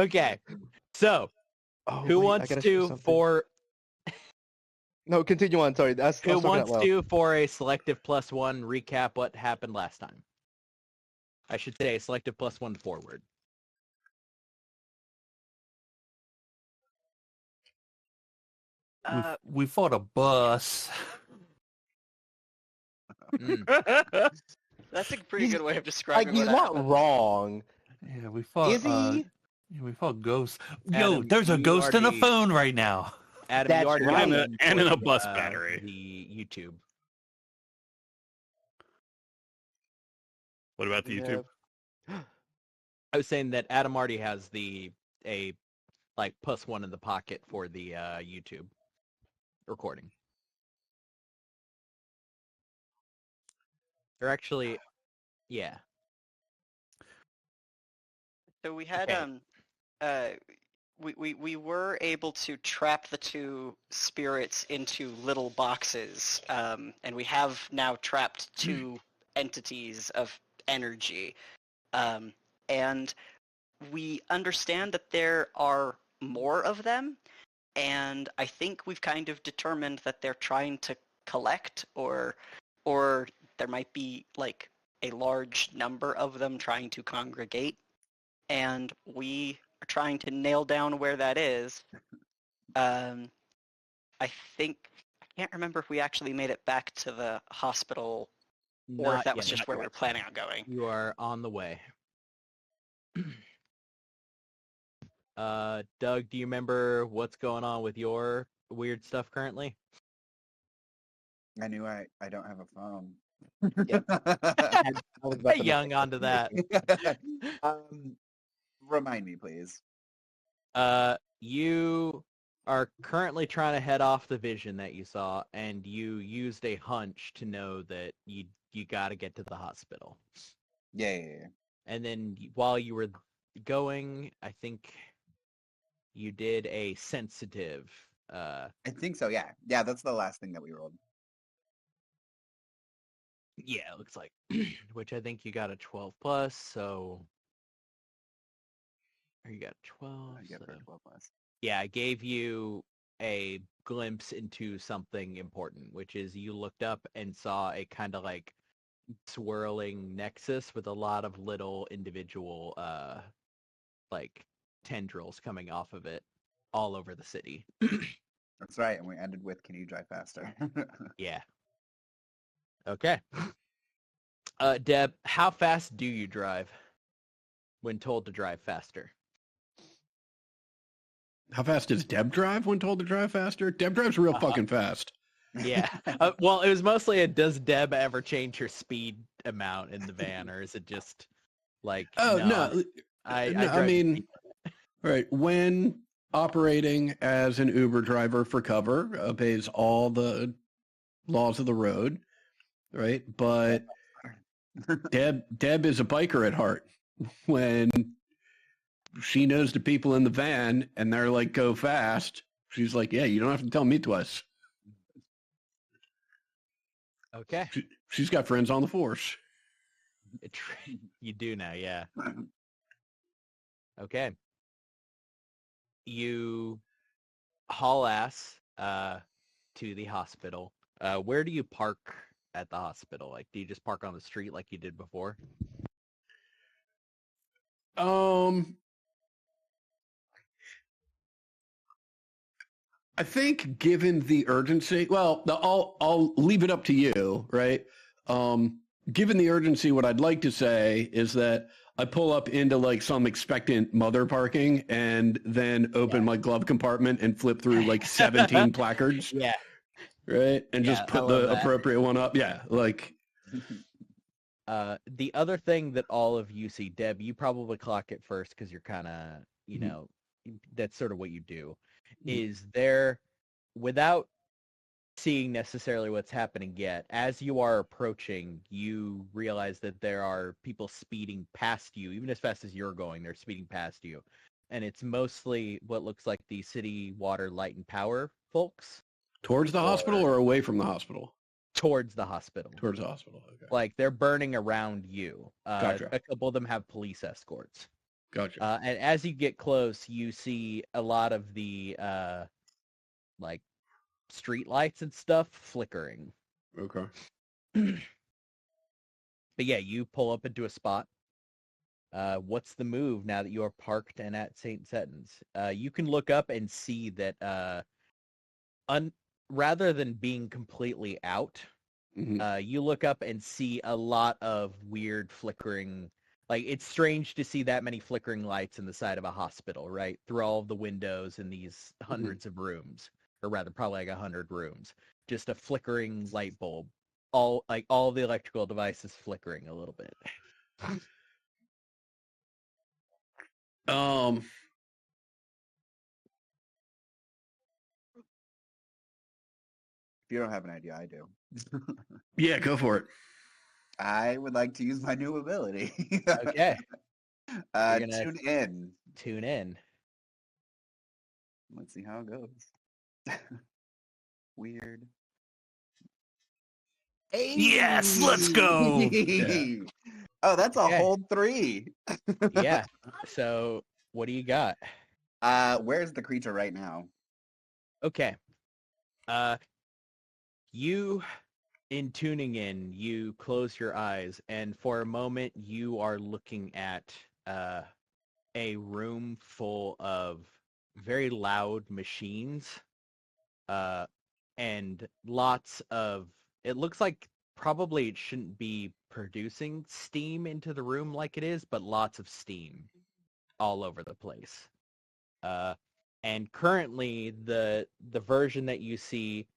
Okay, so who wants to for? No, continue on. Sorry, Who wants to for a selective +1 recap what happened last time? I should say a selective +1 forward. We fought a bus. That's a pretty good way of describing he's what not happened. wrong. Yeah, we fought. Is he? We fought ghosts. Adam, There's a ghost in the already- phone right now. Adam, That's you already right. And in a input, bus battery. The YouTube. What about the YouTube? I was saying that Adam already has a +1 in the pocket for the YouTube recording. Or actually, yeah. So we had we were able to trap the two spirits into little boxes, and we have now trapped two entities of energy, and we understand that there are more of them, and I think we've kind of determined that they're trying to collect, or there might be like a large number of them trying to congregate, and we are trying to nail down where that is. I can't remember if we actually made it back to the hospital or if that was just where we were planning on going. You are on the way. Doug, do you remember what's going on with your weird stuff currently? I knew I don't have a phone. Young onto that. Remind me, please. You are currently trying to head off the vision that you saw, and you used a hunch to know that you got to get to the hospital. Yeah. And then while you were going, I think you did a sensitive. I think so. Yeah. That's the last thing that we rolled. Yeah, it looks like. Which I think you got a 12 plus, so. Or you got 12. I get 12 plus. Yeah, I gave you a glimpse into something important, which is you looked up and saw a kind of like swirling nexus with a lot of little individual like tendrils coming off of it all over the city. That's right, and we ended with, can you drive faster? Yeah. Okay. Deb, how fast do you drive when told to drive faster? How fast does Deb drive when told to drive faster? Deb drives real fucking fast. Yeah. Well, it was mostly a does Deb ever change her speed amount in the van, or is it just like... No. I mean, right, when operating as an Uber driver for cover, obeys all the laws of the road, right? But Deb is a biker at heart. When she knows the people in the van and they're like, go fast, she's like, yeah, you don't have to tell me twice. Okay. She's got friends on the force. You do now, yeah. Okay. You haul ass to the hospital. Where do you park at the hospital? Like, do you just park on the street like you did before? I think given the urgency, well, I'll leave it up to you, right? Given the urgency, what I'd like to say is that I pull up into like some expectant mother parking and then open my glove compartment and flip through like 17 placards. Yeah. Right? And just put the appropriate one up. Yeah, like... The other thing that all of you see, Deb, you probably clock it first because you're kind of, you know, that's sort of what you do, is there, without seeing necessarily what's happening yet, as you are approaching, you realize that there are people speeding past you, even as fast as you're going, they're speeding past you. And it's mostly what looks like the city water, light, and power folks. Towards the hospital or away from the hospital? Towards the hospital. Towards the hospital, okay. Like, they're burning around you. Gotcha. A couple of them have police escorts. Gotcha. And as you get close, you see a lot of the like street lights and stuff flickering. Okay. But yeah, you pull up into a spot. What's the move now that you are parked and at St. Setton's? You can look up and see that rather than being completely out, you look up and see a lot of weird flickering. Like, it's strange to see that many flickering lights in the side of a hospital, right? Through all of the windows in these hundreds of rooms, or rather, probably like 100 rooms. Just a flickering light bulb. All the electrical devices flickering a little bit. If you don't have an idea, I do. Yeah, go for it. I would like to use my new ability. Okay. Tune in. Tune in. Let's see how it goes. Weird. Yes, let's go. Yeah. Oh, that's a Okay. whole 3. Yeah. So what do you got? Where's the creature right now? Okay. You, in tuning in, you close your eyes, and for a moment you are looking at a room full of very loud machines, and lots of, it looks like probably it shouldn't be producing steam into the room like it is, but lots of steam all over the place. And currently the version that you see,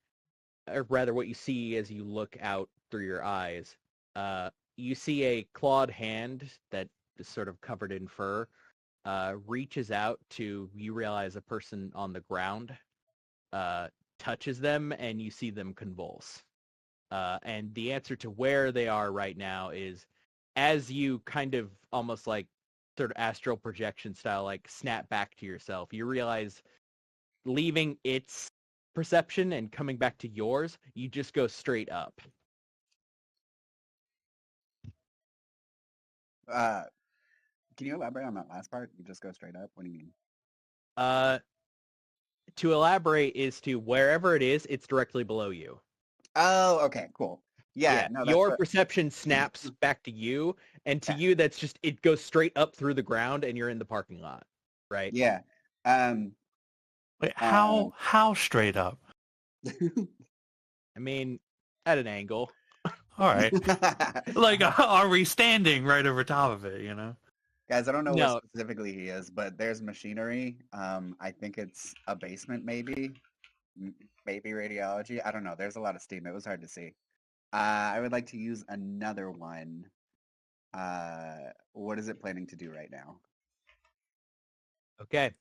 or rather what you see as you look out through your eyes, you see a clawed hand that is sort of covered in fur, reaches out to, you realize, a person on the ground, touches them, and you see them convulse. And the answer to where they are right now is, as you kind of almost like sort of astral projection style, like snap back to yourself, you realize leaving its perception and coming back to yours, you just go straight up. Can you elaborate on that last part? You just go straight up? What do you mean? To elaborate is to wherever it is, it's directly below you. Oh, okay, cool. Yeah, no, that's your what- perception snaps back to you, and to you, that's just, it goes straight up through the ground, and you're in the parking lot, right? Yeah. Wait, how straight up? I mean, at an angle. All right. Like, are we standing right over top of it, you know? Guys, I don't know No. where specifically he is, but there's machinery. I think it's a basement, maybe. Maybe radiology. I don't know. There's a lot of steam. It was hard to see. I would like to use another one. What is it planning to do right now? Okay.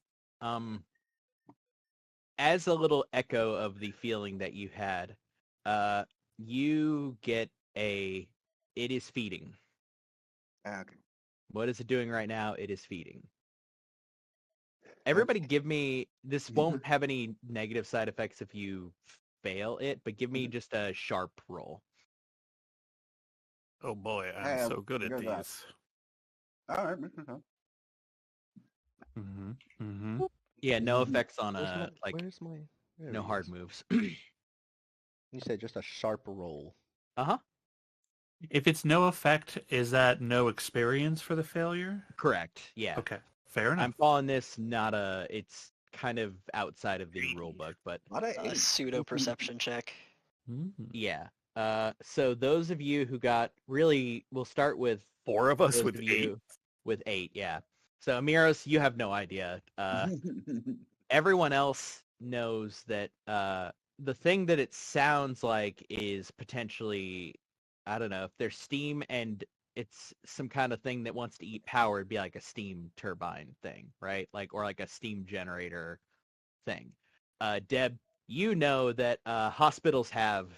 As a little echo of the feeling that you had, you get it is feeding. Okay. What is it doing right now? It is feeding. Everybody give me, this won't have any negative side effects if you fail it, but give me just a sharp roll. Oh boy, I'm I'm so good at good at these. All right. Mm-hmm. Mm-hmm. Yeah, no effects on Where's my? There no he hard is. moves. You said just a sharp roll. Uh-huh. If it's no effect, is that no experience for the failure? Correct. Yeah. Okay, fair enough. I'm calling this not it's kind of outside of the rule book, but A pseudo perception check. Mhm. yeah. So those of you who got, really, we'll start with 4 of us those with of 8. you with 8, yeah. So Amiros, you have no idea. Everyone else knows that the thing that it sounds like is potentially, I don't know, if there's steam and it's some kind of thing that wants to eat power, it'd be like a steam turbine thing, right? Like, or like a steam generator thing. Deb, you know that hospitals have,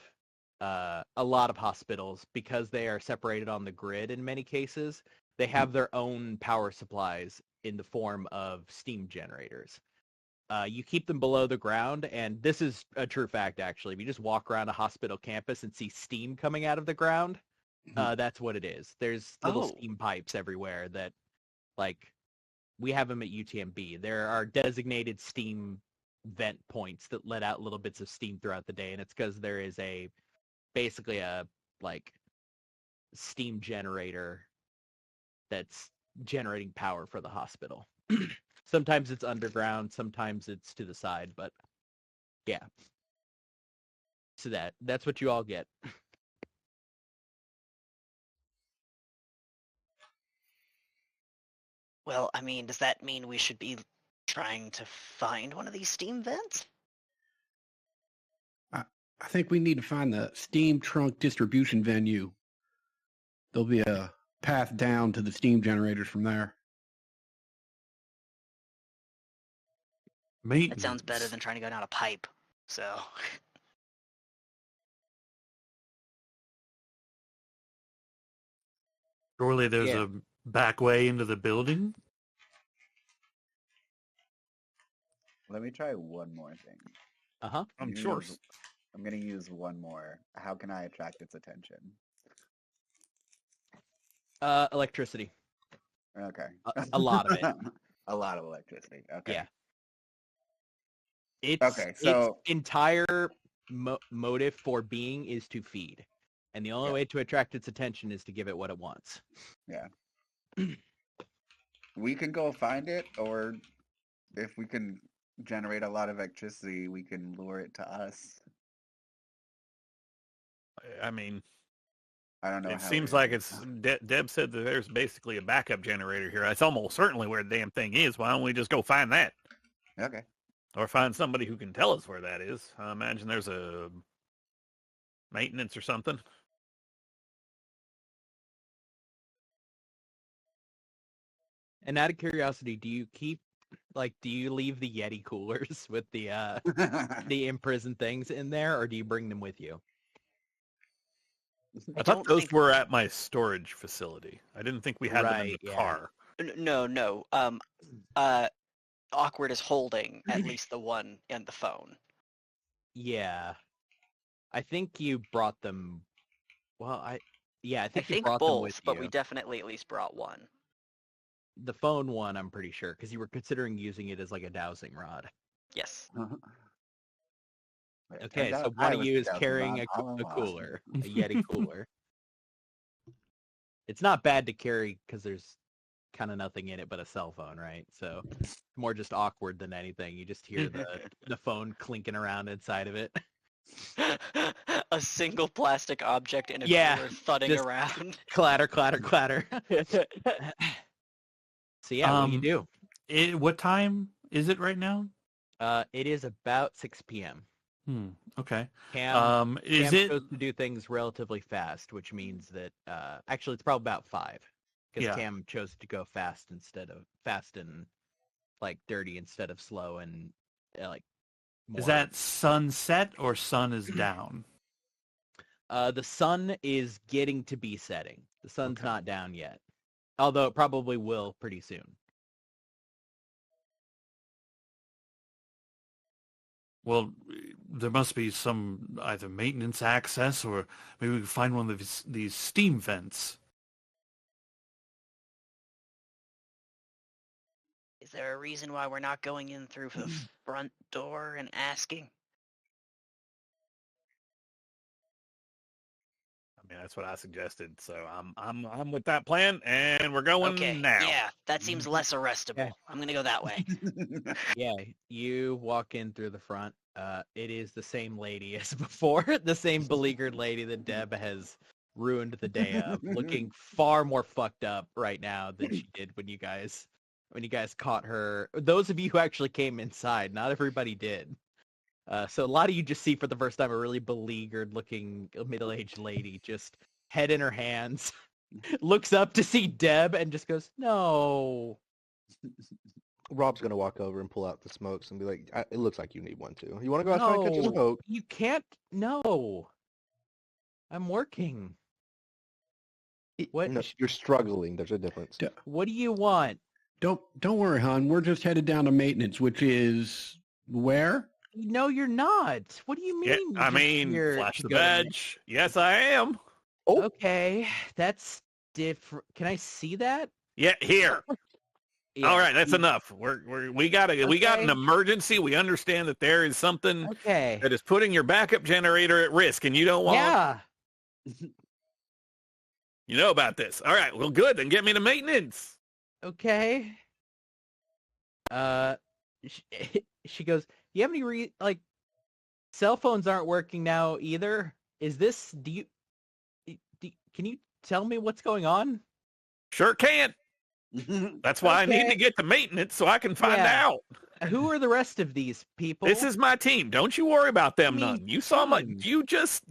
a lot of hospitals, because they are separated on the grid in many cases, they have their own power supplies in the form of steam generators. You keep them below the ground, and this is a true fact, actually. If you just walk around a hospital campus and see steam coming out of the ground, that's what it is. There's little steam pipes everywhere that, like, we have them at UTMB. There are designated steam vent points that let out little bits of steam throughout the day, and it's because there is basically a like steam generator that's generating power for the hospital. Sometimes it's underground, sometimes it's to the side, but yeah. So that's what you all get. Well, I mean, does that mean we should be trying to find one of these steam vents? I think we need to find the steam trunk distribution venue. There'll be a path down to the steam generators from there. That sounds better than trying to go down a pipe. So. Surely there's a back way into the building. Let me try one more thing. Uh-huh. I'm sure. I'm going to use one more. How can I attract its attention? Electricity. Okay. A lot of it. A lot of electricity. Okay. Yeah. Its entire motive for being is to feed. And the only way to attract its attention is to give it what it wants. Yeah. We can go find it, or if we can generate a lot of electricity, we can lure it to us. I mean, I don't know. It seems like it's Deb said that there's basically a backup generator here. That's almost certainly where the damn thing is. Why don't we just go find that? Okay. Or find somebody who can tell us where that is. I imagine there's a maintenance or something. And out of curiosity, do you leave the Yeti coolers with the the imprisoned things in there, or do you bring them with you? I thought those were at my storage facility. I didn't think we had them in the car. No. Awkward is holding at least the one and the phone. Yeah. I think you brought them. Well, I think you think brought both, them with but you. we definitely at least brought one. The phone one, I'm pretty sure, because you were considering using it as like a dowsing rod. Yes. Okay, so one of you is carrying a cooler, a Yeti cooler. It's not bad to carry because there's kind of nothing in it but a cell phone, right? So it's more just awkward than anything. You just hear the phone clinking around inside of it. A single plastic object in a cooler thudding around. Clatter, clatter, clatter. So yeah, what do you do? What time is it right now? It is about 6 p.m. Okay. Cam is it supposed to do things relatively fast, which means that actually it's probably about 5, because Cam chose to go fast and like dirty instead of slow and like. More. Is that sunset or sun is down? The sun is getting to be setting. The sun's not down yet, although it probably will pretty soon. Well, there must be some either maintenance access, or maybe we can find one of these steam vents. Is there a reason why we're not going in through the front door and asking? I mean, that's what I suggested. So I'm with that plan, and we're going now. Yeah, that seems less arrestable. Yeah. I'm gonna go that way. Yeah, you walk in through the front. It is the same lady as before, the same beleaguered lady that Deb has ruined the day of, looking far more fucked up right now than she did when you guys caught her. Those of you who actually came inside, not everybody did. So a lot of you just see for the first time a really beleaguered looking middle-aged lady, just head in her hands, looks up to see Deb and just goes, "No." Rob's going to walk over and pull out the smokes and be like, it looks like you need one too. You want to go outside and catch a smoke? You can't. No. I'm working. What? No, you're struggling. There's a difference. What do you want? Don't worry, hon. We're just headed down to maintenance, which is where? No, you're not. What do you mean? Yeah, flash the badge. Yes, I am. Oh. Okay, that's different. Can I see that? Yeah, here. Yeah, All right, that's enough. We got an emergency. We understand that there is something Okay. that is putting your backup generator at risk, and you don't want. Yeah. You know about this. All right. Well, good. Then get me to maintenance. Okay. She goes, you have any cell phones aren't working now either. Is this, can you tell me what's going on? Sure can. That's why I need to get to maintenance so I can find out. Who are the rest of these people? This is my team. Don't you worry about them none. You saw you just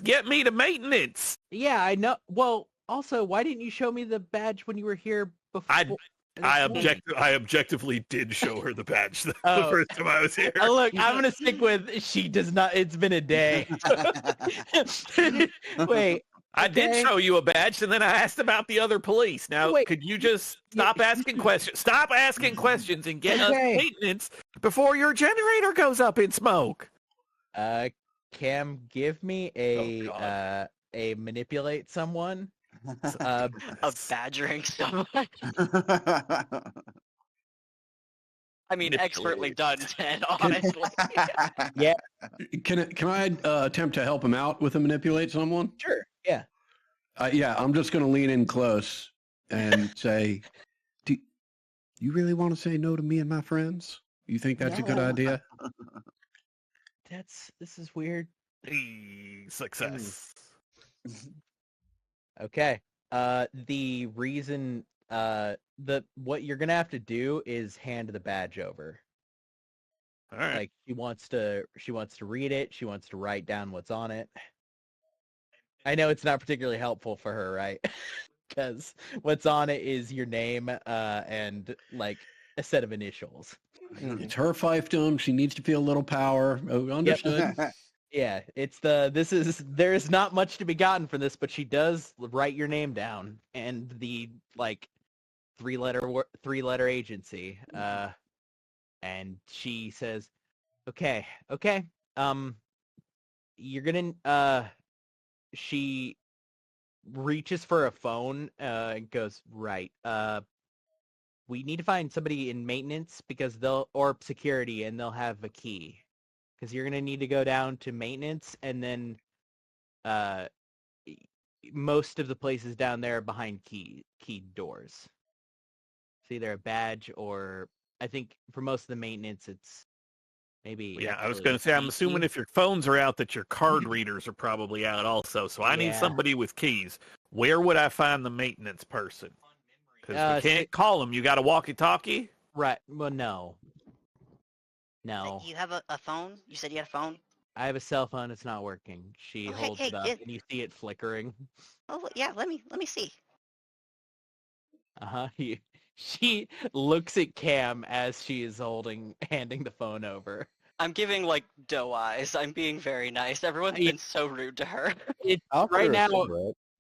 get me to maintenance. Yeah, I know. Well, also, why didn't you show me the badge when you were here before? I objectively did show her the badge the first time I was here. Look, I'm gonna stick with she does not. It's been a day. Wait, I did show you a badge, and then I asked about the other police. Now, could you just stop asking questions? Stop asking questions and get us maintenance before your generator goes up in smoke. Cam, give me a manipulate someone. Of badgering someone. I mean, expertly done, Ted, honestly. Yeah. Can I attempt to help him out with a manipulate someone? Sure. Yeah. Yeah, I'm just going to lean in close and say, do you really want to say no to me and my friends? You think that's a good idea? This is weird. Success. Okay. The reason what you're gonna have to do is hand the badge over. All right. Like she wants to read it. She wants to write down what's on it. I know it's not particularly helpful for her, right? Because what's on it is your name and like a set of initials. It's her fiefdom. She needs to feel a little power. Oh, understood. Yeah, there's not much to be gotten from this, but she does write your name down and the like three letter agency. And she says, okay. You're gonna she reaches for a phone and goes, right. We need to find somebody in maintenance because or security, and they'll have a key. Because you're gonna need to go down to maintenance, and then most of the places down there are behind keyed doors. It's either a badge or I think for most of the maintenance it's maybe. Yeah, I was going to say, I'm assuming if your phones are out that your card readers are probably out also. So I need somebody with keys. Where would I find the maintenance person? Because we can't call them. You got a walkie-talkie? Right. Well, no. No. You have a phone? You said you had a phone? I have a cell phone. It's not working. She holds it up, and you see it flickering. Oh, yeah. Let me see. Uh-huh. She looks at Cam as she is handing the phone over. I'm giving, like, doe eyes. I'm being very nice. Everyone's been so rude to her. Right now,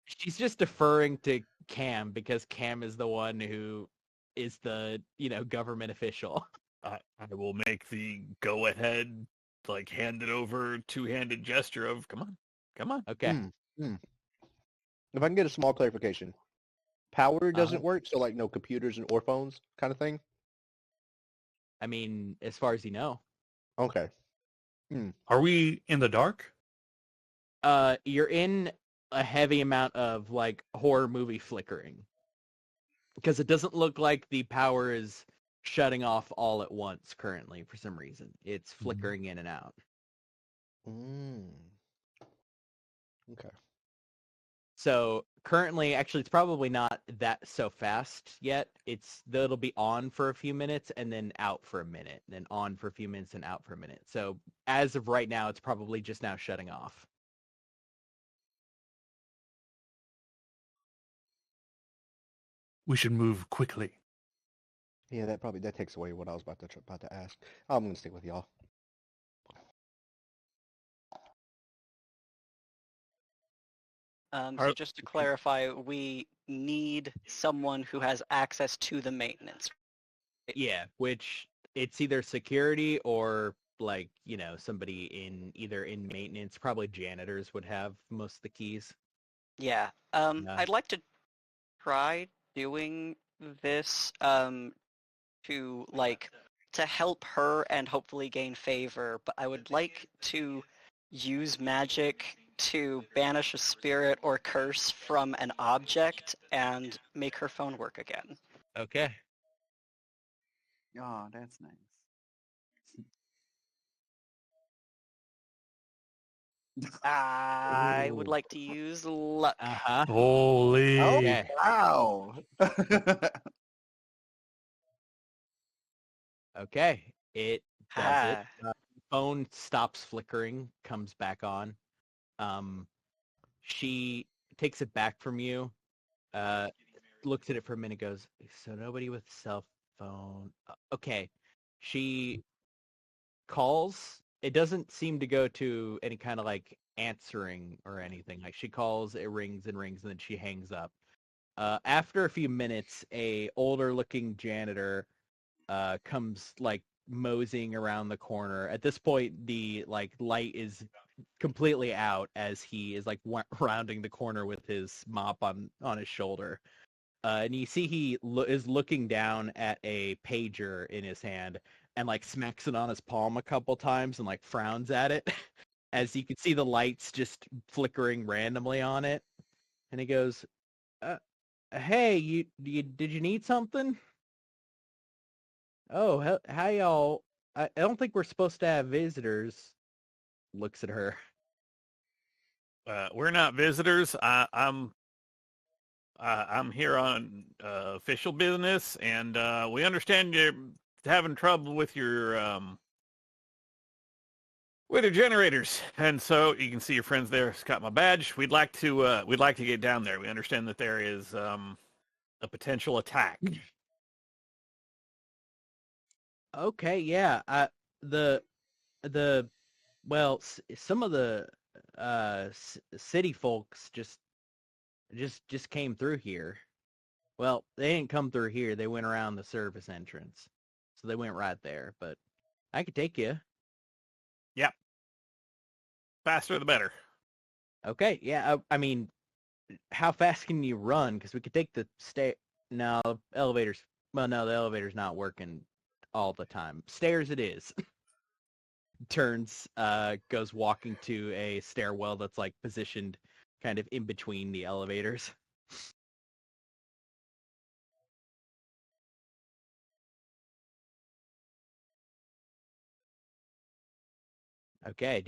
she's just deferring to Cam because Cam is the one who is the, government official. I will make the go-ahead, like, hand it over, two-handed gesture of, come on. Okay. If I can get a small clarification. Power doesn't work, so like no computers or phones kind of thing? I mean, as far as you know. Okay. Are we in the dark? You're in a heavy amount of like horror movie flickering. Because it doesn't look like the power is shutting off all at once currently for some reason. It's flickering in and out. Okay. So currently, actually, it's probably not that so fast yet. It'll be on for a few minutes and then out for a minute, then on for a few minutes and out for a minute. So as of right now, it's probably just now shutting off. We should move quickly. Yeah, that takes away what I was about to ask. I'm gonna stick with y'all. So just to clarify, we need someone who has access to the maintenance. Yeah, which it's either security or like, somebody either in maintenance. Probably janitors would have most of the keys. Yeah. I'd like to try doing this to help her and hopefully gain favor, but I would like to use magic to banish a spirit or curse from an object and make her phone work again. Okay. Oh, that's nice. I would like to use luck. Uh-huh. Holy. Oh, Okay. wow. Okay. It does it. Ah. Phone stops flickering, comes back on. She takes it back from you, looks at it for a minute, goes, so nobody with cell phone. Okay. She calls. It doesn't seem to go to any kind of like answering or anything. Like she calls, it rings and rings, and then she hangs up. After a few minutes, a older looking janitor comes like moseying around the corner. At this point, the like light is completely out as he is like rounding the corner with his mop on his shoulder. And you see he is looking down at a pager in his hand and like smacks it on his palm a couple times and like frowns at it as you can see the lights just flickering randomly on it. And he goes, hey, you did you need something? Oh, how y'all? I don't think we're supposed to have visitors. Looks at her. We're not visitors. I'm here on official business, and we understand you're having trouble with your generators, and so you can see your friends there. It's got my badge. We'd like to get down there. We understand that there is a potential attack. Okay, yeah. Well, some of the city folks just came through here. Well, they didn't come through here. They went around the service entrance, so they went right there. But I could take you. Yep. Faster the better. Okay, yeah. I mean, how fast can you run? Because we could take the No, elevators. Well, no, the elevator's not working all the time. Stairs it is. Turns, goes walking to a stairwell that's like positioned kind of in between the elevators. Okay,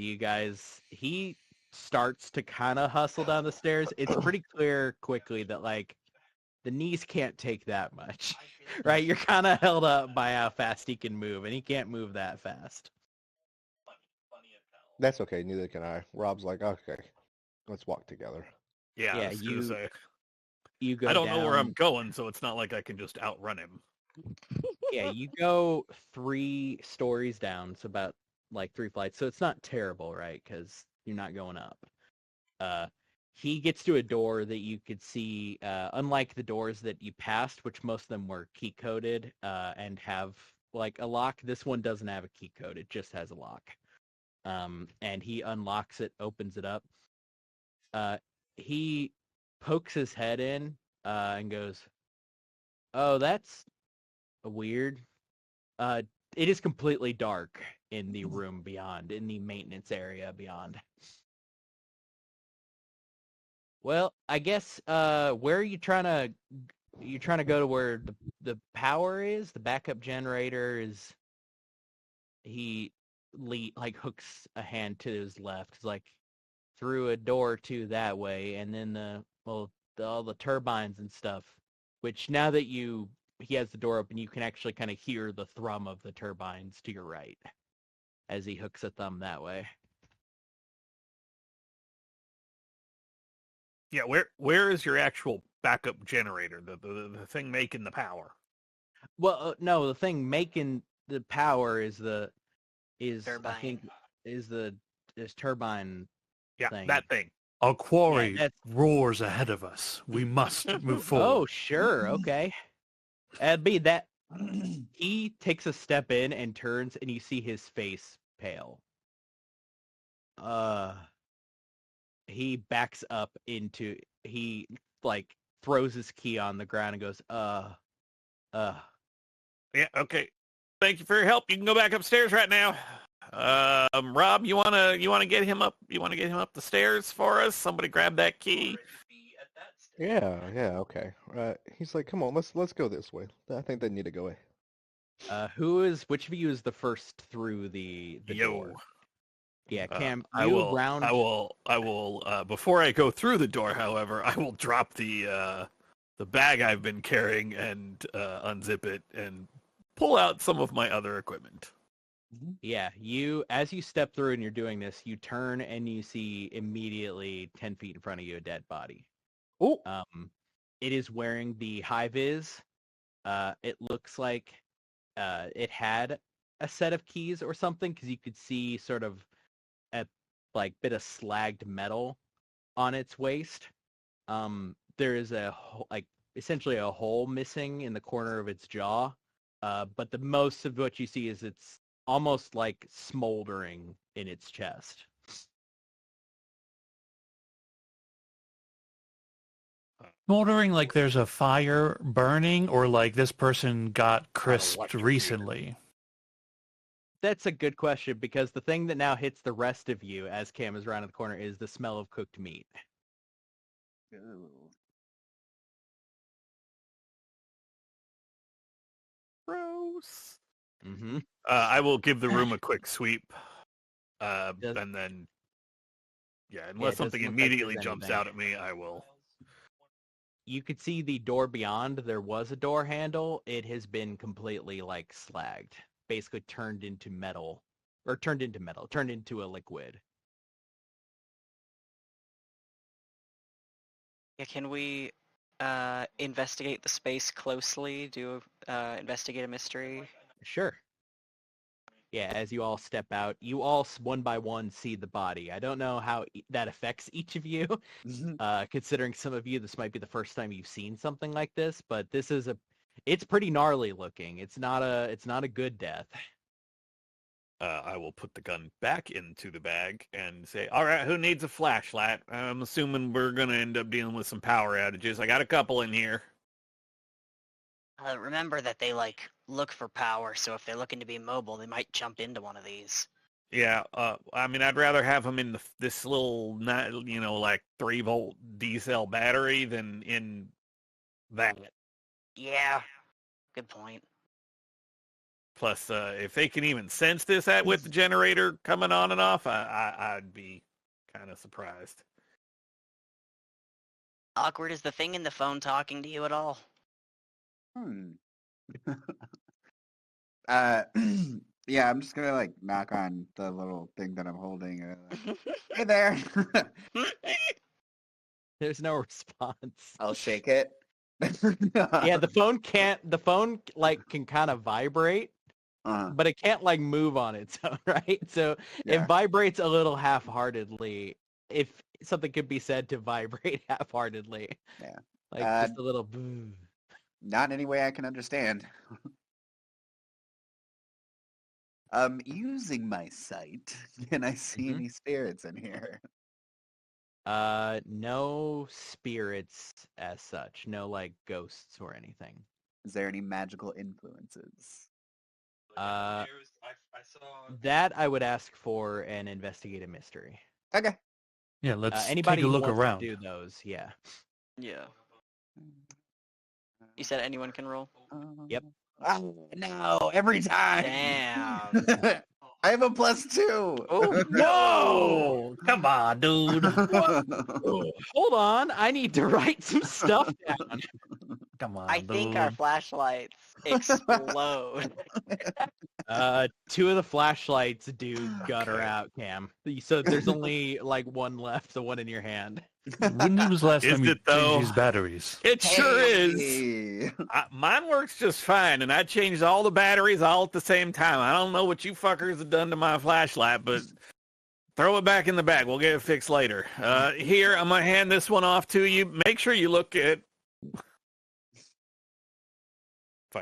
he starts to kind of hustle down the stairs. It's pretty clear quickly that like the knees can't take that much, right? You're kind of held up by how fast he can move, and he can't move that fast. That's okay. Neither can I. Rob's like, okay, let's walk together. Yeah, you go I don't down. know where I'm going, so it's not like I can just outrun him. Yeah, you go 3 stories down, so about like 3 flights. So it's not terrible, right? Because you're not going up. He gets to a door that you could see, unlike the doors that you passed, which most of them were key coded and have like a lock. This one doesn't have a key code; it just has a lock. And he unlocks it, opens it up. He pokes his head in and goes, "Oh, that's weird. It is completely dark in the room beyond, in the maintenance area beyond." Well, I guess where are you trying to go to where the power is? The backup generator is. He like hooks a hand to his left. It's like through a door or two that way, and then all the turbines and stuff. Which now that he has the door open, you can actually kind of hear the thrum of the turbines to your right as he hooks a thumb that way. Yeah, where is your actual backup generator? The thing making the power? Well, no, the thing making the power is Turbine. I think is turbine. Yeah, thing. that thing. Our quarry roars ahead of us. We must move forward. Oh, sure, okay. That'd be that. He takes a step in and turns, and you see his face pale. He backs up he like throws his key on the ground and goes, Yeah, okay. Thank you for your help. You can go back upstairs right now. Rob, you wanna get him up? You wanna get him up the stairs for us? Somebody grab that key. Yeah, okay. He's like, come on, let's go this way. I think they need to go away. Which of you is the first through the door? Yeah, Cam, I will, before I go through the door, however, I will drop the bag I've been carrying and unzip it and pull out some of my other equipment. Yeah, as you step through and you're doing this, you turn and you see immediately 10 feet in front of you a dead body. Oh, it is wearing the high vis. It looks like it had a set of keys or something, because you could see sort of a bit of slagged metal on its waist. There is essentially a hole missing in the corner of its jaw, but the most of what you see is it's almost like smoldering in its chest. Smoldering like there's a fire burning, or like this person got crisped recently? That's a good question, because the thing that now hits the rest of you as Cam is around the corner is the smell of cooked meat. Ooh. Gross. Mm-hmm. I will give the room a quick sweep, and then, unless something immediately jumps out at me, I will. You could see the door beyond. There was a door handle. It has been completely slagged, basically turned into a liquid. Yeah, can we investigate the space closely? Investigate a mystery? Sure. Yeah, as you all step out, you all one by one see the body. I don't know how that affects each of you, considering some of you, this might be the first time you've seen something like this, but it's pretty gnarly looking. It's not a good death. I will put the gun back into the bag and say, all right, who needs a flashlight? I'm assuming we're going to end up dealing with some power outages. I got a couple in here. Remember that they look for power, so if they're looking to be mobile, they might jump into one of these. Yeah, I'd rather have them in this little, 3-volt D-cell battery than in that. Yeah, good point. Plus, if they can even sense this with the generator coming on and off, I'd be kind of surprised. Awkward, is the thing in the phone talking to you at all? Yeah, I'm just gonna knock on the little thing that I'm holding. Hey there. There's no response. I'll shake it. Yeah, the phone can kind of vibrate, but it can't move on its own, right? So it vibrates a little half-heartedly. If something could be said to vibrate half-heartedly. Yeah. Just a little. Not any way I can understand. Using my sight, can I see any spirits in here? No spirits as such. No ghosts or anything. Is there any magical influences? That I would ask for an investigative mystery. Okay. Yeah, let's anybody take a look wants around. To do those, yeah. Yeah. You said anyone can roll? Yep. Oh, no, every time. Damn. I have a +2. Oh, no! Come on, dude. Hold on. I need to write some stuff down. Come on, I think our flashlights explode. 2 of the flashlights do gutter out, Cam. So there's only one left, the one in your hand. When was the last time you changed these batteries? It sure is. Mine works just fine, and I changed all the batteries all at the same time. I don't know what you fuckers have done to my flashlight, but throw it back in the bag. We'll get it fixed later. Here, I'm going to hand this one off to you. Make sure you look at...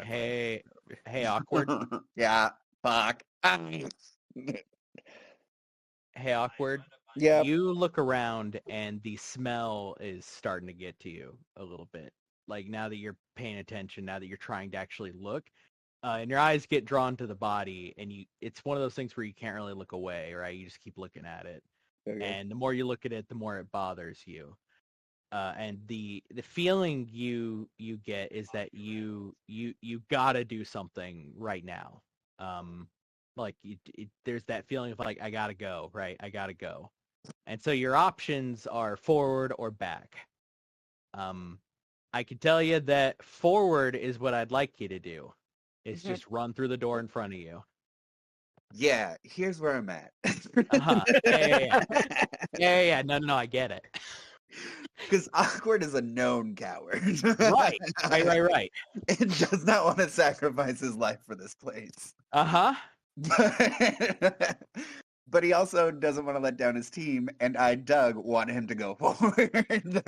Hey, Awkward. Yeah, fuck. Hey, Awkward. Yeah. You look around and the smell is starting to get to you a little bit. Now that you're paying attention, now that you're trying to actually look, and your eyes get drawn to the body, and it's one of those things where you can't really look away, right? You just keep looking at it. Okay. And the more you look at it, the more it bothers you. And the feeling you get is that you gotta do something right now. Like there's that feeling of like, I gotta go, right? I gotta go. And so your options are forward or back. I can tell you that forward is what I'd like you to do. Is just run through the door in front of you. Yeah, here's where I'm at. Uh-huh. Yeah. No, I get it. Because Awkward is a known coward. Right. And does not want to sacrifice his life for this place. Uh-huh. But he also doesn't want to let down his team, and Doug, want him to go forward.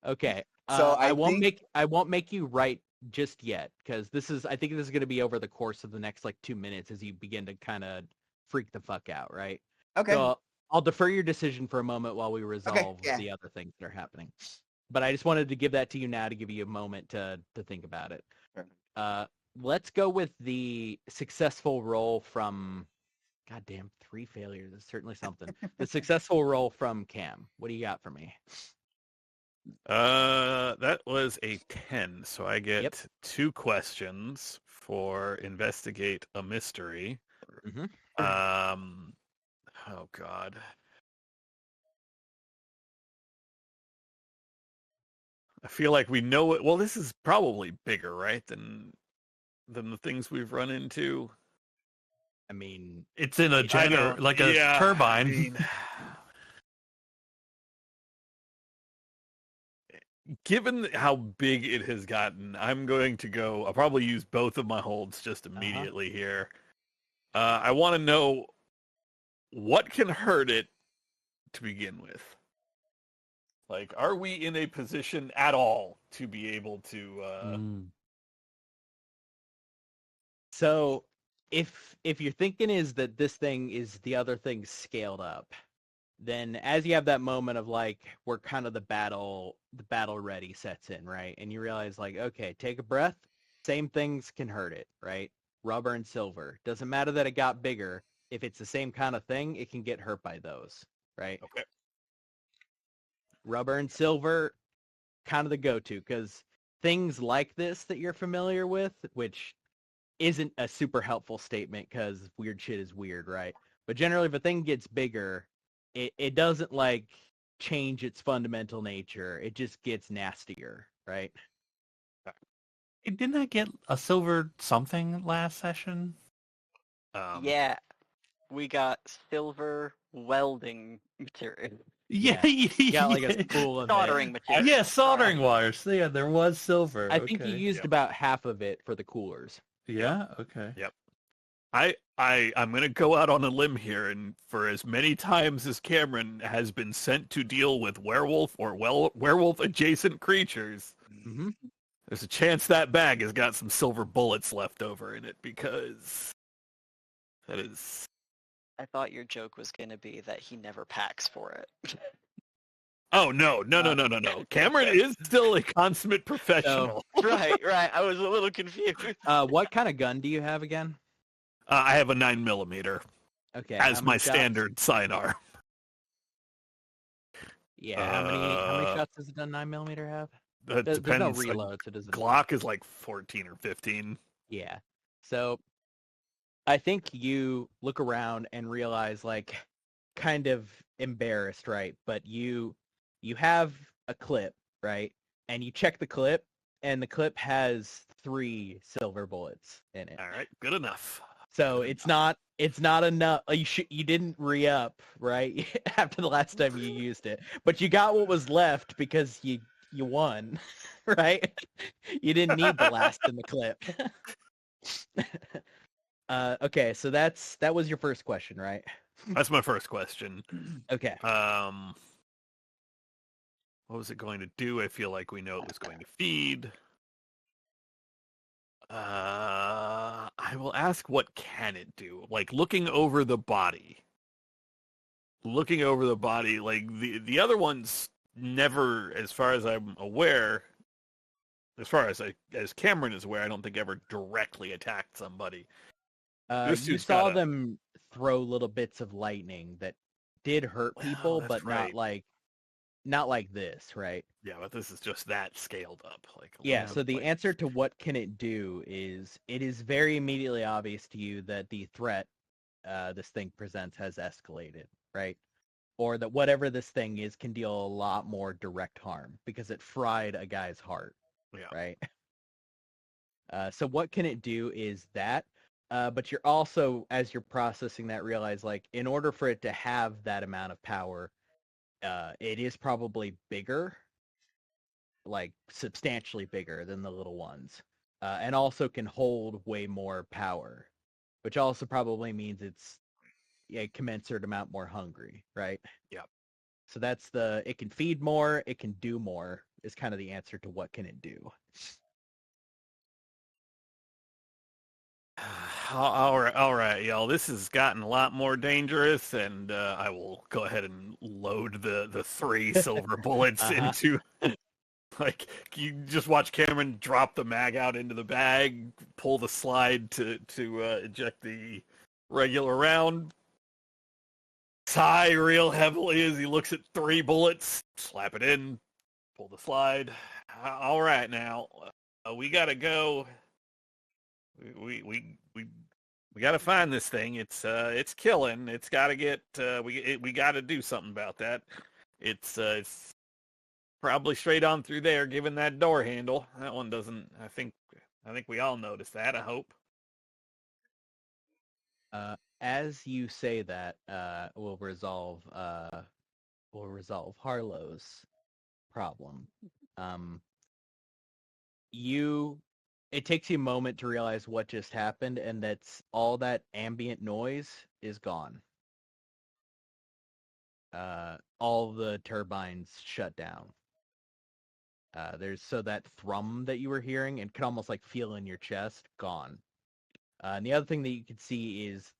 Okay. So I won't make you write just yet, because I think this is going to be over the course of the next like 2 minutes as you begin to kind of freak the fuck out, right? Okay. So I'll defer your decision for a moment while we resolve yeah. the other things that are happening. But I just wanted to give that to you now to give you a moment to think about it. Sure. Let's go with the successful roll from, goddamn, 3 failures is certainly something. The successful roll from Cam. What do you got for me? That was a 10, so I get Yep. 2 questions for investigate a mystery. Mhm. Oh God. I feel like we know it. Well, this is probably bigger, right, than the things we've run into. I mean, It's in a generator, like a turbine. I mean, given how big it has gotten, I'm going to go. I'll probably use both of my holds just immediately here. I want to know what can hurt it to begin with. Like, are we in a position at all to be able to? So if your thinking is that this thing is the other thing scaled up, then as you have that moment of like, we're kind of the battle ready sets in, right? And you realize like, okay, take a breath. Same things can hurt it, right? Rubber and silver. Doesn't matter that it got bigger. If it's the same kind of thing, it can get hurt by those, right? Okay. Rubber and silver, kind of the go-to, because things like this that you're familiar with, which isn't a super helpful statement because weird shit is weird, right? But generally, if a thing gets bigger, it doesn't like change its fundamental nature. It just gets nastier, right? Didn't I get a silver something last session? Yeah, we got silver welding material. Yeah, You got like a spool of Soldering it. material. Yeah, soldering wires. Yeah, there was silver. I think you used about half of it for the coolers. Yeah. Okay. Yep. I'm going to go out on a limb here, and for as many times as Cameron has been sent to deal with werewolf or werewolf-adjacent creatures, there's a chance that bag has got some silver bullets left over in it, because that is... I thought your joke was going to be that he never packs for it. Oh, no. Cameron is still a consummate professional. Right. I was a little confused. What kind of gun do you have again? I have a 9mm. Okay. As my standard sidearm. Yeah, how many shots does a 9mm have? That There's no depends. reload, so it doesn't. Glock is like 14 or 15. Yeah. So I think you look around and realize, like, kind of embarrassed, right? But you have a clip, right? And you check the clip, and the clip has 3 silver bullets in it. All right, good enough. So it's not enough. You didn't re-up, right? After the last time you used it, but you got what was left because you won, right? You didn't need the last in the clip. Okay, so that was your first question, right? That's my first question. Okay. What was it going to do? I feel like we know it was going to feed. I will ask, what can it do? Like, looking over the body, like the other ones never, as far as I'm aware, as far as Cameron is aware, I don't think ever directly attacked somebody. You saw them throw little bits of lightning that did hurt people, but right. not like this, right? Yeah, but this is just that scaled up. Yeah, so the answer to what can it do is, it is very immediately obvious to you that the threat this thing presents has escalated, right? Or that whatever this thing is can deal a lot more direct harm because it fried a guy's heart, right? So what can it do is that, but you're also, as you're processing that, realize, like, in order for it to have that amount of power, it is probably bigger, like substantially bigger than the little ones, and also can hold way more power, which also probably means it's a commensurate amount more hungry, right? Yep. So that's it can feed more, it can do more, is kind of the answer to what can it do. All right, y'all. This has gotten a lot more dangerous, and I will go ahead and load the 3 silver bullets into. Like, you just watch Cameron drop the mag out into the bag, pull the slide to eject the regular round, sigh real heavily as he looks at 3 bullets, slap it in, pull the slide. All right, now we gotta go. We gotta find this thing. It's killing. It's gotta get. We gotta do something about that. It's probably straight on through there, given that door handle. That one doesn't. I think we all noticed that. I hope. As you say that, we'll resolve Harlow's problem. It takes you a moment to realize what just happened, and that's all that ambient noise is gone. All the turbines shut down. So that thrum that you were hearing and could almost like feel in your chest, gone. And the other thing that you can see is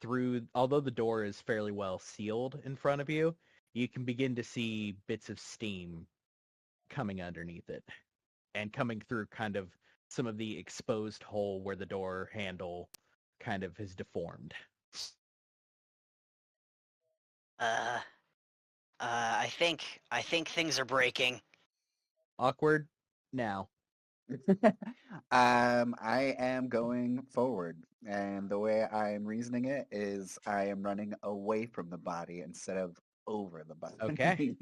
although the door is fairly well sealed in front of you, you can begin to see bits of steam coming underneath it and coming through kind of some of the exposed hole where the door handle kind of is deformed. I think things are breaking. Awkward now. I am going forward, and the way I am reasoning it is I am running away from the body instead of over the body. Okay.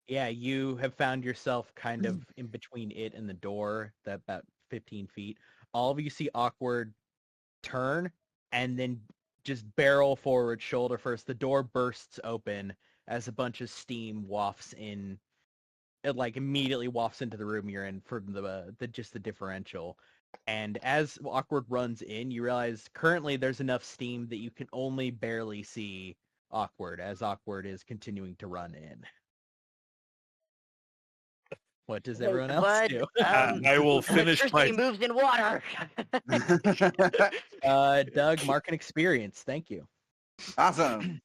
Yeah, you have found yourself kind of in between it and the door, that about 15 feet. All of you see Awkward turn and then just barrel forward shoulder first. The door bursts open as a bunch of steam wafts in. It like immediately wafts into the room you're in from the differential. And as Awkward runs in, you realize currently there's enough steam that you can only barely see Awkward as Awkward is continuing to run in. What does everyone else do? I will finish my... moves in water. Doug, mark an experience. Thank you. Awesome.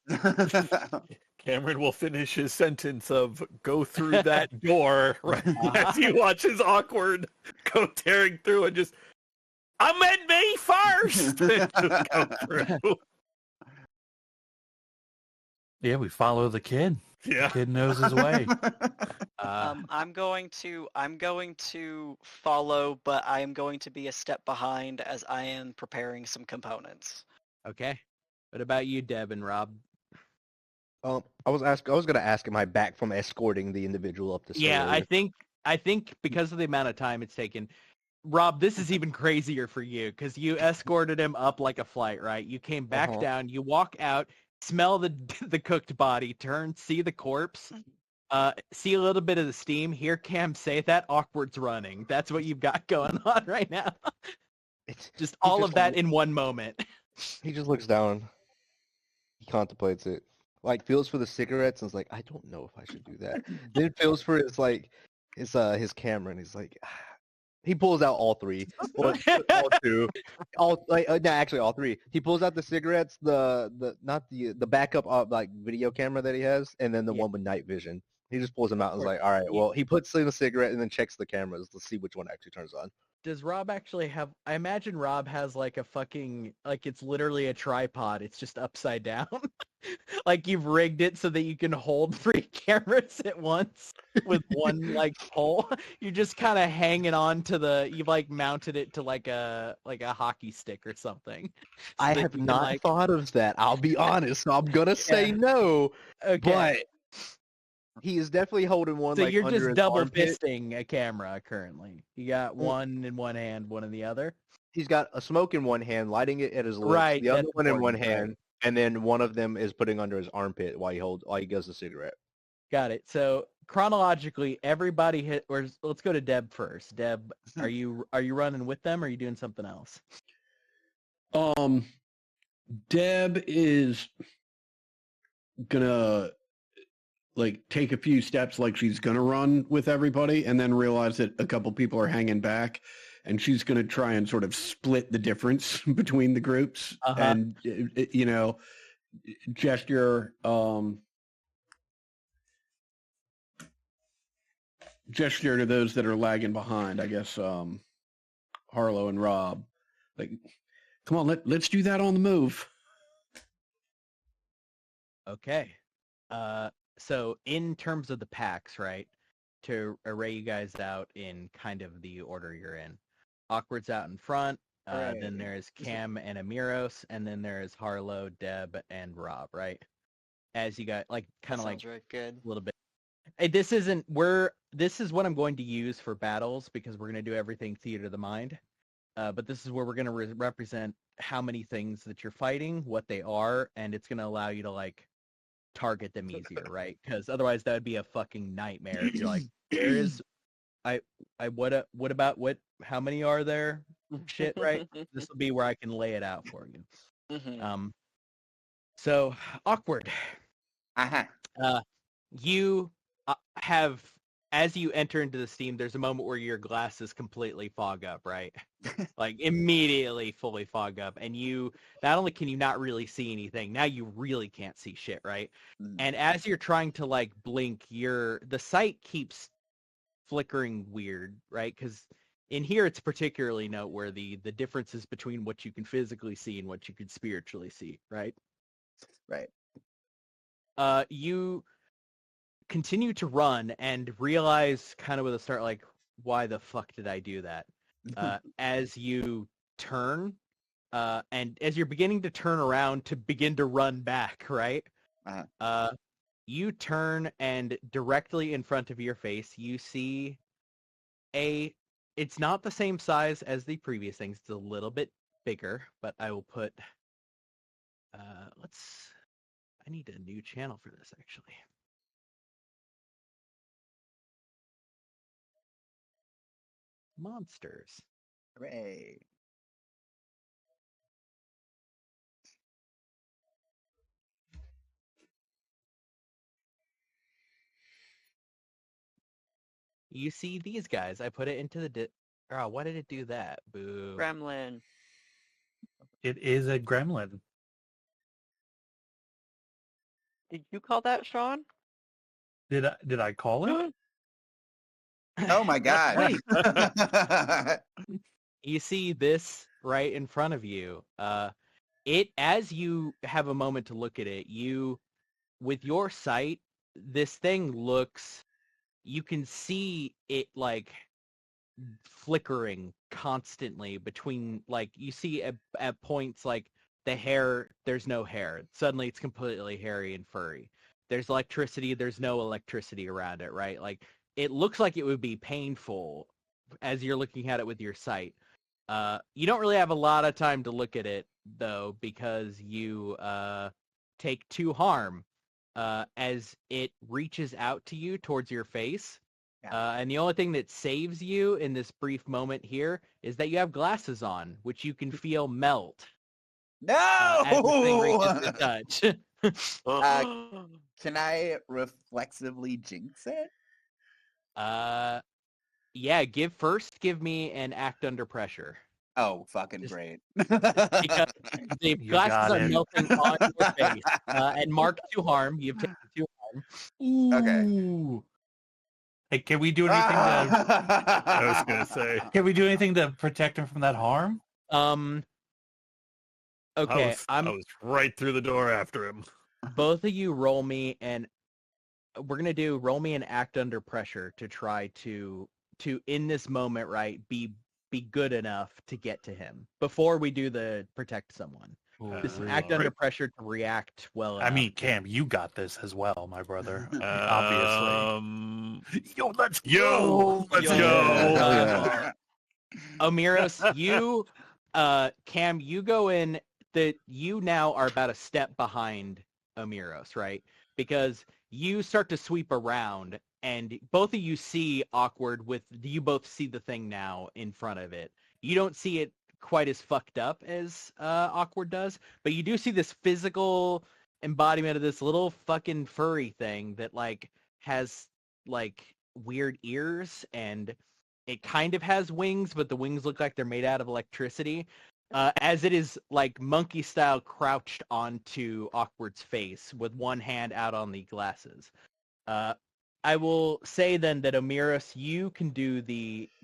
Cameron will finish his sentence of "go through that door" right as he watches Awkward go tearing through and just, "I meant me first." Just go through. Yeah, we follow the kid. Yeah, the kid knows his way. I'm going to follow, but I am going to be a step behind as I am preparing some components. Okay. What about you, Deb and Rob? I was going to ask, am I back from escorting the individual up the stairs? Yeah, I think because of the amount of time it's taken, Rob, this is even crazier for you because you escorted him up like a flight, right? You came back down, you walk out, smell the cooked body, turn, see the corpse, see a little bit of the steam, hear Cam say that, Awkward's running. That's what you've got going on right now. It's just all of that in one moment. He just looks down. He contemplates it. Like, feels for the cigarettes and is like, I don't know if I should do that. Then feels for his camera and he's like, he pulls out all 3, or all 2, actually all 3. He pulls out the cigarettes, the backup like video camera that he has, and then the one with night vision. He just pulls them out and is like, all right, well, he puts in a cigarette and then checks the cameras to see which one actually turns on. Does Rob actually have... I imagine Rob has like a fucking... Like it's literally a tripod. It's just upside down. Like you've rigged it so that you can hold 3 cameras at once with one like pole. You're just kind of hanging on to the... You've like mounted it to like a hockey stick or something. So I have not thought of that. I'll be honest. So I'm going to say no. Okay. But he is definitely holding one So like you're under just his double armpit. fisting a camera currently. You got one in one hand, one in the other. He's got a smoke in one hand, lighting it at his lips. Right, The other that's one in one important, hand, right. and then one of them is putting under his armpit while he goes the cigarette. Got it. So chronologically, everybody hit. Or let's go to Deb first. Deb, are you running with them, or are you doing something else? Deb is gonna like take a few steps like she's gonna run with everybody and then realize that a couple people are hanging back and she's gonna try and sort of split the difference between the groups and gesture to those that are lagging behind, I guess Harlow and Rob, like, come on, let's do that on the move. Okay. So in terms of the packs, right, to array you guys out in kind of the order you're in. Awkward's out in front, then there's Cam and Amiros, and then there's Harlow, Deb, and Rob, right? As you got, like, kind of like right, good. a little bit. Hey, this is what I'm going to use for battles because we're going to do everything theater of the mind. But this is where we're going to represent how many things that you're fighting, what they are, and it's going to allow you to, like, target them easier, right? Because otherwise that would be a fucking nightmare. If you're like, there is, how many are there? Shit, right? This will be where I can lay it out for you. So Awkward. You have, as you enter into the steam, there's a moment where your glasses completely fog up, right? Like immediately fully fog up, and you not only can you not really see anything, now you really can't see shit, right? And as you're trying to like blink, the sight keeps flickering weird, right? Because in here it's particularly noteworthy the differences between what you can physically see and what you can spiritually see, right? Right. You continue to run and realize kind of with a start, like, why the fuck did I do that? As you turn, and as you're beginning to turn around to begin to run back, right? You turn and directly in front of your face, you see it's not the same size as the previous things. It's a little bit bigger, but I will put, I need a new channel for this, actually. Monsters. Hooray. You see these guys. I put it into the... Oh, why did it do that? Boo. Gremlin. It is a gremlin. Did you call that, Sean? Did I call it? Oh my god. You see this right in front of you. As you have a moment to look at it, with your sight, this thing looks, you can see it like flickering constantly between, like, you see at points like the hair, there's no hair. Suddenly it's completely hairy and furry. There's electricity, there's no electricity around it, right? Like, it looks like it would be painful as you're looking at it with your sight. You don't really have a lot of time to look at it, though, because you take 2 harm as it reaches out to you towards your face. And the only thing that saves you in this brief moment here is that you have glasses on, which you can feel melt. No! As the thing reaches to touch. Can I reflexively jinx it? Yeah, give me an act under pressure. Oh, fucking great. Because the glasses are melting on your face. And mark 2 harm. You've taken 2 harm. Ooh. Okay. Hey, can we do anything to? I was gonna say. Can we do anything to protect him from that harm? Okay, I was right through the door after him. Both of you roll me, and we're gonna do roll me and act under pressure to try to in this moment, right, be good enough to get to him before we do the protect someone. Just act under pressure to react well enough. I mean, Cam, you got this as well, my brother. Obviously. Let's go. Omiros, you, Cam, you go in. You now are about a step behind Omiros, right? Because you start to sweep around, and both of you see Awkward you both see the thing now in front of it. You don't see it quite as fucked up as Awkward does, but you do see this physical embodiment of this little fucking furry thing that like has like weird ears, and it kind of has wings, but the wings look like they're made out of electricity. As it is like monkey style crouched onto Awkward's face with one hand out on the glasses. I will say then that Omiros, you can do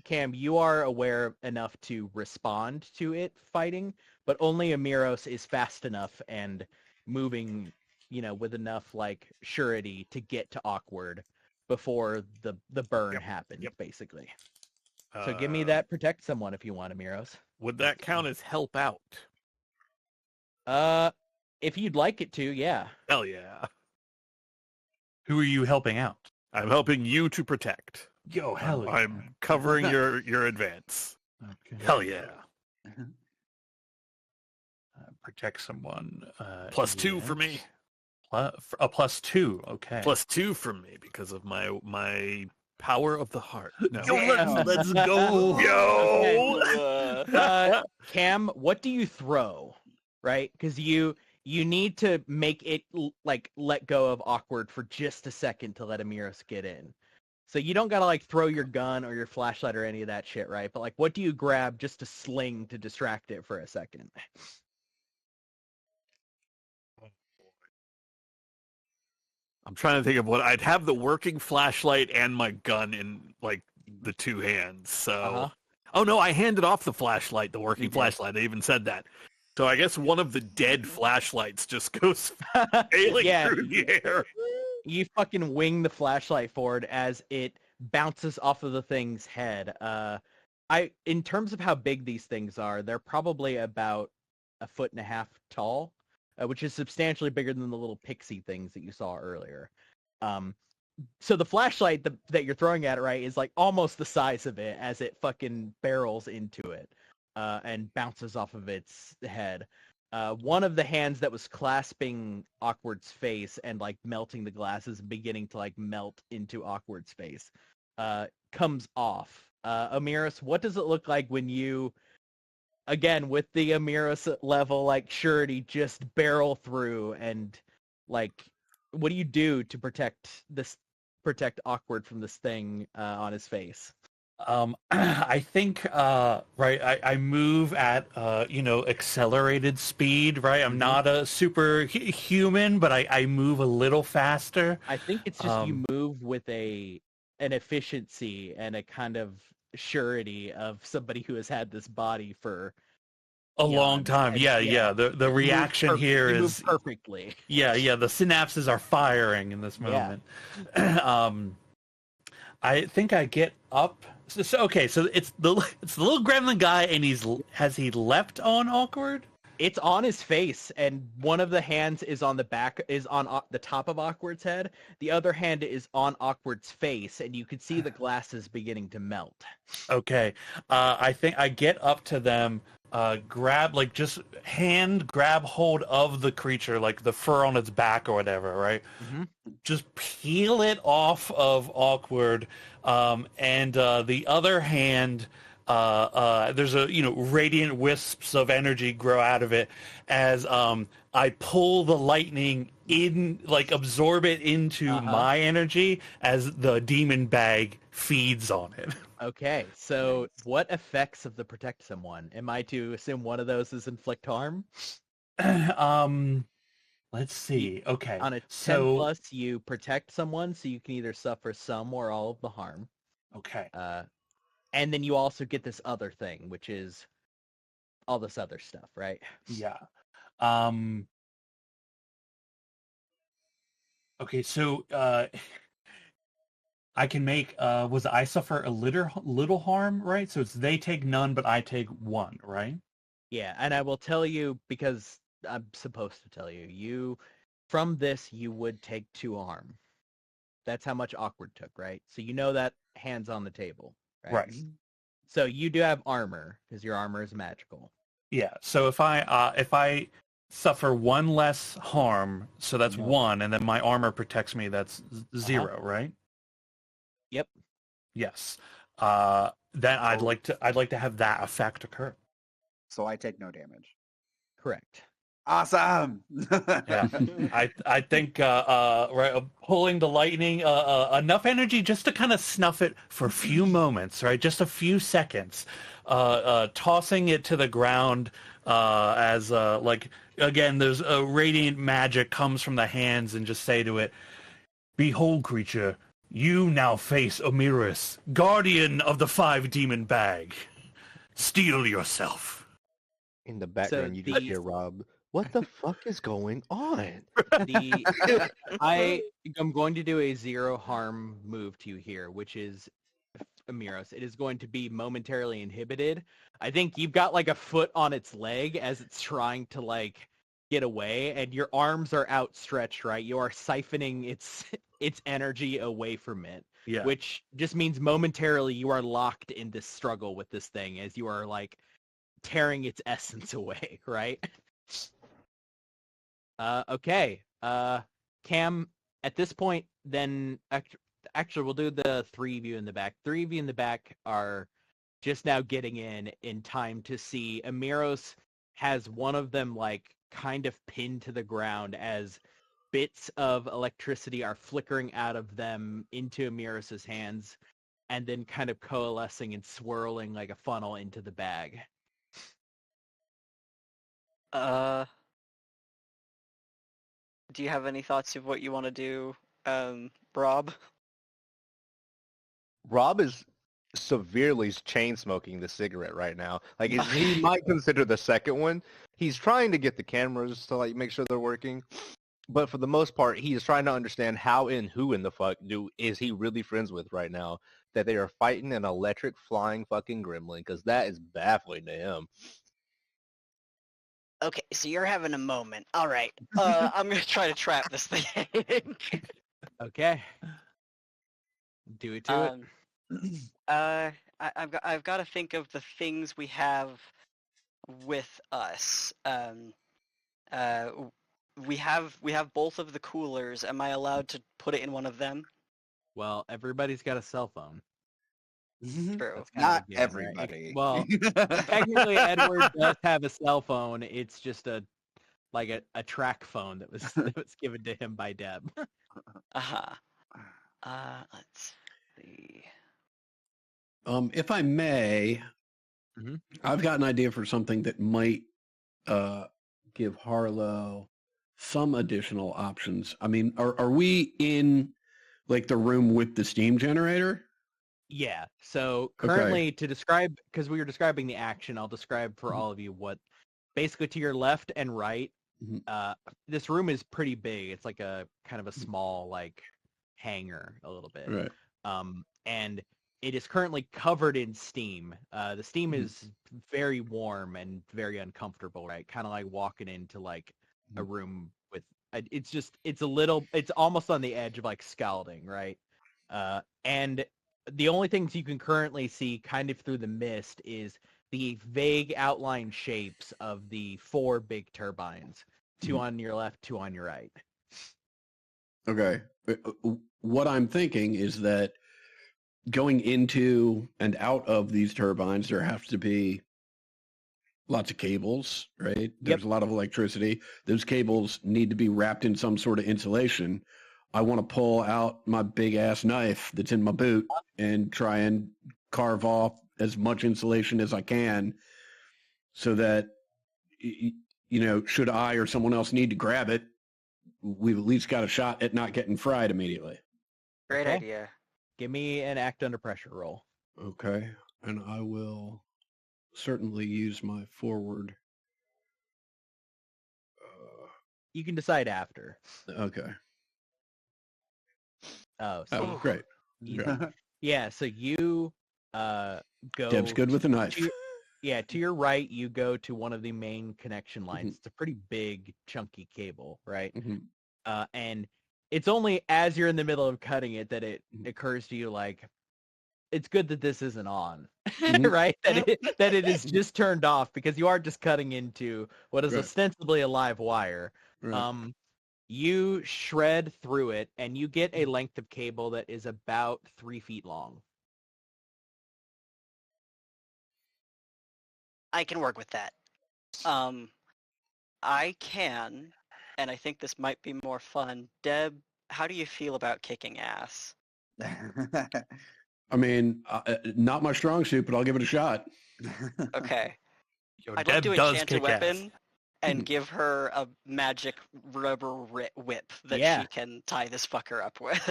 Cam, you are aware enough to respond to it fighting, but only Omiros is fast enough and moving, with enough like surety to get to Awkward before the burn happens, basically. So give me that protect someone if you want, Omiros. Would that count as help out? If you'd like it to, yeah. Hell yeah. Who are you helping out? I'm helping you to protect. Yo, hell yeah. I'm covering your advance. Okay. Hell yeah. Protect someone. +2 for me. A +2, okay. +2 for me because of my power of the heart. No. Yo, let's go. Yo. Okay. Cam, what do you throw? Right? Because you need to make it like let go of Awkward for just a second to let Omiros get in. So you don't gotta like throw your gun or your flashlight or any of that shit, right? But like, what do you grab just to sling to distract it for a second? I'm trying to think of what I'd have the working flashlight and my gun in like the two hands. So, Oh no, I handed off the flashlight, the working flashlight. I even said that. So I guess one of the dead flashlights just goes sailing through the air. You fucking wing the flashlight forward as it bounces off of the thing's head. In terms of how big these things are, they're probably about 1.5 feet tall. Which is substantially bigger than the little pixie things that you saw earlier. So the flashlight that you're throwing at it, right, is like almost the size of it as it fucking barrels into it and bounces off of its head. One of the hands that was clasping Awkward's face and like melting the glasses and beginning to like melt into Awkward's face comes off. Omiros, what does it look like when you... Again, with the Omiros level, like, surety, just barrel through and, like, what do you do to protect Awkward from this thing on his face? I think, I move at, accelerated speed, right? I'm not a superhuman, but I move a little faster. I think it's just you move with an efficiency and a kind of surety of somebody who has had this body for a long time. The reaction here is perfectly. The synapses are firing in this moment. I think I get up. So it's the little gremlin guy, and has he leapt on Awkward? It's on his face, and one of the hands is on the top of Awkward's head. The other hand is on Awkward's face, and you can see the glasses beginning to melt. Okay. I think I get up to them, grab hold of the creature, like the fur on its back or whatever, right? Mm-hmm. Just peel it off of Awkward, and the other hand... there's radiant wisps of energy grow out of it as I pull the lightning in, like absorb it into my energy as the demon bag feeds on it. Okay, so what effects of the protect someone? Am I to assume one of those is inflict harm? Let's Let's see. Okay. On a 10 so plus, you protect someone, so you can either suffer some or all of the harm. okay. And then you also get this other thing, which is all this other stuff, right? Yeah. Okay, so I can make I suffer a little harm, right? So it's they take none, but I take one, right? Yeah, and I will tell you, because I'm supposed to tell you, from this you would take 2 harm. That's how much Awkward took, right? So you know that hands on the table, right? Right. So you do have armor, because your armor is magical. Yeah. So if I suffer 1 less harm, so that's 1, and then my armor protects me, that's 0, right? Yep. Yes. Then I'd like to have that effect occur. So I take no damage. Correct. Awesome. Yeah. I think pulling the lightning, enough energy just to kind of snuff it for a few moments, right? Just a few seconds. Tossing it to the ground as again, there's a radiant magic comes from the hands, and just say to it, "Behold, creature, you now face Omiris, guardian of the 5 demon bag. Steel yourself." In the background, you just hear Rob. What the fuck is going on? I'm going to do a 0 harm move to you here, which is Amiros. It is going to be momentarily inhibited. I think you've got like a foot on its leg as it's trying to like get away, and your arms are outstretched, right? You are siphoning its energy away from it. Yeah. Which just means momentarily you are locked in this struggle with this thing as you are like tearing its essence away, right? Okay. Cam, at this point, then actually we'll do the 3 of you in the back. 3 of you in the back are just now getting in time to see Amiros has one of them like kind of pinned to the ground as bits of electricity are flickering out of them into Amiros's hands and then kind of coalescing and swirling like a funnel into the bag. Do you have any thoughts of what you want to do, Rob? Rob is severely chain smoking the cigarette right now. Like he might consider the second one. He's trying to get the cameras to like make sure they're working, but for the most part, he is trying to understand how and who in the fuck is he really friends with right now that they are fighting an electric flying fucking gremlin, because that is baffling to him. Okay, so you're having a moment. All right, I'm gonna try to trap this thing. Okay. Do it to it. I've got to think of the things we have with us. We have both of the coolers. Am I allowed to put it in one of them? Well, everybody's got a cell phone. True. Not Right? everybody. Well, technically, Edward does have a cell phone. It's just a track phone that was given to him by Deb. Let's see. If I may, I've got an idea for something that might give Harlow some additional options. I mean, are we in like the room with the steam generator? Yeah. So currently, to describe, because we were describing the action, I'll describe for all of you what basically to your left and right. This room is pretty big. It's like a kind of a small like hangar a little bit. Right. And it is currently covered in steam. The steam is very warm and very uncomfortable, right? Kind of like walking into like a room with, it's almost on the edge of like scalding, right? And the only things you can currently see kind of through the mist is the vague outline shapes of the 4 big turbines, 2 on your left, 2 on your right. Okay. What I'm thinking is that going into and out of these turbines, there has to be lots of cables, right? There's a lot of electricity. Those cables need to be wrapped in some sort of insulation. I want to pull out my big ass knife that's in my boot and try and carve off as much insulation as I can so that, you know, should I or someone else need to grab it, we've at least got a shot at not getting fried immediately. Great Okay. idea. Give me an act under pressure roll. Okay, and I will certainly use my forward. You can decide after. Okay. Oh, Oh, so great. easy. Great. Yeah, so you go Deb's good with a knife. to your right, you go to one of the main connection lines. It's a pretty big, chunky cable, right? And it's only as you're in the middle of cutting it that it occurs to you, like, it's good that this isn't on, right? That it is just turned off, because you are just cutting into what is ostensibly a live wire. Right. You shred through it, and you get a length of cable that is about 3 feet long. I can work with that. I can, and I think this might be more fun. Deb, how do you feel about kicking ass? I mean, not my strong suit, but I'll give it a shot. Okay. Yo, I'd Deb like to does enchant a kick weapon ass. and give her a magic rubber whip that she can tie this fucker up with.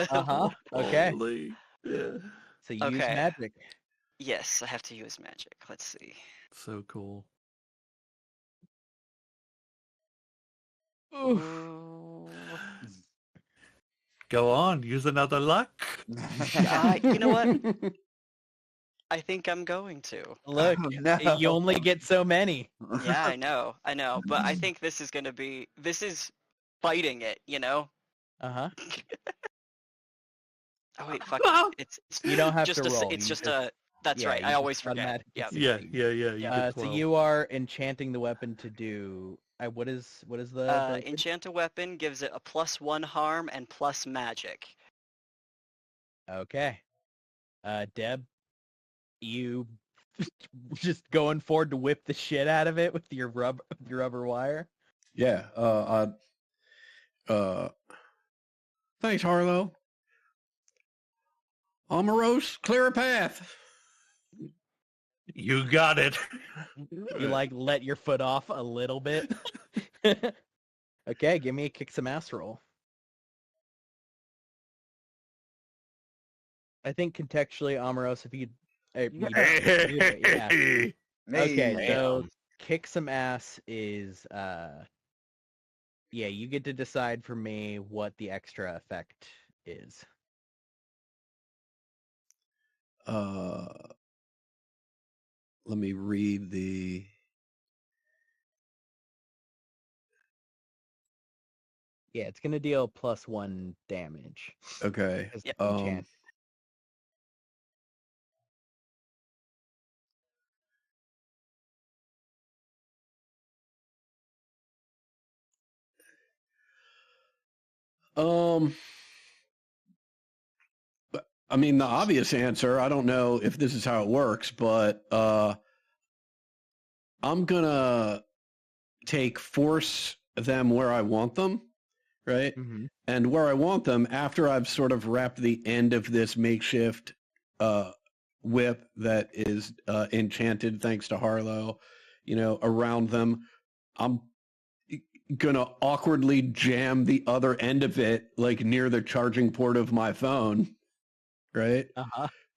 Okay. Holy. Yeah. So you use magic. Yes, I have to use magic. Let's see. So cool. Ooh. Go on, use another luck. You know what? I think I'm going to. Look, you only get so many. Yeah, I know. But I think this is fighting it, you know? Uh-huh. Oh wait, fuck. It's You don't have just to roll. It's just a. That's right. I always forget. Yeah. Yeah. You get 12. So you are enchanting the weapon to do. What is the? Enchant a weapon gives it a +1 harm and plus magic. Okay. Deb, you just going forward to whip the shit out of it with your rubber wire. Yeah. Thanks, Harlow. Omaros, clear a path. You got it. You let your foot off a little bit. Okay, give me a kick some ass roll. I think contextually, Amaros, if you yeah. Okay, so kick some ass is you get to decide for me what the extra effect is. Let me read the. Yeah, it's gonna deal +1 damage. Okay. Enchant. I mean, the obvious answer, I don't know if this is how it works, but I'm gonna force them where I want them, right? And where I want them, after I've sort of wrapped the end of this makeshift whip that is enchanted thanks to Harlow, around them, I'm gonna awkwardly jam the other end of it, like near the charging port of my phone, right?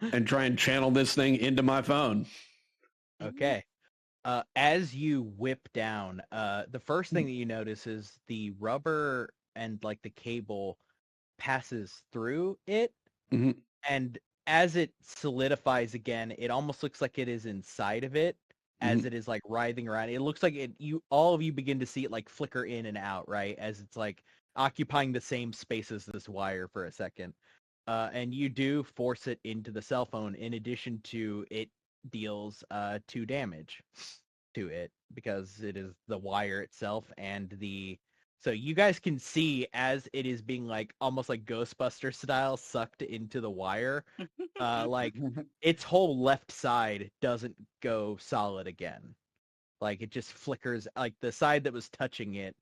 And try and channel this thing into my phone. Okay. As you whip down, the first thing that you notice is the rubber and like the cable passes through it, and as it solidifies again, it almost looks like it is inside of it as it is like writhing around. It looks like all of you begin to see it like flicker in and out, right? As it's like occupying the same space as this wire for a second. And you do force it into the cell phone, in addition to it deals 2 damage to it, because it is the wire itself and so you guys can see as it is being like almost like Ghostbuster style sucked into the wire, like its whole left side doesn't go solid again. Like it just flickers, like the side that was touching it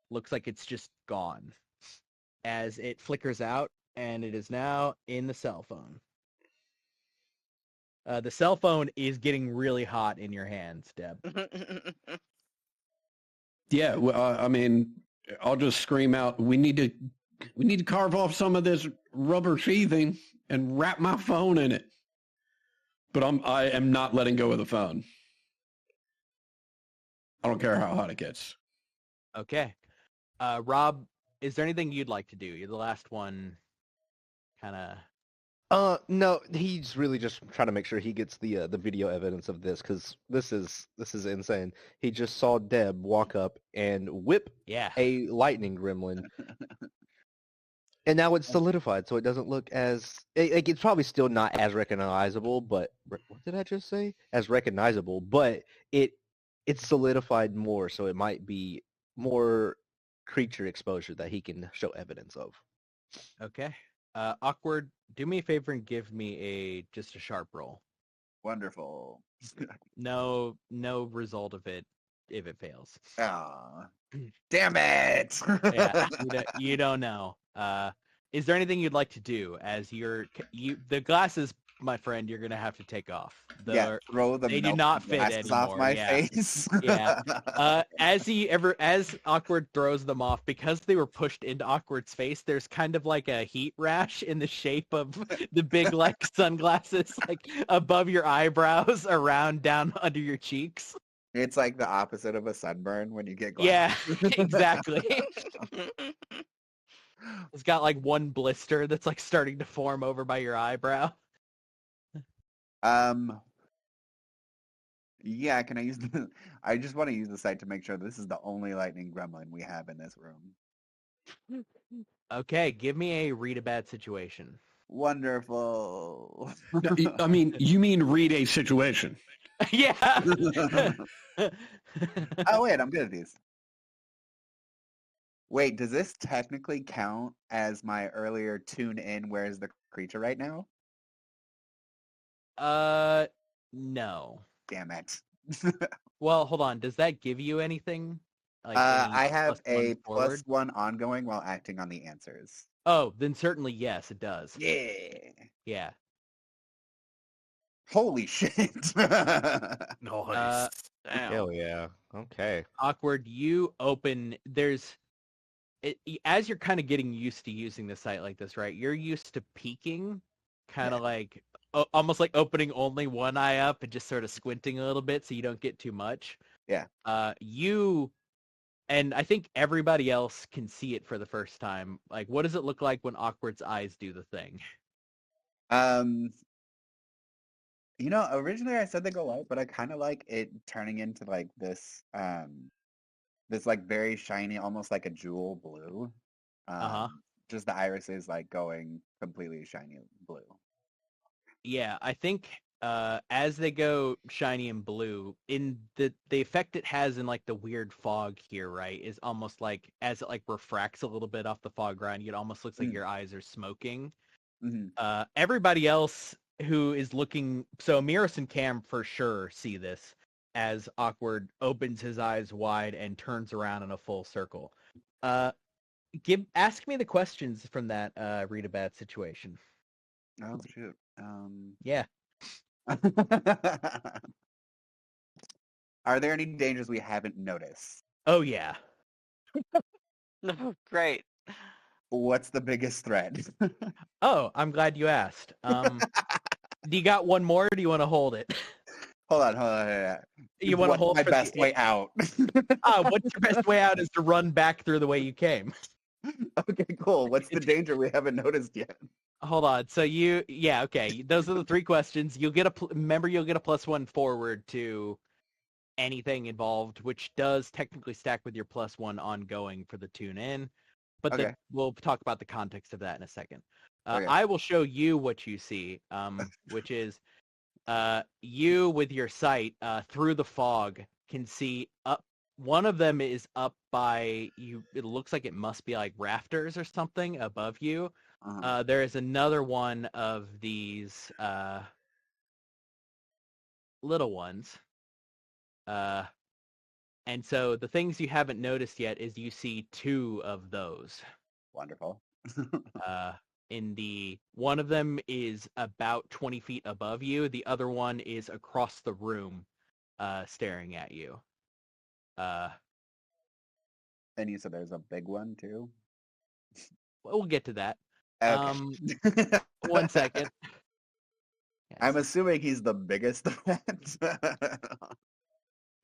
looks like it's just gone as it flickers out, and it is now in the cell phone. The cell phone is getting really hot in your hands, Deb. Yeah, well, I mean, I'll just scream out, we need to carve off some of this rubber sheathing and wrap my phone in it. But I am not letting go of the phone. I don't care how hot it gets. Okay. Rob, is there anything you'd like to do? You're the last one, kind of. No, he's really just trying to make sure he gets the video evidence of this, because this is insane. He just saw Deb walk up and whip a lightning gremlin, and now it's solidified, so it doesn't look as it's probably still not as recognizable. But what did I just say? As recognizable, but it's solidified more, so it might be more creature exposure that he can show evidence of. Okay. Awkward, do me a favor and give me just a sharp roll. Wonderful. No result of it if it fails. Ah, damn it! Yeah, you don't know. Is there anything you'd like to do as the glasses, my friend, you're gonna have to take off. Throw them. They do not fit anymore. Off my face. Yeah. As Awkward throws them off, because they were pushed into Awkward's face, there's kind of like a heat rash in the shape of the big like sunglasses, like above your eyebrows, around down under your cheeks. It's like the opposite of a sunburn when you get glasses. Yeah, exactly. It's got like one blister that's like starting to form over by your eyebrow. Yeah, can I use I just want to use the site to make sure this is the only lightning gremlin we have in this room. Okay, give me a read a bad situation. Wonderful. I mean, you mean read a situation. Yeah. Oh, wait, I'm good at these. Wait, does this technically count as my earlier tune in where's the creature right now? No. Damn it. Well, hold on. Does that give you anything? Like I have a forward? +1 ongoing while acting on the answers. Oh, then certainly yes, it does. Yeah. Yeah. Holy shit. Nice. Hell yeah. Okay. Awkward, you open, as you're kind of getting used to using the site like this, right? You're used to peeking, kind of like, almost like opening only one eye up and just sort of squinting a little bit so you don't get too much. Yeah. You, and I think everybody else can see it for the first time. Like, what does it look like when Awkward's eyes do the thing? Originally I said they go out, but I kind of like it turning into like this like very shiny, almost like a jewel blue. Just the iris is like going completely shiny blue. Yeah, I think as they go shiny and blue, in the effect it has in like the weird fog here, right, is almost like as it like refracts a little bit off the fog ground, it almost looks like your eyes are smoking. Mm-hmm. Everybody else who is looking, so Miros and Cam for sure see this as Awkward opens his eyes wide and turns around in a full circle. Ask me the questions from that read a bad situation. Oh shoot. Yeah. Are there any dangers we haven't noticed? Oh yeah. No, great. What's the biggest threat? Oh, I'm glad you asked. Do you got one more, or do you want to hold it? Hold on. You want to hold my for best way out? What's your best way out is to run back through the way you came. Okay, cool. What's the danger we haven't noticed yet? Hold on. So okay. Those are the three questions. You'll get you'll get a +1 forward to anything involved, which does technically stack with your +1 ongoing for the tune in. But we'll talk about the context of that in a second. I will show you what you see, which is you with your sight through the fog can see up. One of them is up by you. It looks like it must be like rafters or something above you. There is another one of these little ones. And so the things you haven't noticed yet is you see two of those. Wonderful. One of them is about 20 feet above you. The other one is across the room, staring at you. And you said there's a big one too? We'll get to that. Okay. 1 second. I'm assuming he's the biggest threat.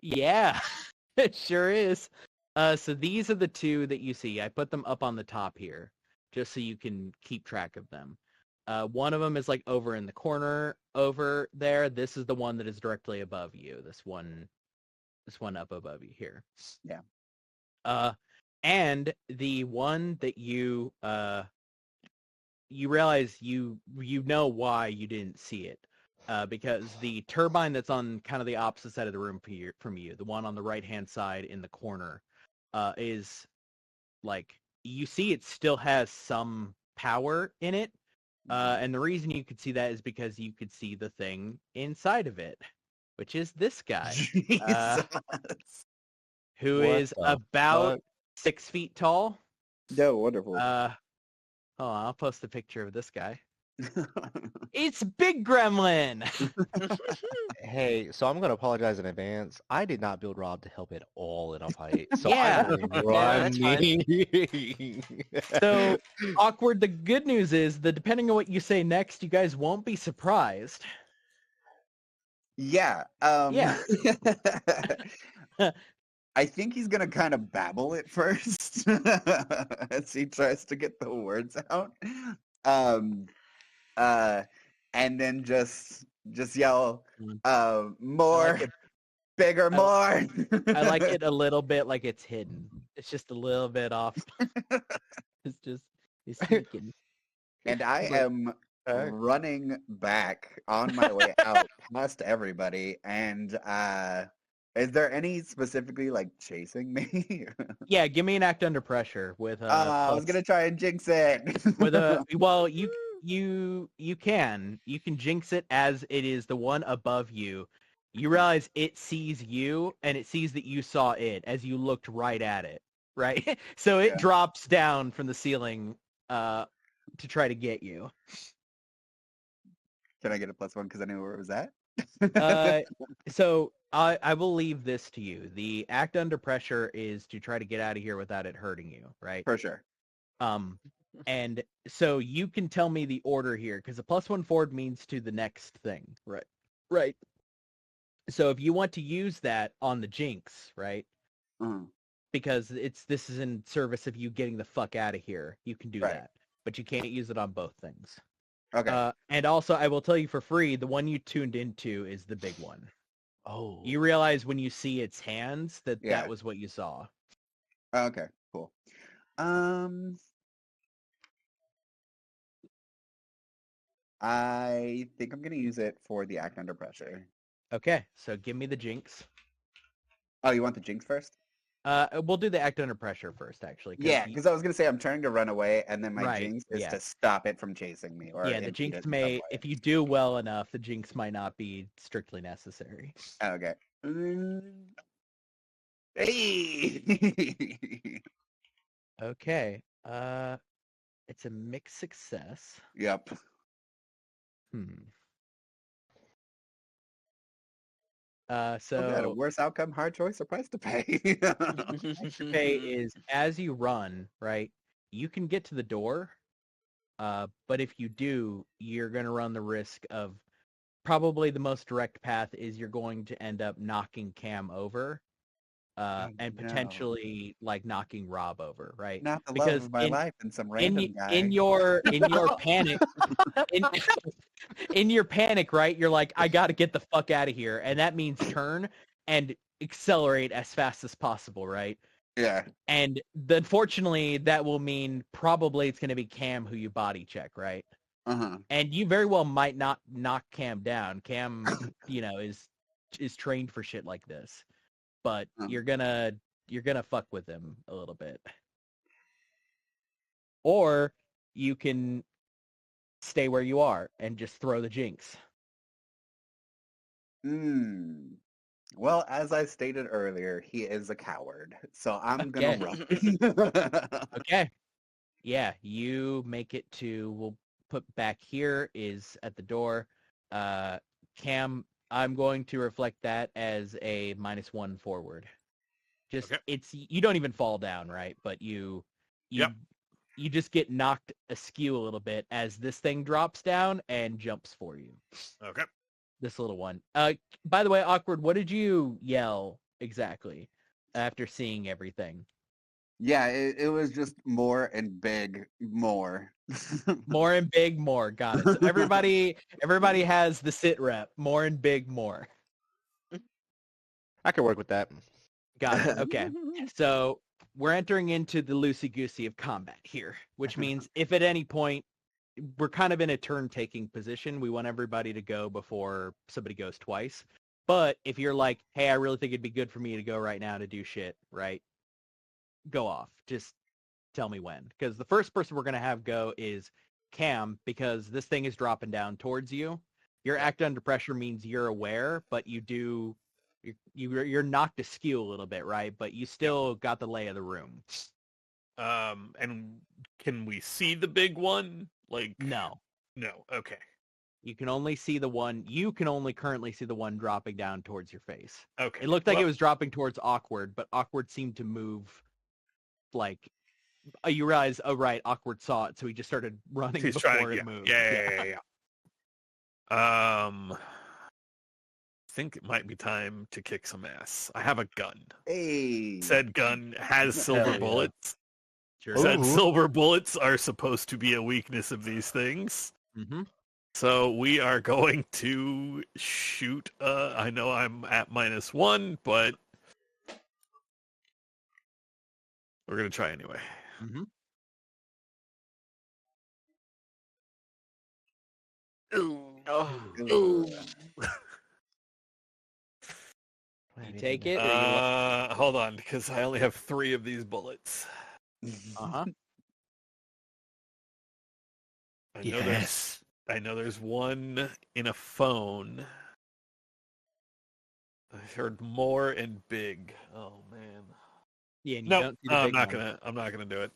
Yeah, it sure is. So these are the two that you see. I put them up on the top here, just so you can keep track of them. One of them is like over in the corner over there. This is the one that is directly above you. This one up above you here. Yeah. And the one that you realize you know why you didn't see it. Because the turbine that's on kind of the opposite side of the room from you, the one on the right-hand side in the corner, is like, you see it still has some power in it. And the reason you could see that is because you could see the thing inside of it, which is this guy, who What is the about fuck? 6 feet tall. No, wonderful. Hold on, I'll post a picture of this guy. It's Big Gremlin. Hey, so I'm gonna apologize in advance. I did not build Rob to help at all in a fight. So Yeah. I'm that's fine. running. So awkward. The good news is that depending on what you say next, you guys won't be surprised. Yeah. Yeah. I think he's gonna kind of babble it first as he tries to get the words out. And then just yell, more, like it. bigger, more. I like it a little bit like it's hidden. It's just a little bit off. He's sneaking. And I am running back on my way out past everybody. And is there any specifically like chasing me? Yeah, give me an act under pressure with I was gonna try and jinx it. with a well, you can jinx it as it is the one above you. You realize it sees you and it sees that you saw it as you looked right at it, right? So it drops down from the ceiling to try to get you. Can I get a +1 because I knew where it was at? So I will leave this to you. The act under pressure is to try to get out of here without it hurting you, right? For sure. And so you can tell me the order here, because a +1 forward means to the next thing. Right. So if you want to use that on the jinx, right? Because this is in service of you getting the fuck out of here, you can do that. But you can't use it on both things. Okay. And also, I will tell you for free, the one you tuned into is the big one. Oh. You realize when you see its hands that was what you saw. Okay, cool. I think I'm going to use it for the act under pressure. Okay, so give me the jinx. Oh, you want the jinx first? We'll do the act under pressure first, actually. Yeah, because I was going to say I'm trying to run away, and then my jinx is to stop it from chasing me. Or the jinx may, if you do well enough, the jinx might not be strictly necessary. Okay. Hey! Okay. It's a mixed success. Yep. So a worse outcome, hard choice, or price to pay. pay is as you run, right? You can get to the door, but if you do, you're going to run the risk of probably the most direct path is you're going to end up knocking Cam over, and potentially like knocking Rob over, right? Not the love of my life and some random guy. In your panic, in your panic, right? You're like, I got to get the fuck out of here, and that means turn and accelerate as fast as possible, right? Yeah. And unfortunately, that will mean probably it's going to be Cam who you body check, right? And you very well might not knock Cam down. Cam, is trained for shit like this, but you're gonna fuck with him a little bit, or you can stay where you are and just throw the jinx. Well, as I stated earlier, he is a coward, so I'm gonna run. Okay. Yeah, you make it to. We'll put back here is at the door. Cam, I'm going to reflect that as a -1 forward. Just Okay. you don't even fall down, right? But you just get knocked askew a little bit as this thing drops down and jumps for you. Okay. This little one. By the way, Awkward, what did you yell exactly after seeing everything? Yeah, it was just more and big more. More and big more. Got it. So everybody has the sit rep. More and big more. I can work with that. Got it. Okay. So we're entering into the loosey-goosey of combat here, which means if at any point we're kind of in a turn-taking position, we want everybody to go before somebody goes twice. But if you're like, hey, I really think it'd be good for me to go right now to do shit, right? Go off. Just tell me when. Because the first person we're going to have go is Cam, because this thing is dropping down towards you. Your act under pressure means you're aware, but you're knocked askew a little bit, right? But you still got the lay of the room. And can we see the big one? Like No. Okay. You can only see the one. You can only currently see the one dropping down towards your face. Okay. It looked like it was dropping towards Awkward, but Awkward seemed to move. Like you realize, oh right, Awkward saw it, so he just started running before it moved. Yeah. I think it might be time to kick some ass. I have a gun. Hey. Said gun has silver bullets. Sure. Said silver bullets are supposed to be a weakness of these things. Mm-hmm. So we are going to shoot. I know I'm at -1, but we're going to try anyway. Mm-hmm. Oh. You take it? Hold on, because I only have 3 of these bullets. Uh-huh. I know there's one in a phone. I heard more and big. Oh man. Yeah, and you No, don't see the I'm big not one. I'm not gonna do it.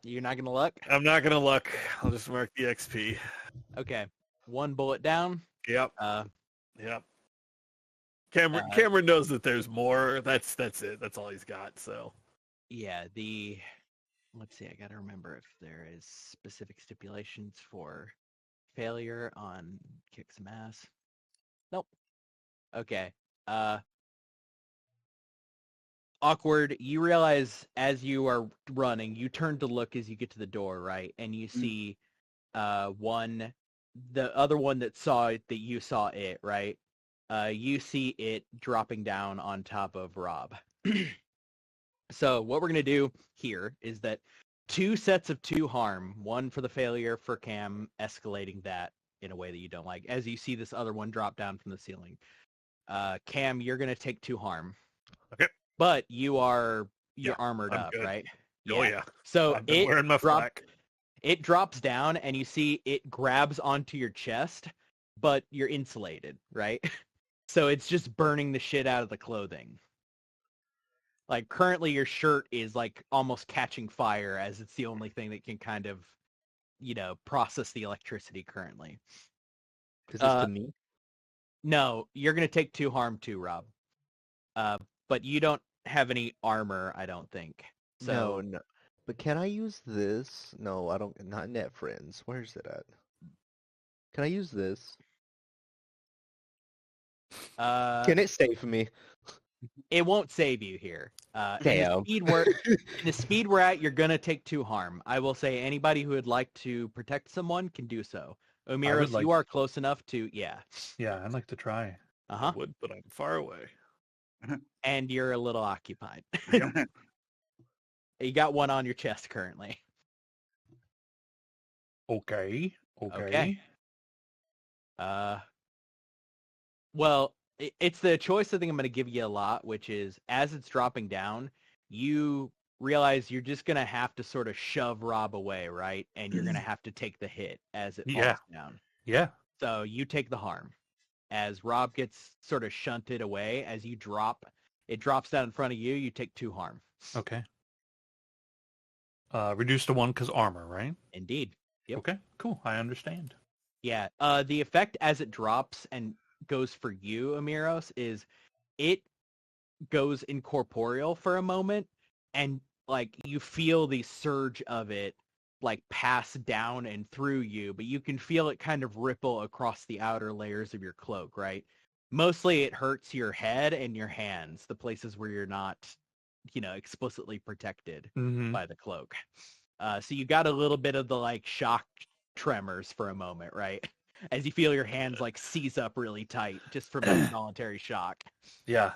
You're not gonna look? I'm not gonna look. I'll just mark the XP. Okay. 1 bullet down. Yep. Yep. Cameron knows that there's more. That's it. That's all he's got. So. Yeah. Let's see. I gotta remember if there is specific stipulations for failure on kick some ass. Nope. Okay. Awkward. You realize as you are running, you turn to look as you get to the door, right? And you see the other one that saw it, that you saw it, right? You see it dropping down on top of Rob. So what we're going to do here is that 2 sets of 2 harm, 1 for the failure for Cam, escalating that in a way that you don't like, as you see this other one drop down from the ceiling. Cam, you're going to take 2 harm. Okay. But you're armored up, good. right? Oh yeah. So I've been wearing my flak. It drops down and you see it grabs onto your chest, but you're insulated, right? So it's just burning the shit out of the clothing. Like currently your shirt is like almost catching fire as it's the only thing that can kind of, process the electricity currently. Is this to me? No, you're going to take 2 harm too, Rob. But you don't have any armor, I don't think. So No. But can I use this? No, I don't. Not Net Friends. Where's it at? Can I use this? Can it save me? It won't save you here. Damn. In the speed we're at, you're gonna take 2 harm. I will say anybody who would like to protect someone can do so. Omiros, you are close enough to, yeah. Yeah, I'd like to try. Uh-huh. Would, but I'm far away. And you're a little occupied. You got 1 on your chest currently. Okay. Well, it's the choice I think I'm going to give you a lot, which is as it's dropping down, you realize you're just going to have to sort of shove Rob away, right? And you're going to have to take the hit as it falls down. Yeah. So you take the harm. As Rob gets sort of shunted away, as you drop, it drops down in front of you, you take 2 harm. Okay. Reduced to 1 because armor, right? Indeed. Yep. Okay, cool. I understand. Yeah. The effect as it drops and goes for you, Amiros, is it goes incorporeal for a moment, and like you feel the surge of it like pass down and through you, but you can feel it kind of ripple across the outer layers of your cloak, right? Mostly it hurts your head and your hands, the places where you're not, explicitly protected by the cloak. So you got a little bit of the like shock tremors for a moment, right? As you feel your hands like seize up really tight just from involuntary shock. Yeah.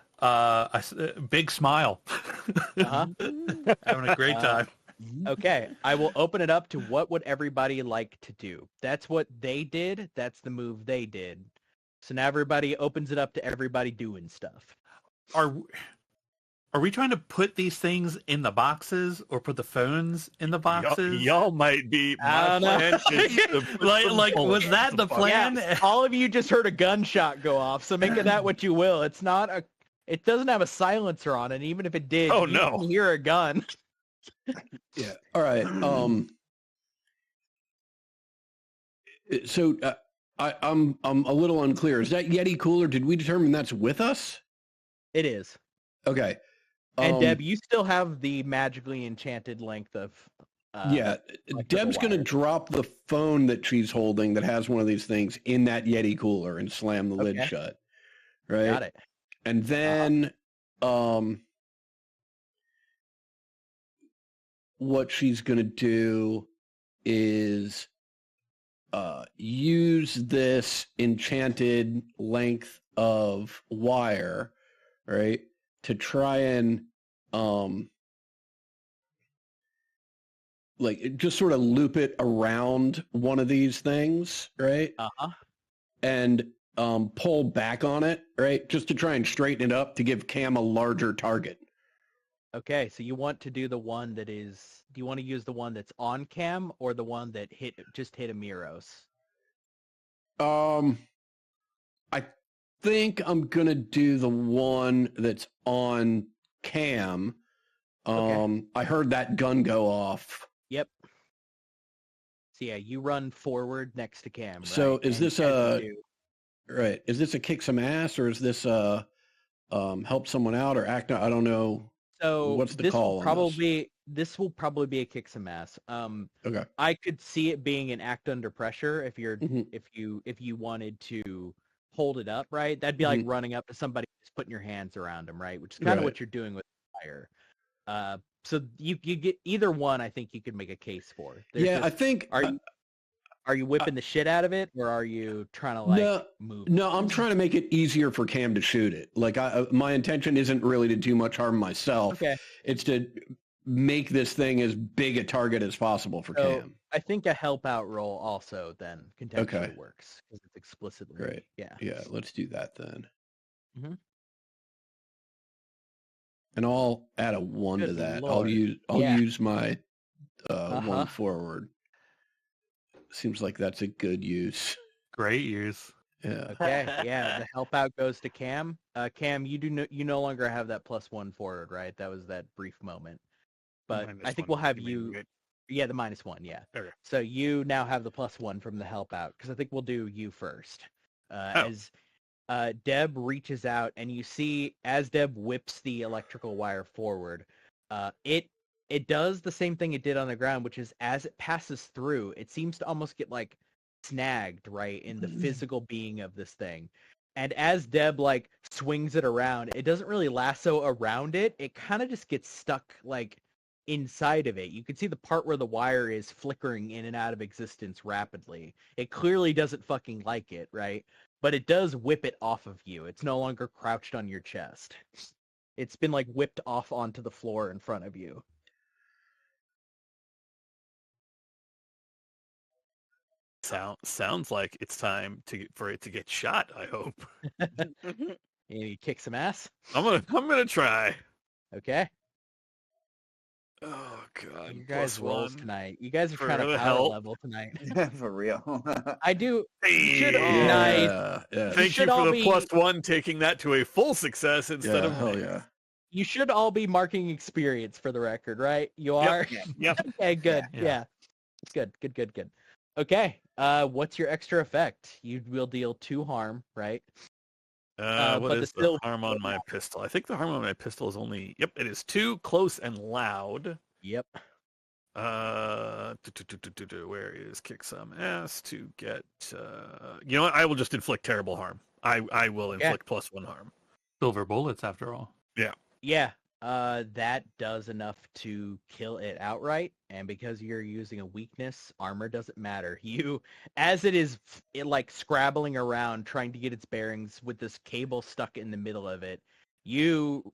Big smile. Uh-huh. Having a great time. Okay, I will open it up to what would everybody like to do. That's what they did. That's the move they did. So now everybody opens it up to everybody doing stuff. Are we trying to put these things in the boxes or put the phones in the boxes? Y'all might be. My plan is to put like was that the plan? Yeah, all of you just heard a gunshot go off, so make of that what you will. It doesn't have a silencer on it. Even if it did, you can hear a gun. Yeah. All right. So I'm a little unclear. Is that Yeti cooler? Did we determine that's with us? It is. Okay. And Deb, you still have the magically enchanted length of. Deb's going to drop the phone that she's holding that has one of these things in that Yeti cooler and slam the lid shut. Right. Got it. And then, what she's going to do is use this enchanted length of wire, right, to try and like just sort of loop it around one of these things, right? And pull back on it, right, just to try and straighten it up to give Cam a larger target. Okay, so you want to do the one that is. Do you want to use the one that's on Cam or the one that just hit Amiros? I think I'm gonna do the one that's on Cam. I heard that gun go off. Yep. So yeah, you run forward next to Cam. Right? So is this right? Is this a kick some ass or is this help someone out or act out? I don't know. So what's the call? This will probably be a kick some ass. Okay. I could see it being an act under pressure if you're if you wanted to hold it up, right? That'd be like running up to somebody, just putting your hands around them, right? Which is kind of what you're doing with fire. So you get either one. I think you could make a case for. I think. Are you whipping the shit out of it, or are you trying to move? No, I'm trying to make it easier for Cam to shoot it. Like my intention isn't really to do much harm myself. Okay. It's to make this thing as big a target as possible for Cam. I think a help out roll also then contextually works because it's explicitly. Right. Yeah. Let's do that then. And I'll add a 1 to that. Lord. I'll use my 1 forward. Seems like that's a good use. Great use. Yeah. Okay. Yeah. The help out goes to Cam. Cam, you no longer have that +1 forward, right? That was that brief moment. But I think we'll have you. Yeah, the -1. Yeah. Okay. So you now have the +1 from the help out because I think we'll do you first. As Deb reaches out and you see as Deb whips the electrical wire forward, it does the same thing it did on the ground, which is as it passes through, it seems to almost get like snagged, right, in the physical being of this thing. And as Deb like swings it around, it doesn't really lasso around it. It kind of just gets stuck like inside of it. You can see the part where the wire is flickering in and out of existence rapidly. It clearly doesn't fucking like it, right? But it does whip it off of you. It's no longer crouched on your chest. It's been like whipped off onto the floor in front of you. Sounds like it's time for it to get shot. I hope. You kick some ass. I'm gonna try. Okay. Oh god. You guys rolls +1 tonight. You guys are trying to power help. level tonight. For real. I do. Yeah. Thank you for the +1, taking that to a full success instead of. Hell yeah. You should all be marking experience for the record, right? You are. Yep. Okay. Good. Yeah. Good. Okay. What's your extra effect? You will deal 2 harm, right? What but is the still harm on my pistol? I think the harm on my pistol is only... Yep, it is too close and loud. Yep. Where is kick some ass to get... You know what? I will just inflict terrible harm. I will inflict +1 harm. Silver bullets, after all. Yeah. Yeah. That does enough to kill it outright, and because you're using a weakness, armor doesn't matter. You, as it is like scrabbling around trying to get its bearings with this cable stuck in the middle of it, you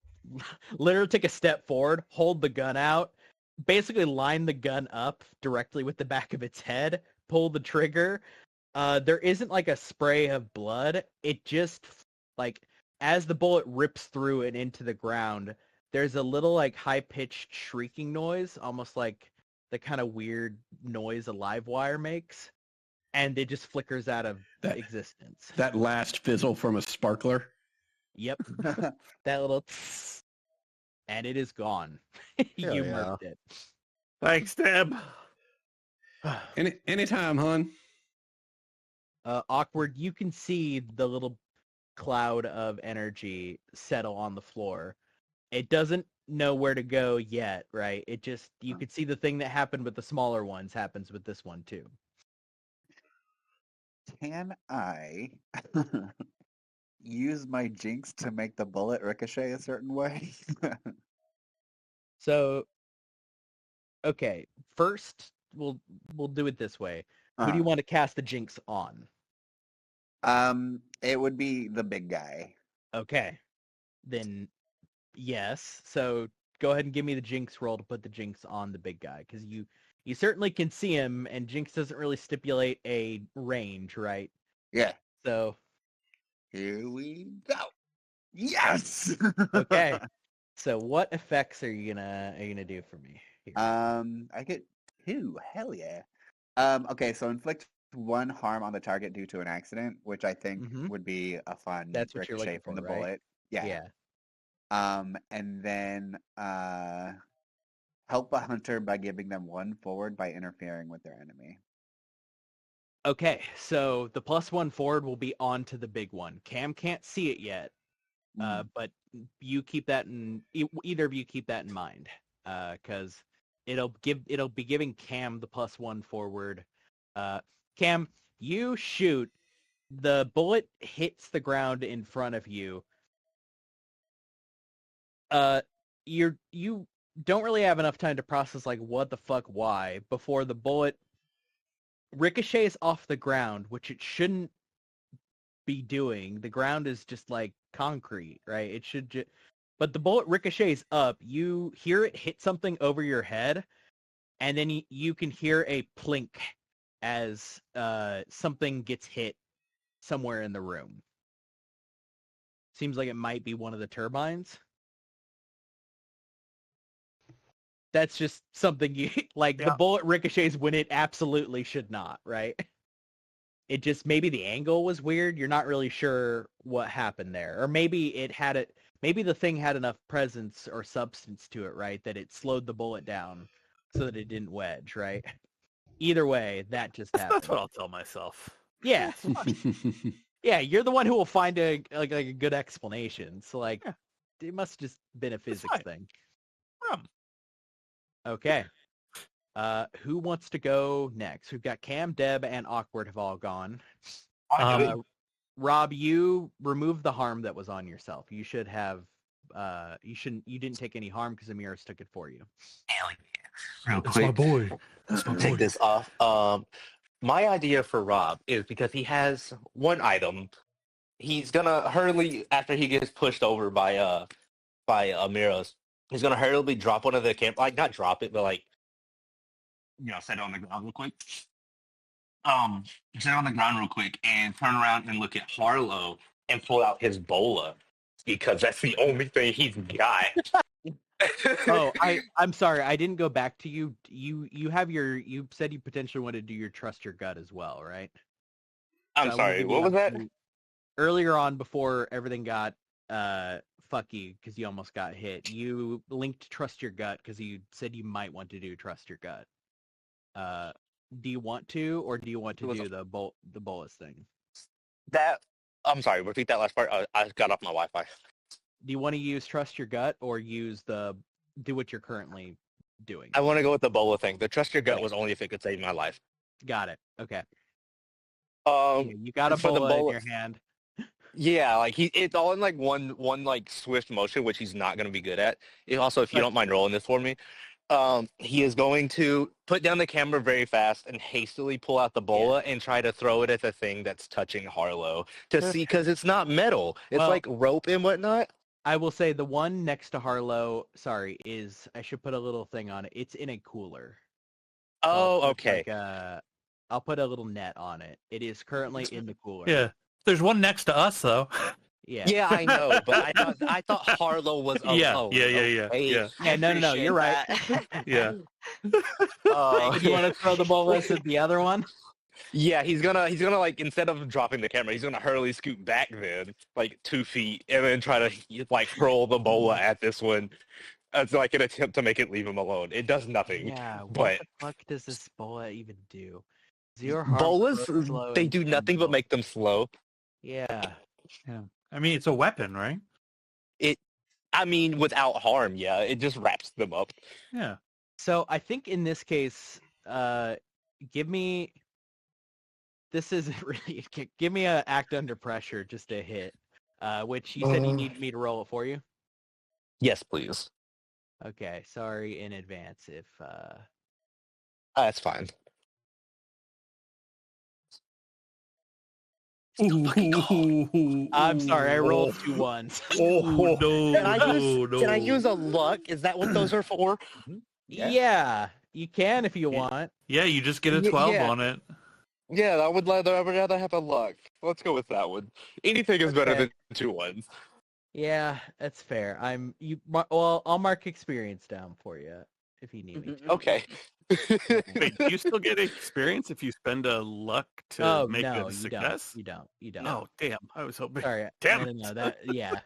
literally take a step forward, hold the gun out, basically line the gun up directly with the back of its head, pull the trigger. There isn't like a spray of blood. It just like as the bullet rips through and into the ground, there's a little like high-pitched shrieking noise, almost like the kind of weird noise a live wire makes, and it just flickers out of existence. That last fizzle from a sparkler. Yep. That little tss, and it is gone. You murked it. Thanks, Deb. Anytime, hon. Awkward, you can see the little cloud of energy settle on the floor. It doesn't know where to go yet, right? It just, you could see the thing that happened with the smaller ones happens with this one too. Can I use my jinx to make the bullet ricochet a certain way? So, okay, first we'll do it this way. Who do you want to cast the jinx on? It would be the big guy. Okay, then yes. So go ahead and give me the jinx roll to put the jinx on the big guy, because you certainly can see him, and jinx doesn't really stipulate a range, right? Yeah. So here we go. Yes. Okay. So what effects are you gonna do for me? Here? I get 2. Hell yeah. Okay, so inflict 1 harm on the target due to an accident, which I think would be a fun That's what you're ricochet looking from for, the right? bullet. Yeah. Yeah. And then help a hunter by giving them 1 forward by interfering with their enemy. Okay, so the +1 forward will be on to the big one. Cam can't see it yet, but you keep that either of you keep that in mind, because it'll be giving Cam the +1 forward. Cam, you shoot. The bullet hits the ground in front of you. You don't really have enough time to process like what the fuck why before the bullet ricochets off the ground, which it shouldn't be doing. The ground is just like concrete, right? It should just, but the bullet ricochets up. You hear it hit something over your head, and then you can hear a plink as something gets hit somewhere in the room. Seems like it might be one of the turbines. That's just something you like. Yeah. The bullet ricochets when it absolutely should not, right? It just, maybe the angle was weird. You're not really sure what happened there. Or maybe maybe the thing had enough presence or substance to it, right? That it slowed the bullet down so that it didn't wedge, right? Either way, that just happened. That's what I'll tell myself. Yeah. Yeah, you're the one who will find a good explanation. So like, it must just been a physics thing. Okay. Who wants to go next? We've got Cam, Deb, and Awkward have all gone. Rob, you removed the harm that was on yourself. You should have. You didn't take any harm because Amiris took it for you. Hell yeah! Real That's quick, my boy. That's my boy. take this off. My idea for Rob is because he has 1 item. He's gonna hurriedly, after he gets pushed over by Amiros, he's gonna hurriedly drop one of the camp, like not drop it, but like, set it on the ground real quick. Set it on the ground real quick and turn around and look at Harlow and pull out his bola because that's the only thing he's got. Oh, I'm sorry. I didn't go back to you. You said you potentially want to do your trust your gut as well, right? I'm sorry. What was that? Earlier on, before everything got fuck you because you almost got hit, you linked trust your gut because you said you might want to do trust your gut. Do you want to, or do you want to do the bolus thing? That I'm sorry, repeat that last part. I got off my Wi-Fi. Do you want to use trust your gut or do what you're currently doing? I want to go with the bola thing. The trust your gut Okay. was only if it could save my life. Got it. Okay. You got a for the bola in bola, your hand. yeah, like it's all in like one like swift motion, which he's not going to be good at. Also, if you don't mind rolling this for me, he is going to put down the camera very fast and hastily pull out the bola and try to throw it at the thing that's touching Harlow to see, because it's not metal. It's like rope and whatnot. I will say the one next to Harlow, I should put a little thing on it. It's in a cooler. So okay. I'll put a little net on it. It is currently in the cooler. Yeah. There's one next to us, though. Yeah. Yeah, I know, but I thought Harlow was Yeah. No, you're right. Yeah. You want to throw the bola at the other one? Yeah, he's gonna like, instead of dropping the camera, he's gonna hurriedly scoot back then, like 2 feet, and then try to like hurl the bola at this one as like an attempt to make it leave him alone. It does nothing. Yeah, what but the fuck does this bola even do? Zero bolas, slow, they do nothing but make them slow. Yeah. I mean, it's a weapon, right? I mean, without harm, yeah, it just wraps them up. Yeah. So I think in this case, give me. This isn't really. Give me an act under pressure just to hit, which you said you need me to roll it for you. Yes, please. Okay, sorry in advance if. That's fine. I'm sorry, I rolled 2 1s. Oh no! Can I use a luck? Is that what those are for? Yeah, you can if you want. Yeah, you just get a 12 Yeah. on it. Yeah, I would rather have a luck. Let's go with that one. Anything is better than 2 1s. Yeah, that's fair. I'll mark experience down for you if you need me to. Okay. Wait, do you still get experience if you spend a luck to make no, a success? You don't. Oh, damn. I was hoping. Sorry. Damn No, that, yeah.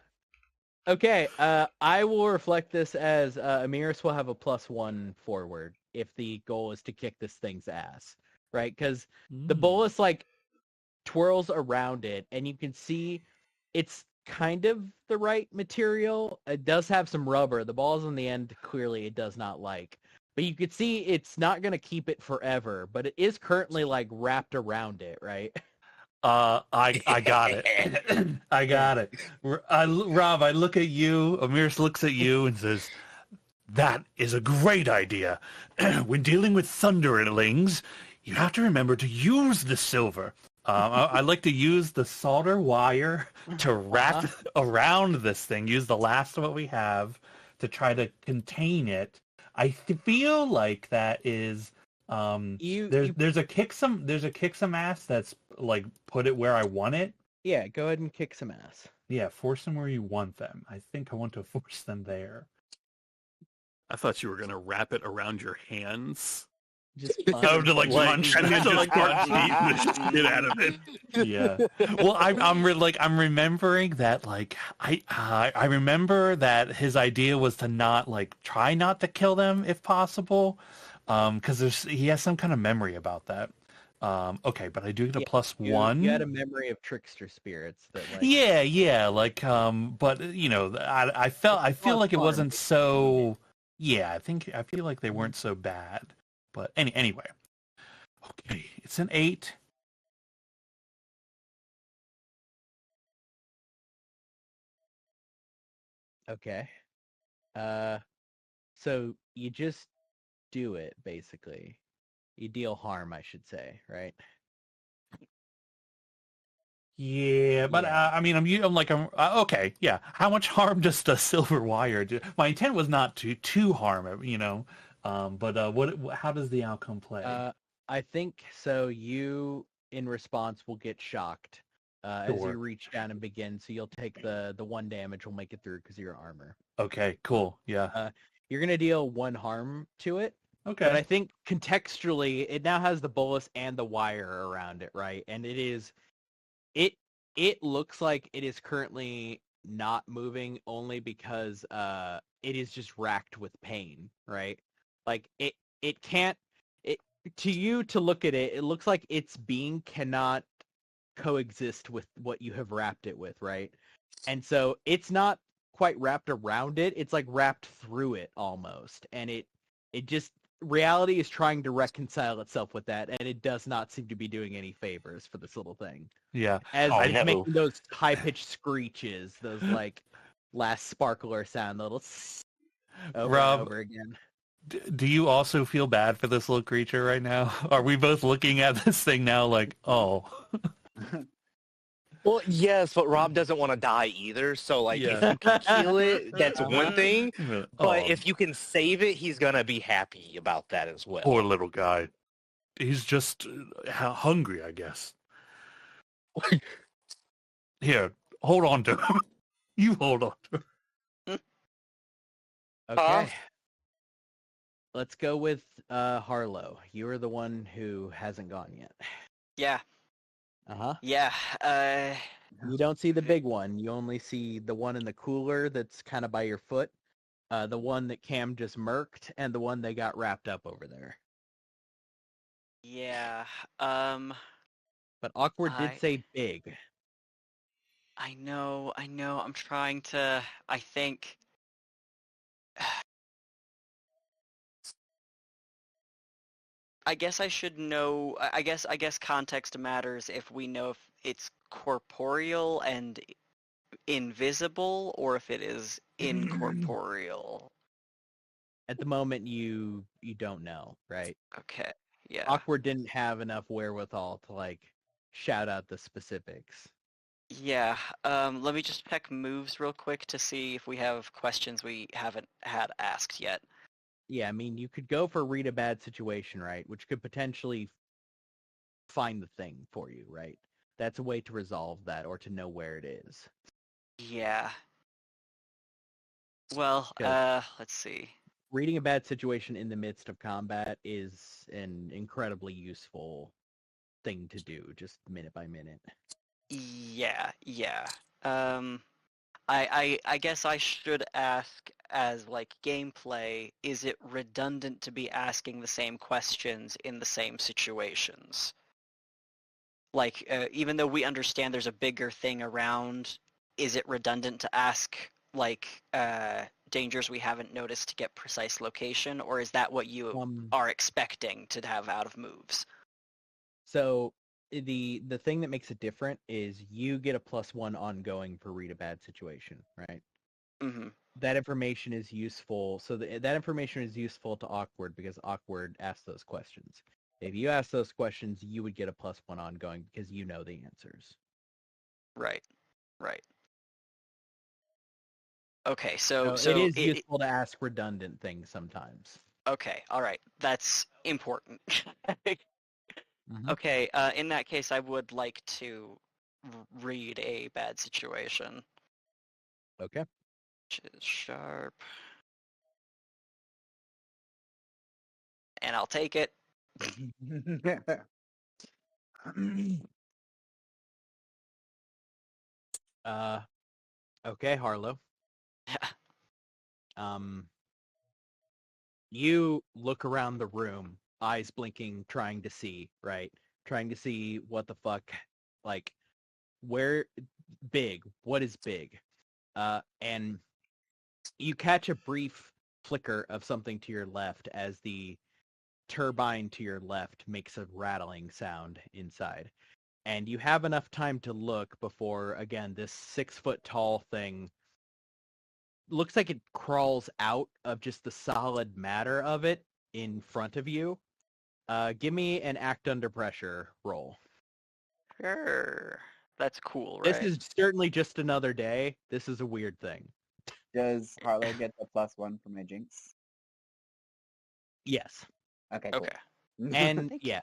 Okay, I will reflect this as Amiris will have a +1 forward if the goal is to kick this thing's ass, right? Because the bolus like twirls around it, and you can see it's kind of the right material. It does have some rubber. The balls on the end, clearly it does not like. But you can see it's not going to keep it forever, but it is currently like wrapped around it, right? I got it. I got it. Rob, I look at you. Amiris looks at you and says, "That is a great idea. When dealing with thunderlings, you have to remember to use the silver. I like to use the solder wire to wrap around this thing. Use the last of what we have to try to contain it. I feel like that is there's a kick some ass that's like put it where I want it. Yeah, go ahead and kick some ass. Yeah, force them where you want them. I think I want to force them there. I thought you were going to wrap it around your hands. Just to like punch and then to, just start beating the shit out of it. Yeah. Well, I'm remembering that like I remember that his idea was to not like try not to kill them if possible, because he has some kind of memory about that. Okay, but I do get a +1. You had a memory of trickster spirits that like yeah, like but you know I feel like it wasn't so. Yeah, I feel like they weren't so bad. But anyway, okay, it's an 8. Okay. So you just do it basically. You deal harm, I should say, right? Yeah, but I mean, I'm okay. Yeah, how much harm does the silver wire do? My intent was not to harm, you know. But how does the outcome play? I think so. You, in response, will get shocked as you reach down and begin. So you'll take the 1 damage. Will make it through because of your armor. Okay, cool. Yeah. You're gonna deal 1 harm to it. Okay. But I think contextually, it now has the bolus and the wire around it, right? And it looks like it is currently not moving only because it is just racked with pain, right? Like it can't. To you to look at it, it looks like its being cannot coexist with what you have wrapped it with, right? And so it's not quite wrapped around it, it's like wrapped through it almost. And it just, reality is trying to reconcile itself with that, and it does not seem to be doing any favors for this little thing. Yeah. As I it's know. making those high-pitched screeches, those like last sparkler sound, little over Rob, and over again. Do you also feel bad for this little creature right now? Are we both looking at this thing now like, oh? Well, yes, but Rob doesn't want to die either. So, like, Yeah. if you can kill it, that's one thing. Oh, But if you can save it, he's gonna be happy about that as well. poor little guy. He's just hungry, I guess. Here, hold on to him. You hold on to him. Okay. Let's go with Harlow. You are the one who hasn't gone yet. Yeah. Uh-huh. Yeah. You don't see the big one. You only see the one in the cooler that's kind of by your foot, the one that Cam just murked, and the one they got wrapped up over there. Yeah. But Awkward did say big. I know. I'm trying to, I think... I guess I should know, I guess context matters if we know if it's corporeal and invisible or if it is incorporeal. At the moment, you don't know, right? Okay, yeah. Awkward didn't have enough wherewithal to, like, shout out the specifics. Yeah, let me just check moves real quick to see if we have questions we haven't had asked yet. Yeah, I mean, you could go for read a bad situation, right? Which could potentially find the thing for you, right? That's a way to resolve that or to know where it is. Yeah. Well, let's see. Reading a bad situation in the midst of combat is an incredibly useful thing to do, just minute by minute. Yeah. I guess I should ask as like gameplay, is it redundant to be asking the same questions in the same situations? Like, even though we understand there's a bigger thing around, is it redundant to ask like dangers we haven't noticed to get precise location, or is that what you are expecting to have out of moves? So the thing that makes it different is you get a +1 ongoing for read a bad situation, right? Mm-hmm. That information is useful. So that information is useful to Awkward because Awkward asked those questions. If you ask those questions, you would get a +1 ongoing because you know the answers. Right. Okay, so it is useful to ask redundant things sometimes. Okay, all right, that's important. Mm-hmm. Okay, in that case, I would like to read a bad situation. Okay. Which is sharp. And I'll take it. Okay, Harlow. You look around the room, eyes blinking, trying to see, right? Trying to see what the fuck, like, where, big, what is big? And you catch a brief flicker of something to your left as the turbine to your left makes a rattling sound inside. And you have enough time to look before, again, this 6-foot-tall thing looks like it crawls out of just the solid matter of it in front of you. Give me an act under pressure roll. Sure. That's cool, right? This is certainly just another day. This is a weird thing. Does Harlow get the +1 for my jinx? Yes. Okay, cool. Okay. And yeah.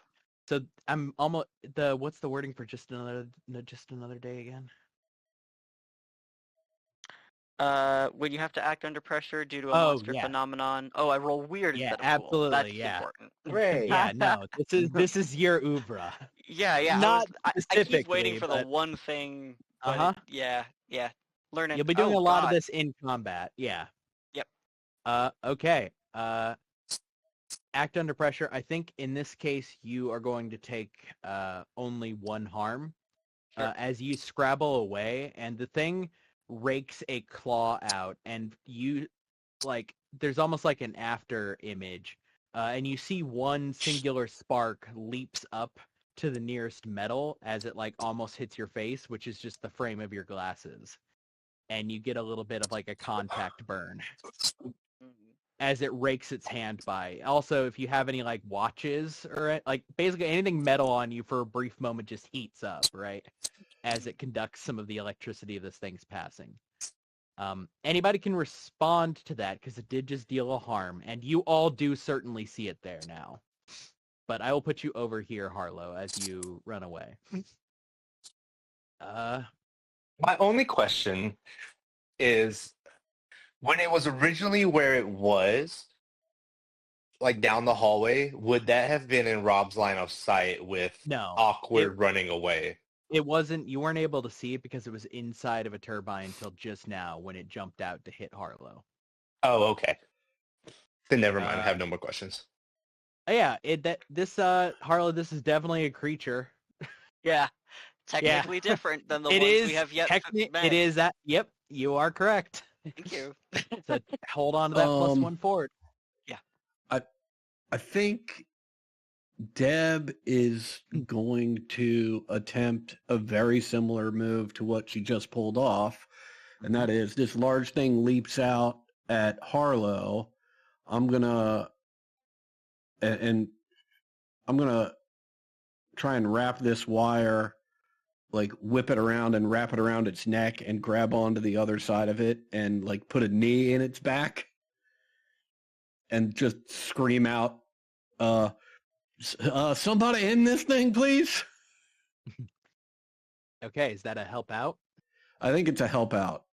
So I'm almost what's the wording for just another day again? When you have to act under pressure due to a monster phenomenon. Oh, I roll weird instead of absolutely, cool. That's yeah. important. Great. Yeah, no. This is your oeuvre. Yeah. Not I keep waiting for the one thing. But yeah. Learning. You'll be doing a lot of this in combat. Yeah. Yep. Okay. Act under pressure. I think in this case you are going to take only one harm. as you scrabble away, and the thing rakes a claw out, and you there's almost like an after image, and you see one singular spark leaps up to the nearest metal as it almost hits your face, which is just the frame of your glasses, and you get a little bit of a contact burn as it rakes its hand by. Also, if you have any watches or basically anything metal on you for a brief moment just heats up, right? As it conducts some of the electricity this thing's passing. Anybody can respond to that because it did just deal a harm, and you all do certainly see it there now. But I will put you over here, Harlow, as you run away. My only question is, when it was originally where it was, down the hallway, would that have been in Rob's line of sight with Awkward running away? It wasn't. You weren't able to see it because it was inside of a turbine until just now when it jumped out to hit Harlow. Oh, okay. Then never mind. I have no more questions. Yeah, Harlow, this is definitely a creature. Yeah, technically different than the ones we have yet met. It is that. Yep, you are correct. Thank you. So hold on to that +1 forward. Yeah. I think Deb is going to attempt a very similar move to what she just pulled off, and that is this large thing leaps out at Harlow. I'm gonna try and wrap this wire, whip it around and wrap it around its neck and grab onto the other side of it and put a knee in its back and just scream out, somebody in this thing, please. Okay, is that a help out? I think it's a help out.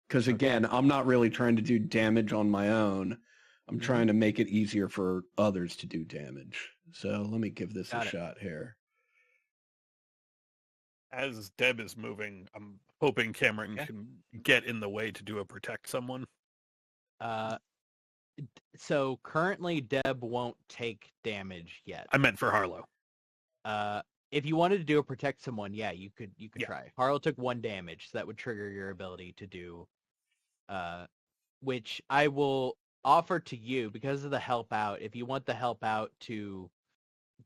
Because again, I'm not really trying to do damage on my own. I'm trying to make it easier for others to do damage. So let me give this a shot here. As Deb is moving, I'm hoping Cameron can get in the way to do a protect someone. So currently Deb won't take damage yet. I meant for Harlow. If you wanted to do a protect someone, you could try. Harlow took 1 damage, so that would trigger your ability to do, which I will offer to you because of the help out. If you want the help out to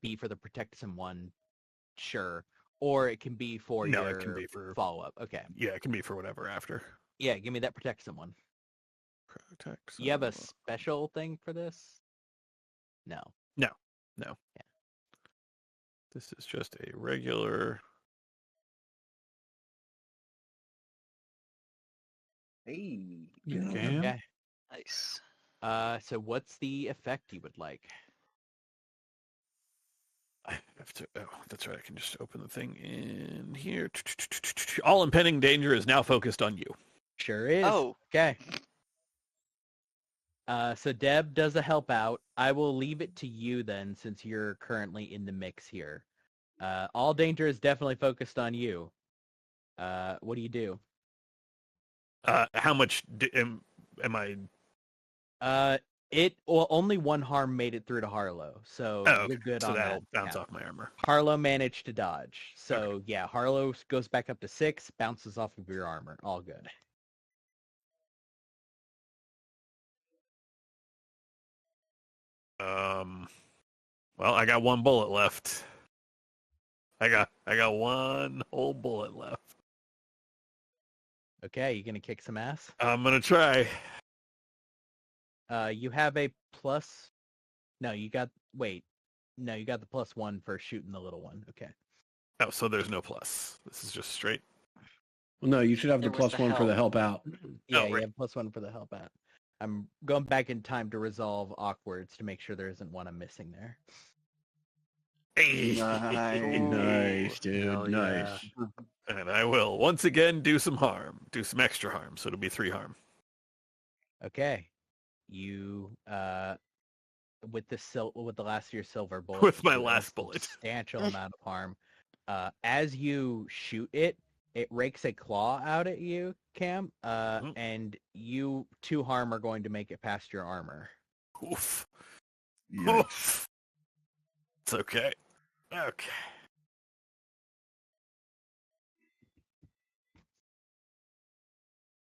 be for the protect someone, sure. Or it can be for it can be for follow-up. Okay. Yeah, it can be for whatever after. Yeah, give me that protect someone. Protect someone. You have a special thing for this? No. No. Yeah. This is just a regular. Hey. Okay. Nice. So what's the effect you would like? I have to. Oh, that's right. I can just open the thing in here. All impending danger is now focused on you. Sure is. Oh. Okay. So Deb does a help out. I will leave it to you then, since you're currently in the mix here. All danger is definitely focused on you. What do you do? How much am I? Only 1 harm made it through to Harlow, so you're good on that. So that'll bounce off my armor. Harlow managed to dodge. So yeah, Harlow goes back up to 6, bounces off of your armor. All good. Well, I got 1 bullet left. I got 1 whole bullet left. Okay, you gonna kick some ass? I'm gonna try. You have a plus. No, you got. Wait. No, you got the +1 for shooting the little one. Okay. Oh, so there's no plus. This is just straight. Well, no, you should have the There was the +1 for the help. help out. Yeah, right. you have +1 for the help out. I'm going back in time to resolve awkwards to make sure there isn't one I'm missing there. Nice, dude. Hell nice. yeah. And I will once again do some harm. Do some extra harm. So it'll be 3 harm. Okay. You with the last of your silver bullet. With my you do a last bullet. Substantial amount of harm. As you shoot it, it rakes a claw out at you, Cam. And you 2 harm are going to make it past your armor. Oof. Yikes. Oof. It's okay. Okay.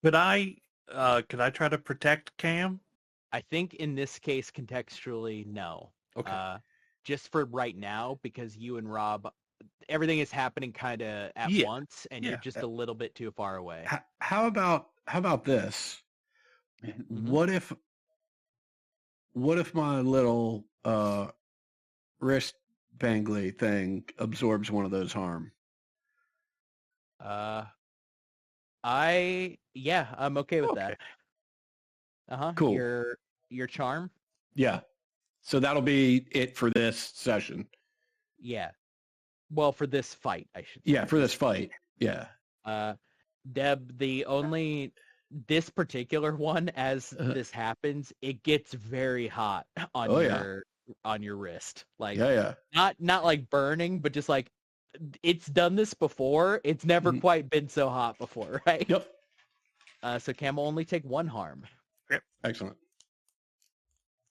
Could I try to protect Cam? I think in this case, contextually, no. Okay. Just for right now, because you and Rob, everything is happening kind of at once, and you're just a little bit too far away. How about this? What if my little wrist bangly thing absorbs one of those harm? I'm okay with that. Cool. Your charm? Yeah. So that'll be it for this session. Yeah. Well, for this fight, I should say. Yeah, for this fight. Yeah. Deb, this particular one, as this happens, it gets very hot on your wrist. Like, not like burning, but just like, it's done this before. It's never quite been so hot before, right? Yep. So Cam will only take 1 harm. Yep. Excellent.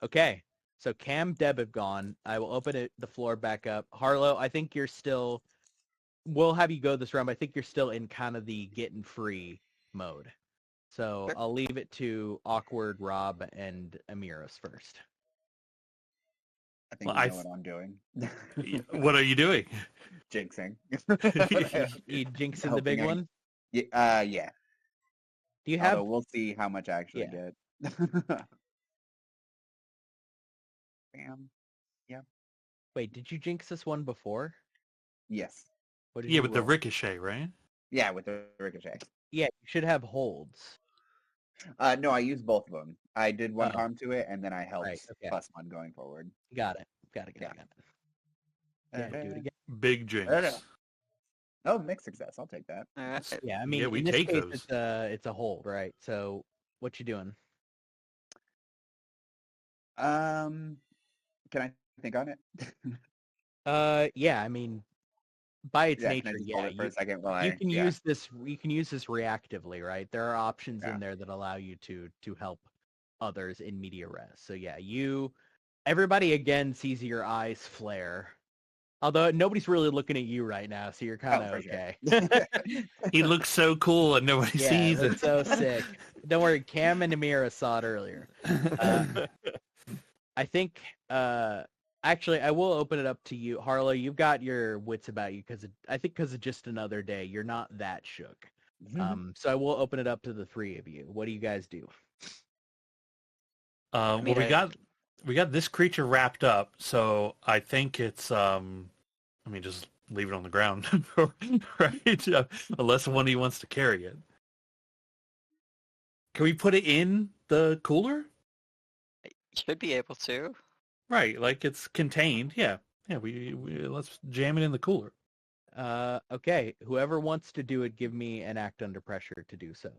Okay. So Cam, Deb have gone. I will open the floor back up. Harlow, I think you're still... We'll have you go this round, but I think you're still in kind of the getting free mode. So I'll leave it to Awkward, Rob, and Amiros first. I think you know what I'm doing. What are you doing? Jinxing. You jinxing the big one? Yeah. Do you have... Although we'll see how much I actually get. Bam. Yeah. Wait, did you jinx this one before? Yes. What did Yeah, you with roll? the ricochet, right? Yeah, with the ricochet. Yeah, you should have holds. No, I used both of them. I did 1 harm to it, and then I helped +1 going forward. Got it. Got it. Yeah, do it again. Big jinx. Oh, mixed success. I'll take that. Yeah, I mean, we in this take case, those. it's a hold, right? So, what you doing? Can I think on it? Yeah, I mean, by its Can I nature, just hold it for a second while you can use this. You can use this reactively, right? There are options in there that allow you to help others in media res. So yeah, everybody again sees your eyes flare. Although nobody's really looking at you right now, so you're kind of okay. Sure. He looks so cool and nobody sees it. So sick. Don't worry, Cam and Amira saw it earlier. I think, actually, I will open it up to you. Harlow, you've got your wits about you because of just another day, you're not that shook. So I will open it up to the 3 of you. What do you guys do? We got this creature wrapped up, so I think it's just leave it on the ground, right? Unless one of you wants to carry it. Can we put it in the cooler? Should be able to. Right, like it's contained. Yeah. We let's jam it in the cooler. Okay. Whoever wants to do it, give me an act under pressure to do so.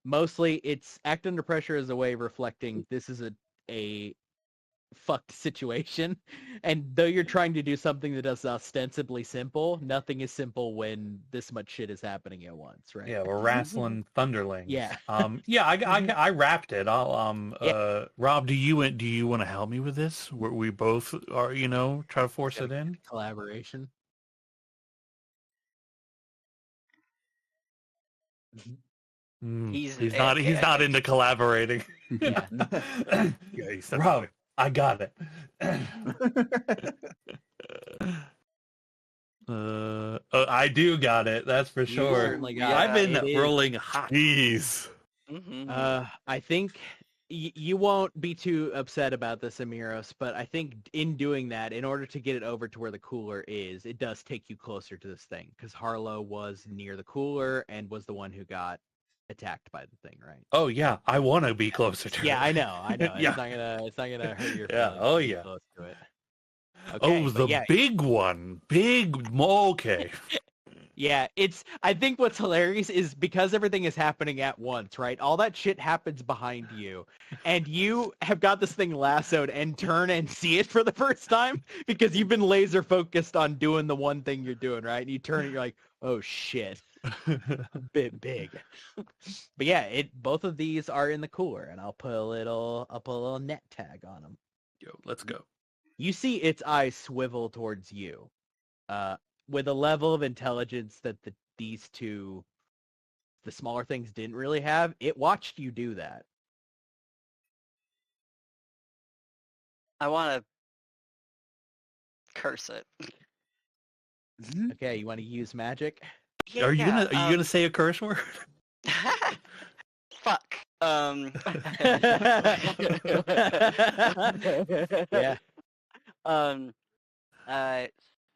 Mostly, it's act under pressure as a way of reflecting this is a fucked situation, and though you're trying to do something that is ostensibly simple, nothing is simple when this much shit is happening at once, right? Yeah, we're wrestling thunderlings. Yeah. I wrapped it. I'll Rob, do you want to help me with this? We both are, try to force it in. Collaboration. He's not into collaborating. Yeah. Rob, I got it. I do got it. That's for sure. I've been rolling hot. Jeez. I think you won't be too upset about this, Amiros, but I think in doing that, in order to get it over to where the cooler is, it does take you closer to this thing, because Harlow was near the cooler and was the one who got attacked by the thing, right? Oh yeah, I want to be closer to it. Yeah, I know. Yeah. It's not gonna hurt your feelings. Yeah. Oh yeah. Close to it. Okay, big one. Okay. Yeah, I think what's hilarious is because everything is happening at once, right? All that shit happens behind you, and you have got this thing lassoed and turn and see it for the first time because you've been laser focused on doing the one thing you're doing, right? And you turn and you're like, oh shit. A bit big. But yeah, both of these are in the cooler, and I'll put a little net tag on them. Yo, let's go. You see its eyes swivel towards you, with a level of intelligence that these two the smaller things didn't really have, it watched you do that. I want to curse it. Okay, you want to use magic? Yeah. Are you gonna say a curse word? Fuck. Yeah.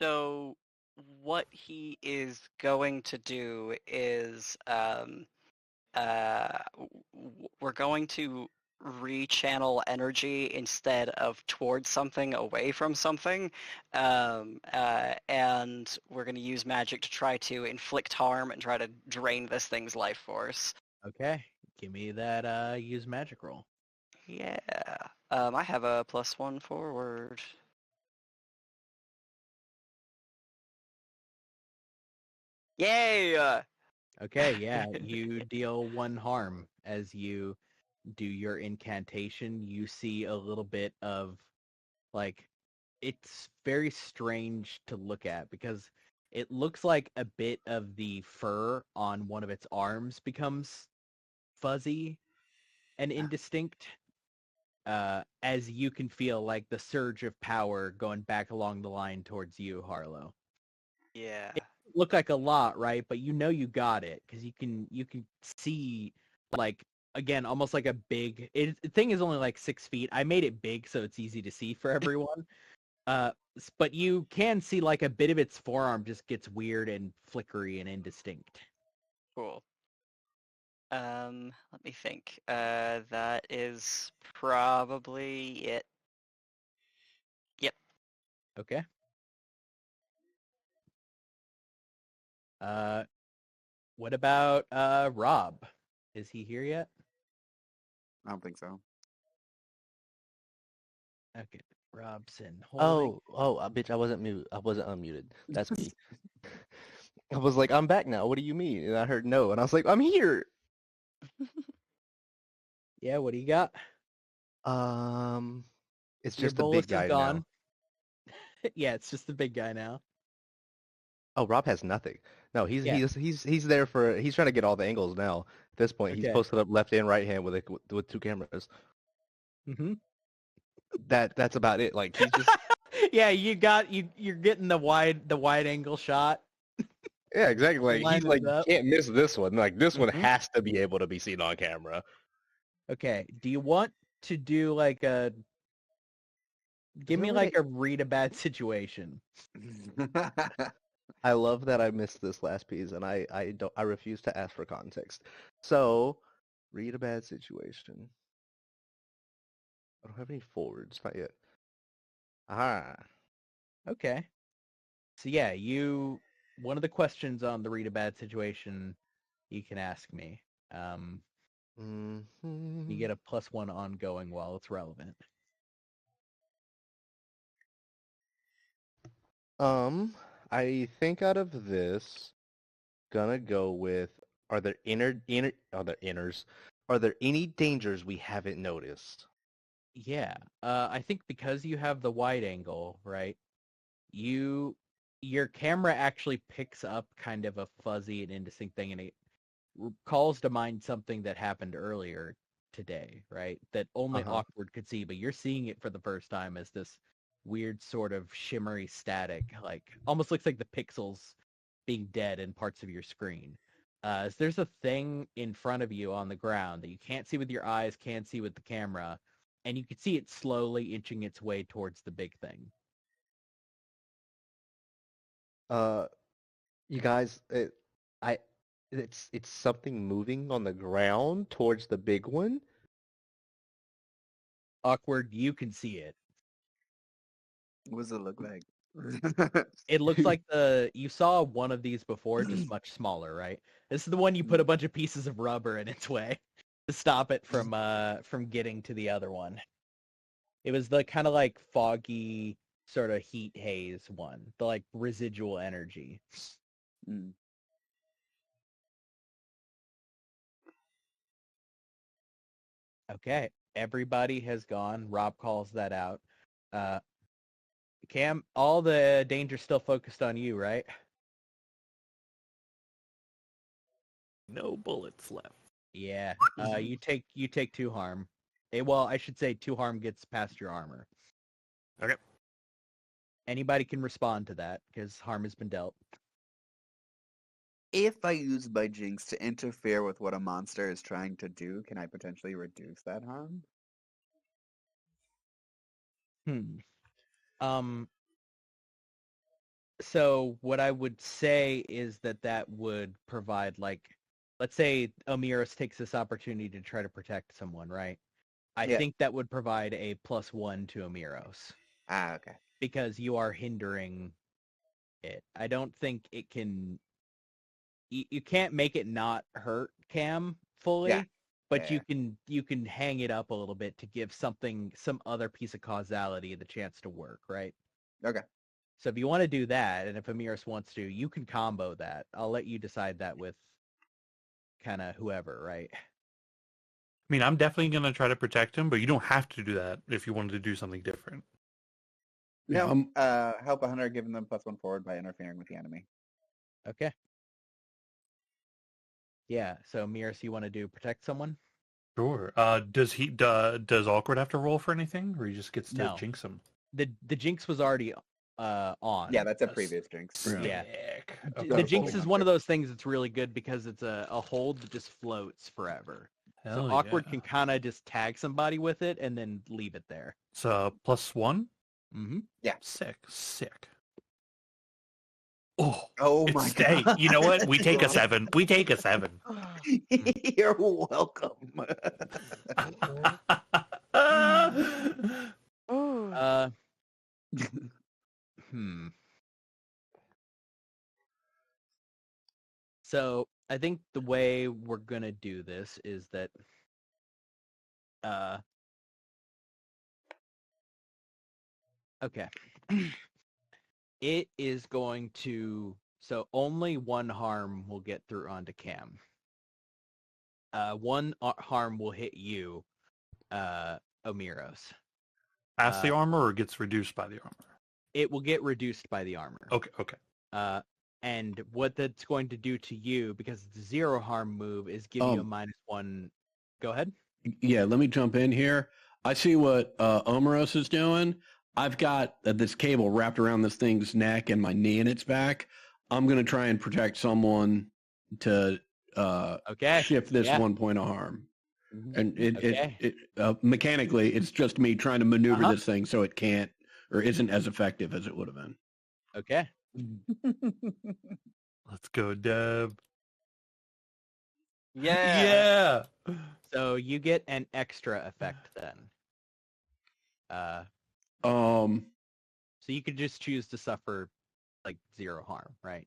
So what he is going to do is we're going to rechannel energy instead of towards something, away from something, and we're going to use magic to try to inflict harm and try to drain this thing's life force. Okay, give me that use magic roll. Yeah. I have a +1 forward. Yay! Okay, yeah, you deal 1 harm as you do your incantation. You see a little bit of, like, it's very strange to look at because it looks like a bit of the fur on one of its arms becomes fuzzy and indistinct, as you can feel like the surge of power going back along the line towards you, Harlow. Yeah. It look like a lot, right? But you know you got it because you can see, like, again, almost like a big. The thing is only like 6 feet. I made it big so it's easy to see for everyone. But you can see like a bit of its forearm just gets weird and flickery and indistinct. Cool. Let me think. That is probably it. Yep. Okay. What about Rob? Is he here yet? I don't think so. Okay, Robson. Holding. Bitch, I wasn't unmuted. That's me. I was like, I'm back now. What do you mean? And I heard no, and I was like, I'm here. Yeah, what do you got? It's Your just the bolus big guy is gone. now. Yeah, it's just the big guy now. Oh, Rob has nothing. No, he's Yeah. he's there for he's trying to get all the angles now. At this point, he's Okay. posted up left and right hand with 2 cameras. Mm-hmm. That's about it. Like he's just Yeah, you're getting the wide angle shot. yeah, exactly. Like Line he's it like up. can't miss this one. Like this one Mhm. has to be able to be seen on camera. Okay. Do you want to do like a give there me a way like a read a bad situation? I love that I missed this last piece, and I refuse to ask for context. So, read a bad situation. I don't have any forwards, not yet. Ah, Okay. So yeah, one of the questions on the read a bad situation you can ask me. You get a +1 ongoing while it's relevant. I think out of this, gonna go with are there are there any dangers we haven't noticed? Yeah. I think because you have the wide angle, right? Your camera actually picks up kind of a fuzzy and indistinct thing, and it calls to mind something that happened earlier today, right? That only Awkward could see, but you're seeing it for the first time as this weird sort of shimmery static, like almost looks like the pixels being dead in parts of your screen. So there's a thing in front of you on the ground that you can't see with your eyes, can't see with the camera, and you can see it slowly inching its way towards the big thing. You guys, it's something moving on the ground towards the big one. Awkward, you can see it. What does it look like? It looks like you saw one of these before, just much smaller, right? This is the one you put a bunch of pieces of rubber in its way to stop it from getting to the other one. It was the kind of like foggy sort of heat haze one, the like residual energy. Mm. Okay, everybody has gone. Rob calls that out. Cam, all the danger's still focused on you, right? No bullets left. Yeah. You take 2 harm. Well, I should say 2 harm gets past your armor. Okay. Anybody can respond to that because harm has been dealt. If I use my jinx to interfere with what a monster is trying to do, can I potentially reduce that harm? So what I would say is that would provide, like, let's say Amiris takes this opportunity to try to protect someone, right? I think that would provide a +1 to Amiros. Ah, okay. Because you are hindering it. I don't think it can... You can't make it not hurt Cam fully, but you can hang it up a little bit to give some other piece of causality the chance to work, right? Okay. So if you want to do that, and if Amiris wants to, you can combo that. I'll let you decide that with kind of whoever, right? I mean, I'm definitely going to try to protect him, but you don't have to do that if you wanted to do something different. Yeah. Help a hunter, giving them +1 forward by interfering with the enemy. Okay. Yeah, so Amiris, you want to do protect someone? Sure. Does Awkward have to roll for anything, or he just gets to jinx him? The jinx was already on. Yeah, that's a previous jinx. Yeah. Okay. The jinx is one of those things that's really good because it's a hold that just floats forever. So Awkward can kind of just tag somebody with it and then leave it there. So +1? Mm-hmm. Yeah. Sick. Oh my god. You know what? We take a 7. You're welcome. So I think the way we're gonna do this is that okay. It is going to, so only 1 harm will get through onto Cam. 1 harm will hit you, Omiros. Past the armor, or gets reduced by the armor? It will get reduced by the armor. Okay. And what that's going to do to you, because it's a 0 harm move, is give you a -1. Go ahead. Yeah, let me jump in here. I see what Omeros is doing. I've got this cable wrapped around this thing's neck and my knee in its back. I'm going to try and protect someone to shift this 1 point of harm. And it mechanically, it's just me trying to maneuver this thing so it can't or isn't as effective as it would have been. Okay. Let's go, Deb. Yeah. So you get an extra effect then. So you could just choose to suffer like 0 harm, right?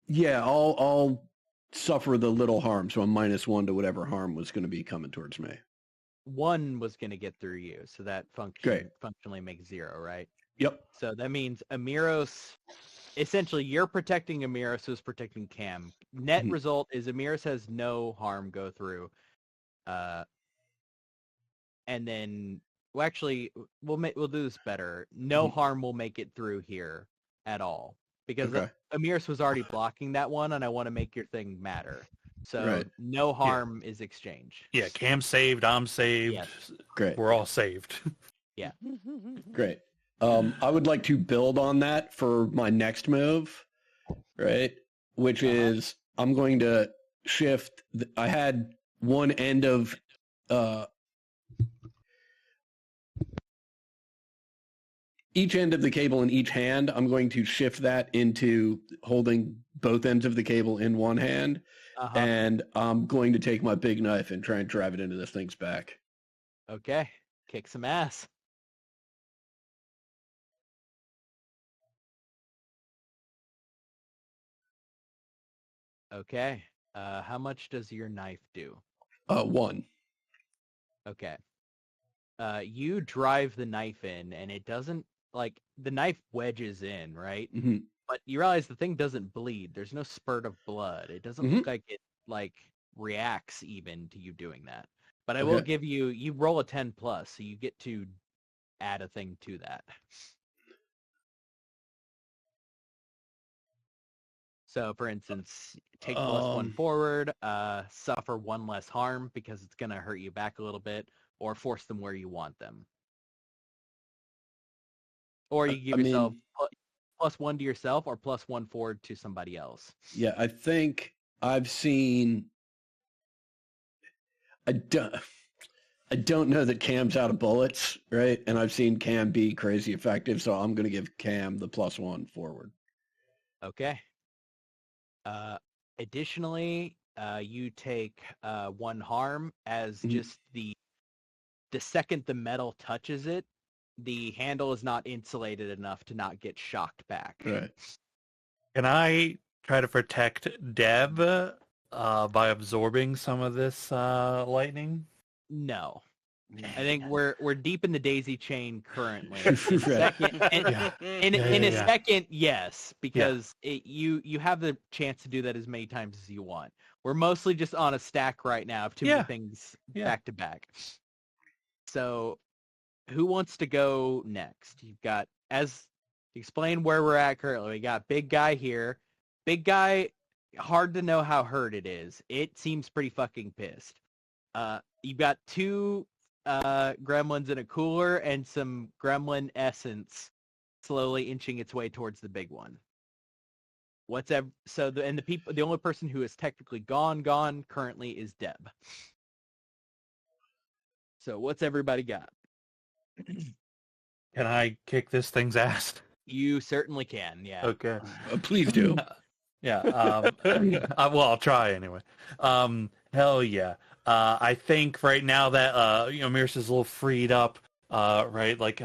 Yeah, I'll suffer the little harm, so I'm -1 to whatever harm was going to be coming towards me. 1 was going to get through you, so that functionally makes 0, right? Yep. So that means Amiros, essentially you're protecting Amiros, who's protecting Cam. Net result is Amiros has no harm go through. And then, well, actually, we'll do this better. No harm will make it through here at all. Because Amiris was already blocking that one, and I want to make your thing matter. So no harm is exchanged. Yeah, Cam saved, I'm saved. Yes. Great. We're all saved. Yeah. Great. I would like to build on that for my next move, right? Which is I'm going to shift. I had one end of each end of the cable in each hand. I'm going to shift that into holding both ends of the cable in one hand. And I'm going to take my big knife and try and drive it into this thing's back. Okay. Kick some ass. Okay. How much does your knife do? 1. Okay. You drive the knife in, and it doesn't, like, the knife wedges in, right? Mm-hmm. But you realize the thing doesn't bleed. There's no spurt of blood. It doesn't look like it, like, reacts even to you doing that. But I will give you roll a 10+, so you get to add a thing to that. So, for instance, take +1 forward, suffer 1 less harm because it's going to hurt you back a little bit, or force them where you want them. Or you give yourself +1 to yourself or +1 forward to somebody else. Yeah, I think I've seen... I don't know that Cam's out of bullets, right? And I've seen Cam be crazy effective, so I'm going to give Cam the +1 forward. Okay. Additionally, you take 1 harm as just the second the metal touches it, the handle is not insulated enough to not get shocked back. Right. Can I try to protect Deb by absorbing some of this lightning? No. I think we're deep in the daisy chain currently. In a second, yes, because you have the chance to do that as many times as you want. We're mostly just on a stack right now of too many things back to back. So, who wants to go next? You've got, as explain where we're at currently. We got big guy here. Big guy, hard to know how hurt it is. It seems pretty fucking pissed. You've got 2 gremlins in a cooler and some gremlin essence slowly inching its way towards the big one. The only person who is technically gone currently is Deb. So what's everybody got? Can I kick this thing's ass? You certainly can, yeah. Okay. Please do. Yeah. Well, I'll try anyway. Hell yeah. I think right now that Miris is a little freed up, right? Like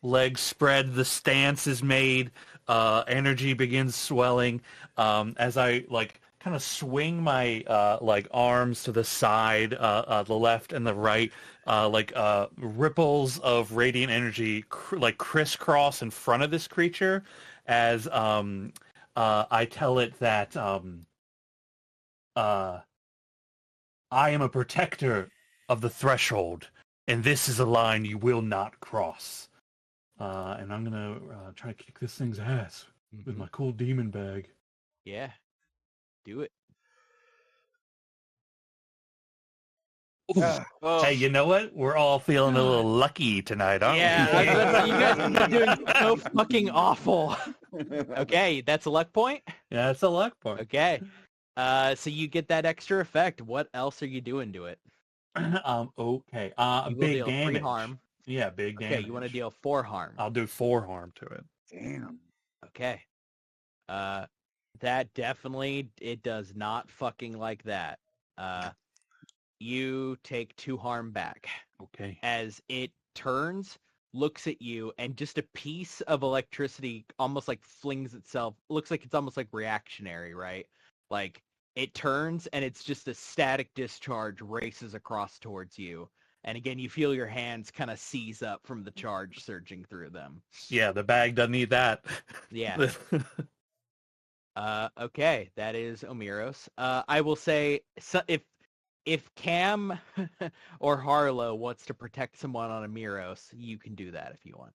legs spread, the stance is made, energy begins swelling. As I kind of swing my arms to the side, the left and the right, ripples of radiant energy crisscross in front of this creature as I tell it that I am a protector of the threshold, and this is a line you will not cross. And I'm going to try to kick this thing's ass with my cool demon bag. Yeah. Do it. Hey, you know what? We're all feeling a little lucky tonight, aren't we? Yeah, you guys are doing so fucking awful. Okay, that's a luck point? Yeah, that's a luck point. Okay. So you get that extra effect. What else are you doing to it? Okay. You will big deal damage. 3 harm. Yeah, big damage. Okay, you want to deal 4 harm. I'll do 4 harm to it. Damn. Okay. That definitely, it does not fucking like that. You take 2 harm back. Okay. As it turns, looks at you, and just a piece of electricity almost like flings itself. Looks like it's almost like reactionary, right? Like it turns and it's just a static discharge races across towards you. And again, you feel your hands kind of seize up from the charge surging through them. Yeah, the bag doesn't need that. Yeah. Okay, that is Omiros. I will say, if Cam or Harlow wants to protect someone on Omiros, you can do that if you want.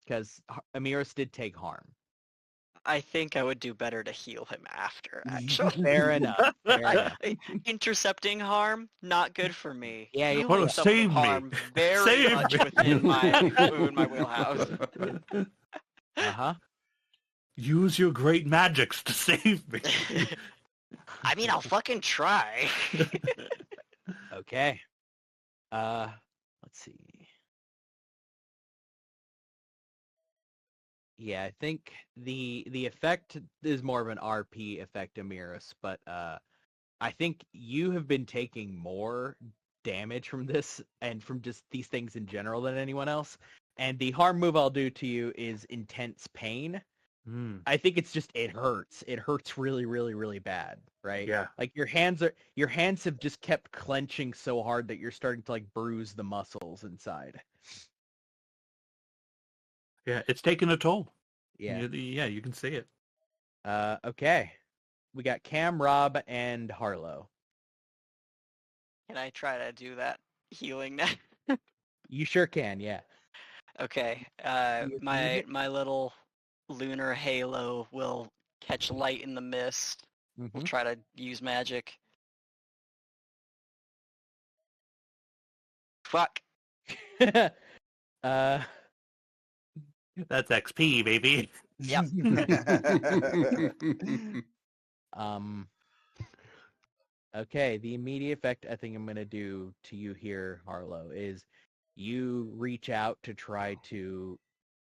Because Omiros did take harm. I think I would do better to heal him after, actually. Fair enough. Intercepting harm, not good for me. Yeah, you Healing want to someone save me. harm very Save much me. within my wheelhouse. Uh-huh. Use your great magics to save me. I mean, I'll fucking try. Okay. Let's see. Yeah, I think the effect is more of an RP effect, Amiris, but I think you have been taking more damage from this and from just these things in general than anyone else. And the harm move I'll do to you is intense pain. I think it's just it hurts. It hurts really, really, really bad, right? Yeah. Like your hands have just kept clenching so hard that you're starting to like bruise the muscles inside. Yeah, it's taking a toll. Yeah. Yeah, you can see it. Okay. We got Cam, Rob, and Harlow. Can I try to do that healing now? You sure can, yeah. Okay. My little lunar halo will catch light in the mist. We'll try to use magic. Fuck. uh, That's XP, baby. Yep. Okay, the immediate effect I think I'm going to do to you here, Harlow, is you reach out to try to,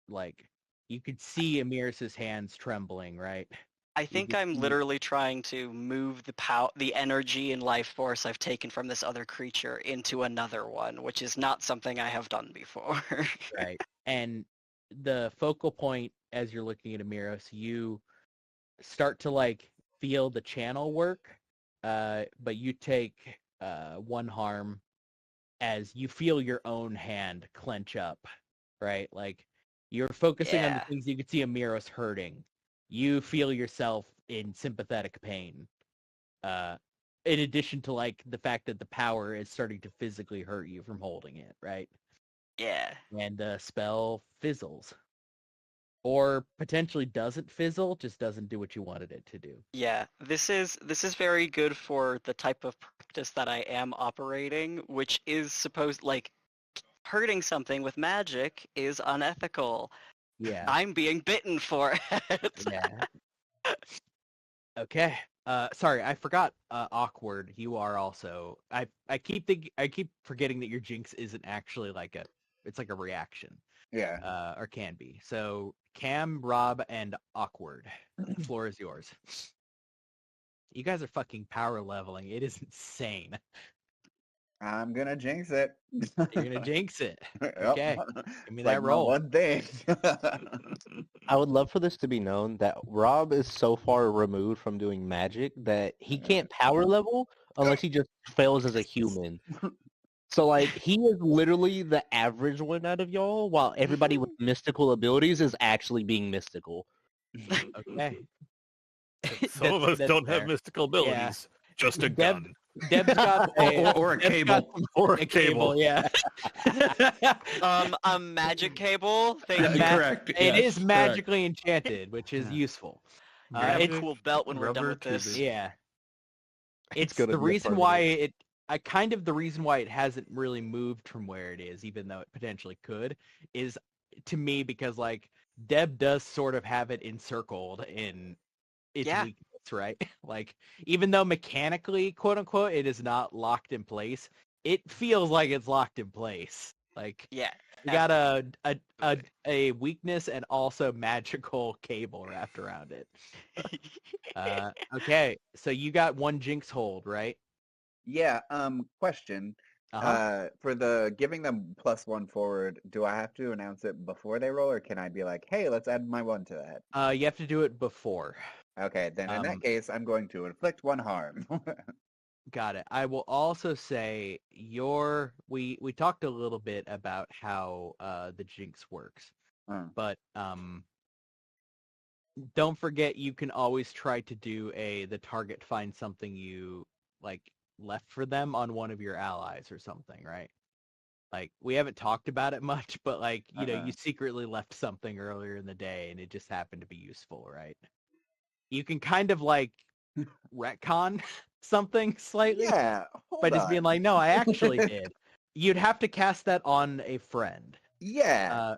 like, you could see Amiris's hands trembling, right? I think I'm literally trying to move the energy and life force I've taken from this other creature into another one, which is not something I have done before. Right. And the focal point, as you're looking at Amiris, you start to, like, feel the channel work, but you take 1 harm as you feel your own hand clench up, right? Like, you're focusing on the things you could see Amiris hurting. You feel yourself in sympathetic pain. In addition to, like, the fact that the power is starting to physically hurt you from holding it, right? Yeah. And the spell fizzles. Or potentially doesn't fizzle, just doesn't do what you wanted it to do. Yeah, this is very good for the type of practice that I am operating, which is supposed, like, hurting something with magic is unethical. Yeah. I'm being bitten for it. Yeah. Okay. Sorry, I forgot. Awkward. You are also. I keep forgetting that your jinx isn't actually like it's like a reaction. Yeah. Or can be. So Cam, Rob, and Awkward. The floor is yours. You guys are fucking power leveling. It is insane. I'm gonna jinx it. You're gonna jinx it. Okay. Give me It's that like my roll. one thing. I would love for this to be known that Rob is so far removed from doing magic that he can't power level unless he just fails as a human. So, like, he is literally the average one out of y'all, while everybody with mystical abilities is actually being mystical. Okay. Some of us don't have fair. mystical abilities. Just a gun. Deb's got or a cable. Or a cable. Yeah. A magic cable. Correct. It yes, is magically enchanted, which is useful. Grab a It's cool belt when we're done rubber with this. tubing. yeah. It's gonna the be a reason permanent. why the reason why it hasn't really moved from where it is, even though it potentially could, is to me because, like, Deb does sort of have it encircled in its weakness, right? Like, even though mechanically, quote unquote, it is not locked in place, it feels like it's locked in place. Like, Yeah. you got a weakness and also magical cable wrapped around it. Okay, so you got 1 jinx hold, right? Yeah. Question. Uh-huh. For the giving them +1 forward, do I have to announce it before they roll, or can I be like, hey, let's add my 1 to that? You have to do it before. Okay, then in that case, I'm going to inflict 1 harm. Got it. I will also say we talked a little bit about how the jinx works, but don't forget you can always try to do the target find something you like left for them on one of your allies or something, right? Like, we haven't talked about it much, but, like, you know, you secretly left something earlier in the day and it just happened to be useful, right? You can kind of, like, retcon something slightly. Yeah, by just being like, no, I actually did. You'd have to cast that on a friend. Yeah.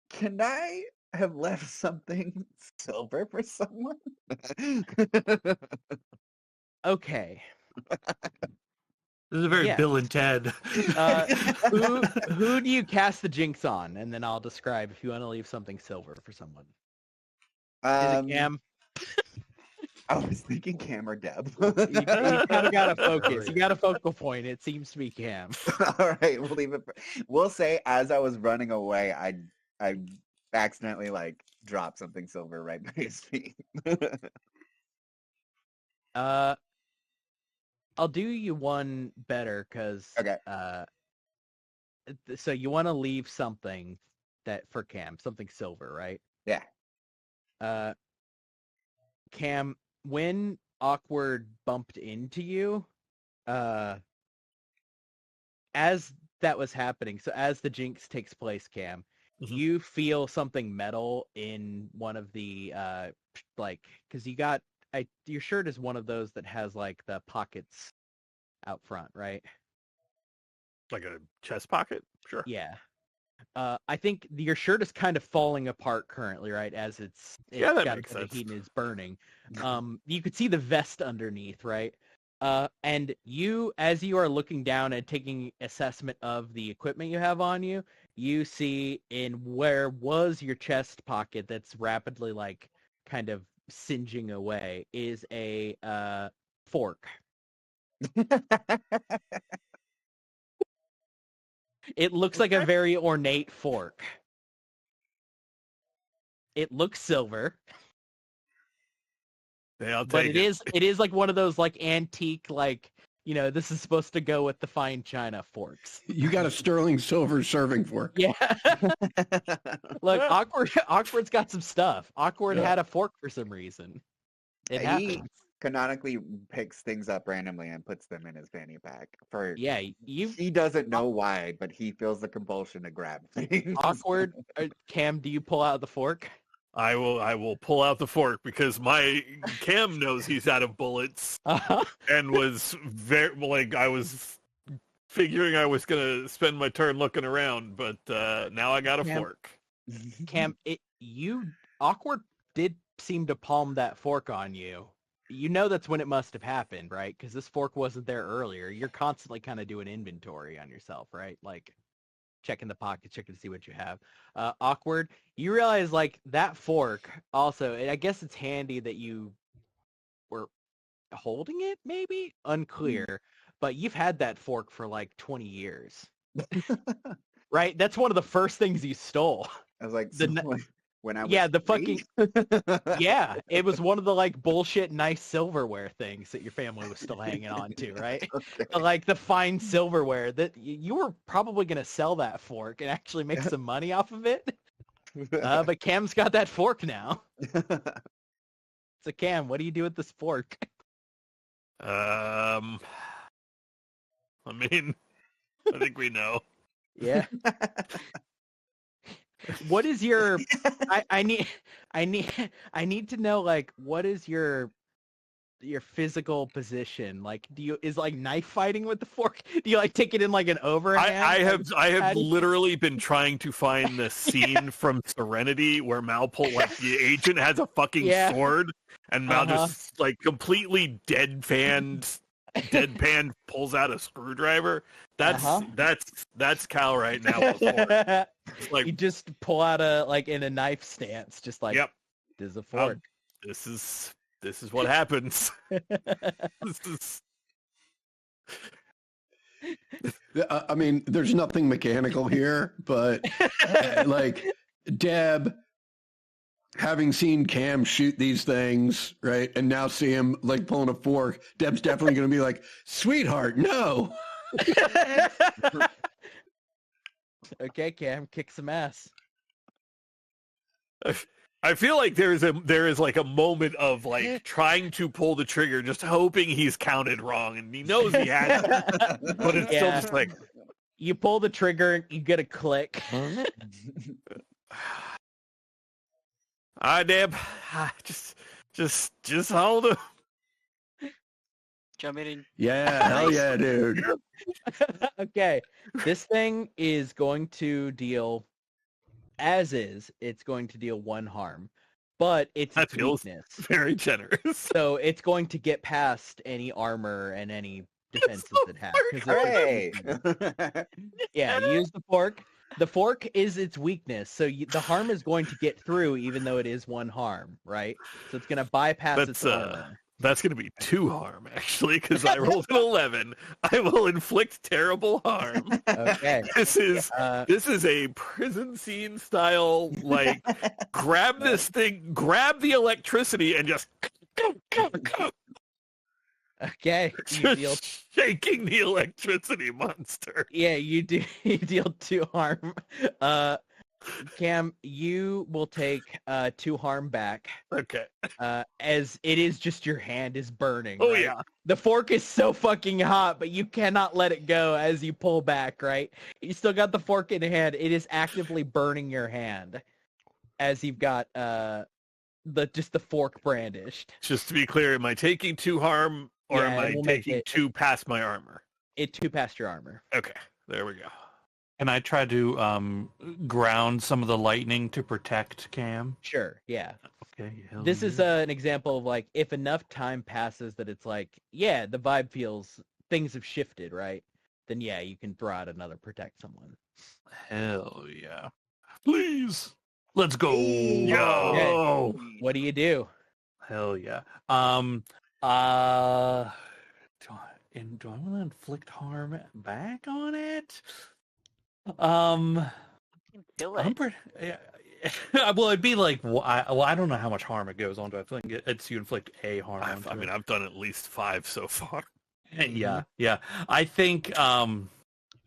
Can I have left something silver for someone? Okay. This is a very Bill and Ted. Who do you cast the jinx on? And then I'll describe if you want to leave something silver for someone. Is it Cam? I was thinking Cam or Deb. you kind of got to focus. You got a focal point. It seems to be Cam. All right, we'll leave it. We'll say as I was running away, I accidentally, like, dropped something silver right by his feet. I'll do you one better because okay. So you want to leave something that for Cam, something silver, right? Yeah. Cam, when Awkward bumped into you, as that was happening, so as the jinx takes place, Cam, you feel something metal in one of the like, because you got, your shirt is one of those that has like the pockets out front, right? Like a chest pocket? Sure. Yeah. I think your shirt is kind of falling apart currently, right? As it's Yeah, that got makes the sense. heat and it's burning. You could see the vest underneath, right? And you, as you are looking down and taking assessment of the equipment you have on you, you see in where was your chest pocket that's rapidly like kind of singeing away is a fork. It looks like a very ornate fork. It looks silver. Yeah, I'll But take it is like one of those like antique, like, you know, this is supposed to go with the fine china forks. You got a sterling silver serving fork. Yeah. Look, Awkward's got some stuff. Awkward had a fork for some reason. It He happens. canonically picks things up randomly and puts them in his fanny pack. Yeah, He doesn't know why, but he feels the compulsion to grab things. Awkward. Cam, do you pull out the fork? I will pull out the fork because my Cam knows he's out of bullets and was very like I was figuring I was gonna spend my turn looking around, but now I got a fork. Cam, Awkward did seem to palm that fork on you. You know that's when it must have happened, right? Because this fork wasn't there earlier. You're constantly kind of doing inventory on yourself, right? Like checking the pocket, checking to see what you have. Awkward, you realize like that fork also, I guess it's handy that you were holding it, maybe? Unclear. But you've had that fork for like 20 years. Right? That's one of the first things you stole. I was like, when I was it was one of the like bullshit nice silverware things that your family was still hanging on to, right? Okay. Like the fine silverware that you were probably going to sell that fork and actually make some money off of it. But Cam's got that fork now. So Cam, what do you do with this fork? I mean, I think we know. Yeah. What is your? I need to know like what is your physical position? Like, is like knife fighting with the fork? Do you like take it in like an overhand? I have literally been trying to find the scene from Serenity where Malpole, like the agent, has a fucking sword, and Mal just like completely deadpan pulls out a screwdriver. That's Cal right now. Like, you just pull out in a knife stance, just like, yep, this is a fork. This is what happens. I mean, there's nothing mechanical here, but like Deb, having seen Cam shoot these things, right, and now see him like pulling a fork, Deb's definitely going to be like, "Sweetheart, no." Okay, Cam, kick some ass. I feel like there is like a moment of like trying to pull the trigger, just hoping he's counted wrong, and he knows he has, but it's still just like you pull the trigger, you get a click. Deb, just hold him. Jump in. Yeah, hell yeah, dude. Okay, this thing is going to deal, it's going to deal 1 harm, but it's its weakness. Very generous. So it's going to get past any armor and any defenses it has. Hooray! Yeah, use the fork. The fork is its weakness, so the harm is going to get through, even though it is 1 harm, right? So it's going to bypass its armor. That's going to be 2 harm, actually, because I rolled an 11. I will inflict terrible harm. Okay. This is a prison scene style, like, grab this thing, grab the electricity, and just... Okay. You deal... shaking the electricity monster. Yeah, you deal 2 harm. Cam, you will take 2 harm back. Okay. As it is just your hand is burning. Oh, right? yeah. The fork is so fucking hot, but you cannot let it go as you pull back, right? You still got the fork in your hand. It is actively burning your hand as you've got the just the fork brandished. Just to be clear, am I taking 2 harm or am I taking 2 past my armor? 2 past your armor. Okay, there we go. Can I try to ground some of the lightning to protect Cam? Sure, yeah. Okay. This is an example of like if enough time passes that it's like, yeah, the vibe feels things have shifted, right? Then yeah, you can throw out another protect someone. Hell yeah. Please. Let's go. Yo. Okay. What do you do? Hell yeah. Do I want to inflict harm back on it? Kill I'm it. pretty. Yeah. Well, it'd be like, I don't know how much harm it goes on to. I think it's you inflict a harm. I mean, I've done at least 5 so far. Yeah. I think.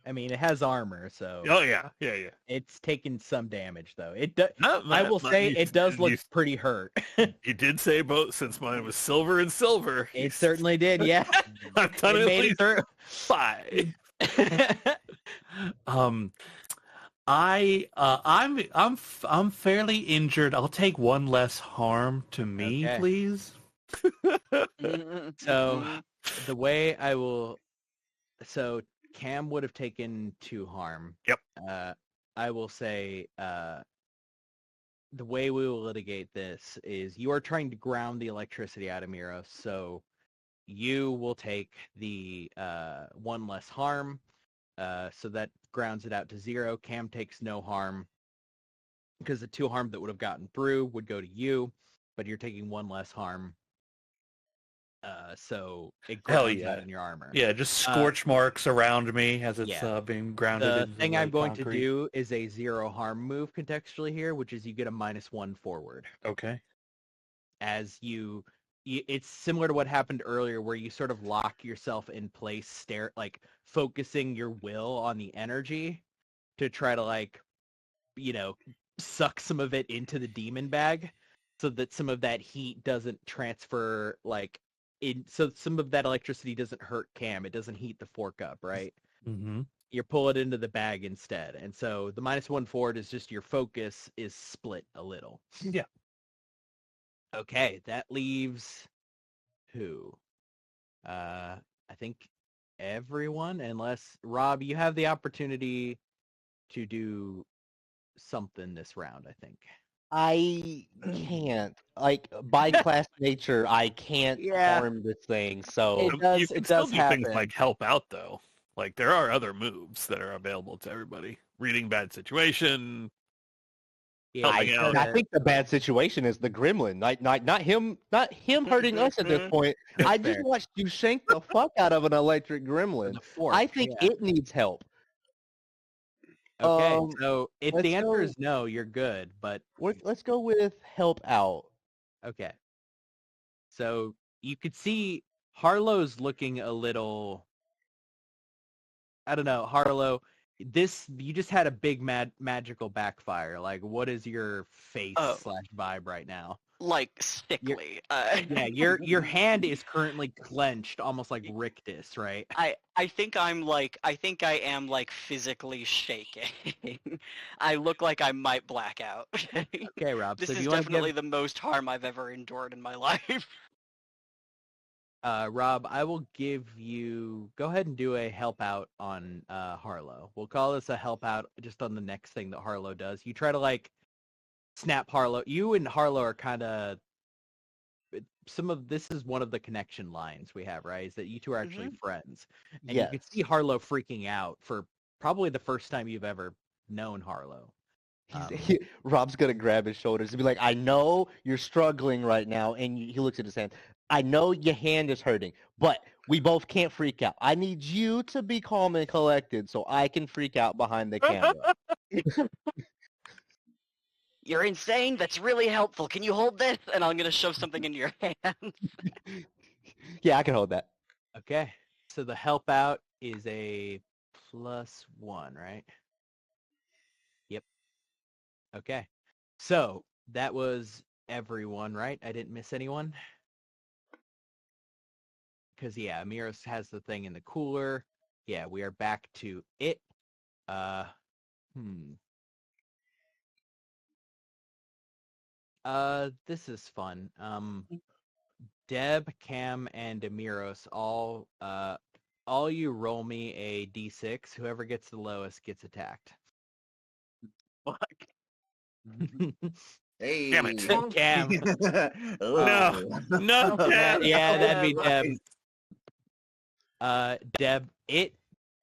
I mean, it has armor, so. Oh yeah. It's taken some damage though. It does. No, I will say it does look pretty hurt. You did say both, since mine was silver and silver. It certainly did. Yeah. I've done It at made it least through. 5. I'm fairly injured. I'll take 1 less harm to me, Okay. please. So the way I will, so Cam would have taken 2 harm. Yep. I will say the way we will litigate this is you are trying to ground the electricity out of Miros, so you will take the 1 less harm, so that grounds it out to 0. Cam takes no harm because the 2 harm that would have gotten through would go to you, but you're taking 1 less harm. So it grounds out in your armor. Yeah, just scorch marks around me as it's being grounded. The into thing I'm going to concrete. do is a 0 harm move contextually here, which is you get a -1 forward. Okay. As it's similar to what happened earlier where you sort of lock yourself in place, like focusing your will on the energy to try to like, suck some of it into the demon bag so that some of that heat doesn't transfer so some of that electricity doesn't hurt Cam. It doesn't heat the fork up, right? Mm-hmm. You pull it into the bag instead. And so the -1 forward is just your focus is split a little. Yeah. Okay, that leaves who? I think everyone, unless Rob, you have the opportunity to do something this round, I think. I can't. Like, by class nature, I can't harm this thing, so... You can still do things like help out, though. Like, there are other moves that are available to everybody. Reading bad situation, helping out. I think the bad situation is the gremlin. Not him hurting us at this point. I just watched you shank the fuck out of an electric gremlin. I think it needs help. Okay, so if the answer is no, you're good, but... Let's go with help out. Okay. So you could see Harlow's looking a little... I don't know, Harlow, you just had a big magical backfire. Like, what is your face / vibe right now? Like sickly. Yeah, your hand is currently clenched, almost like rictus, right? I think I am like physically shaking. I look like I might black out. Okay, Rob. This so is definitely the most harm I've ever endured in my life. Rob, I will give you... Go ahead and do a help out on Harlow. We'll call this a help out just on the next thing that Harlow does. You try to, like, snap Harlow. You and Harlow are kind of... This is one of the connection lines we have, right? Is that you two are actually friends. And you can see Harlow freaking out for probably the first time you've ever known Harlow. Rob's going to grab his shoulders and be like, I know you're struggling right now. And he looks at his hand. I know your hand is hurting, but we both can't freak out. I need you to be calm and collected so I can freak out behind the camera. You're insane? That's really helpful. Can you hold this? And I'm going to shove something into your hands. Yeah, I can hold that. Okay. So the help out is a +1, right? Yep. Okay. So that was everyone, right? I didn't miss anyone? Because, yeah, Amiros has the thing in the cooler. Yeah, we are back to it. This is fun. Deb, Cam, and Amiros all you roll me a d6. Whoever gets the lowest gets attacked. Fuck. Hey. Damn it. Cam. No. No, Deb. Yeah, that'd be Deb. Right. Deb, it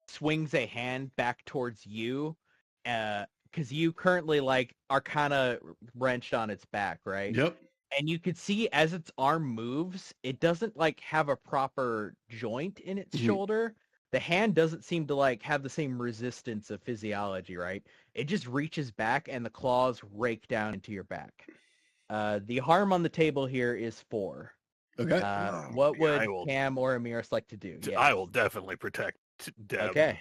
swings a hand back towards you, because you currently like are kind of wrenched on its back, right? Yep. And you could see as its arm moves, it doesn't like have a proper joint in its shoulder. The hand doesn't seem to like have the same resistance of physiology, right? It just reaches back and the claws rake down into your back. The harm on the table here is 4. Okay. What would I will- Cam or Amiris like to do? Yes. I will definitely protect Deb. Okay.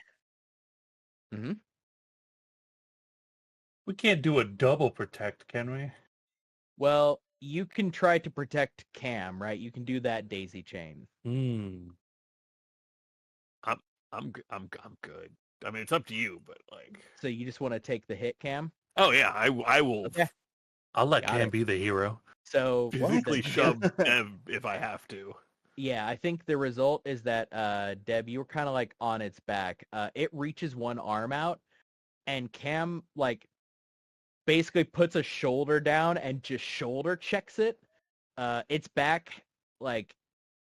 We can't do a double protect, can we? Well, you can try to protect Cam, right? You can do that daisy chain. I'm good. I mean, it's up to you, but like. So you just want to take the hit, Cam? Oh yeah, I will. Okay. I'll let Got Cam it. be the hero. So physically shove Deb if I have to. yeah, I think the result is that Deb, you were kind of like on its back. It reaches one arm out, and Cam like basically puts a shoulder down and just shoulder checks it. Its back like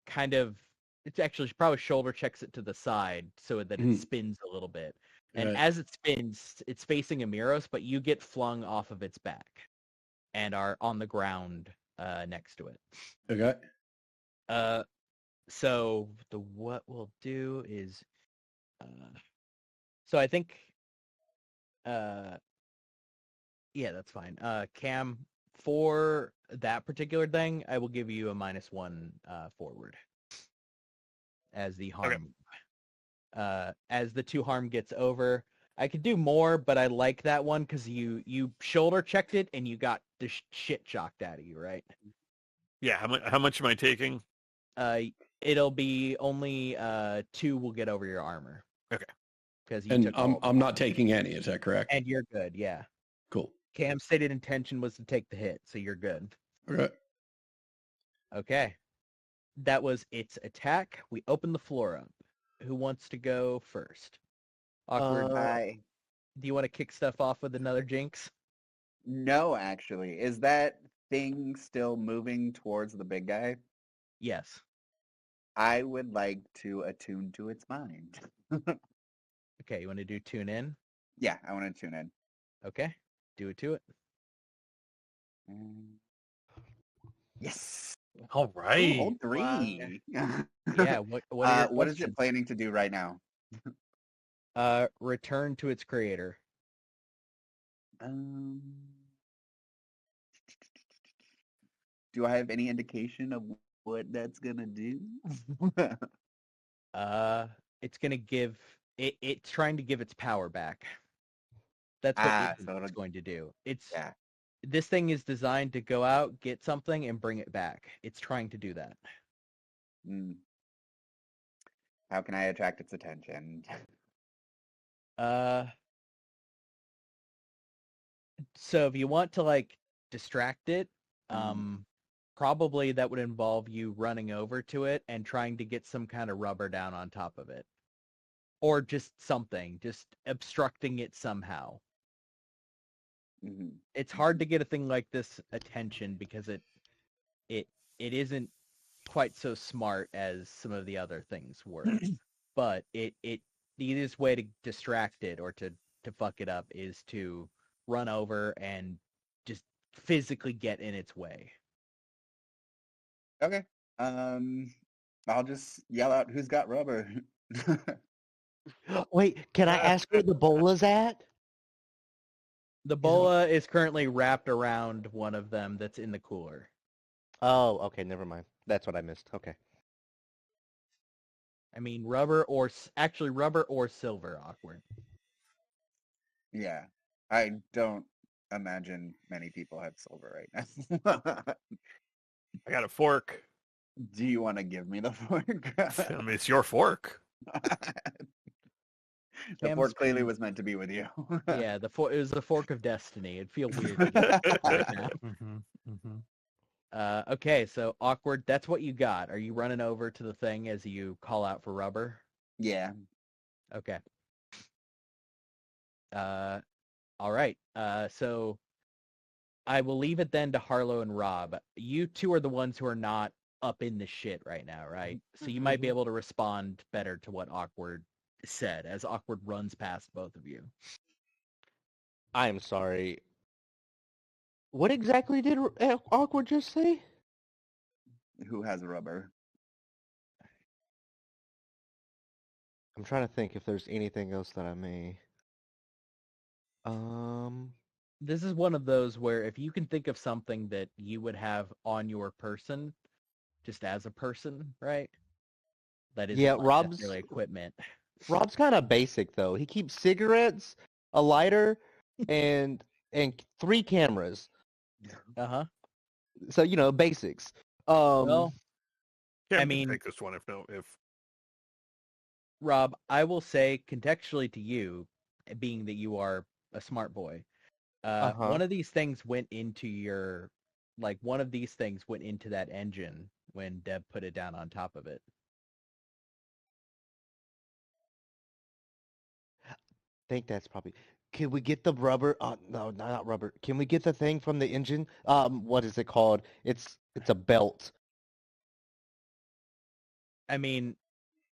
kind of. It's actually probably shoulder checks it to the side so that it spins a little bit. And as it spins, it's facing Amiros, but you get flung off of its back and are on the ground next to it. Okay. So what we'll do is, so I think, yeah, that's fine. Cam, for that particular thing, I will give you a -1 forward. As the harm, as the 2 harm gets over, I could do more, but I like that one because you shoulder checked it and you got the shit shocked out of you, right? Yeah, how much am I taking? It'll be only 2 will get over your armor. Okay. Because And I'm not taking any. Is that correct? And you're good. Yeah. Cool. Cam's stated intention was to take the hit, so you're good. Okay. Okay. That was its attack. We open the floor up. Who wants to go first? Awkward. Do you want to kick stuff off with another jinx? No, actually. Is that thing still moving towards the big guy? Yes. I would like to attune to its mind. Okay, you want to do tune in? Yeah, I want to tune in. Okay, do it to it. Yes. All right. Ooh, 3. Yeah. What is it planning to do right now? Return to its creator. Do I have any indication of what that's gonna do? It's gonna give it's trying to give its power back. That's what it's going to do. This thing is designed to go out, get something, and bring it back. It's trying to do that. How can I attract its attention? So if you want to like distract it, probably that would involve you running over to it and trying to get some kind of rubber down on top of it. Or just something, just obstructing it somehow. It's hard to get a thing like this attention because it isn't quite so smart as some of the other things were. But the easiest way to distract it or to fuck it up is to run over and just physically get in its way. Okay. I'll just yell out, "Who's got rubber?" Wait, can I ask where the bola's at? The bola is currently wrapped around one of them that's in the cooler. Oh, okay, never mind. That's what I missed. Okay. I mean, rubber or silver, awkward. Yeah, I don't imagine many people have silver right now. I got a fork. Do you want to give me the fork? I mean, it's your fork. The fork clearly was meant to be with you. Yeah, it was the fork of destiny. It'd feel weird to use right now. Okay, so awkward. That's what you got. Are you running over to the thing as you call out for rubber? Yeah. Okay. All right. So I will leave it then to Harlow and Rob. You two are the ones who are not up in the shit right now, right? So you might be able to respond better to what Awkward said as Awkward runs past both of you. I am sorry. What exactly did Awkward just say? Who has rubber? I'm trying to think if there's anything else that I may. This is one of those where if you can think of something that you would have on your person, just as a person, right? That isn't Yeah, like necessarily equipment. Rob's kind of basic though. He keeps cigarettes, a lighter, and 3 cameras. Uh-huh. So basics. Well, Yeah, I mean, take this one if Rob, I will say contextually to you, being that you are a smart boy, one of these things went into that engine when Deb put it down on top of it. I think that's probably. Can we get the rubber? No, not rubber. Can we get the thing from the engine? What is it called? It's a belt. I mean,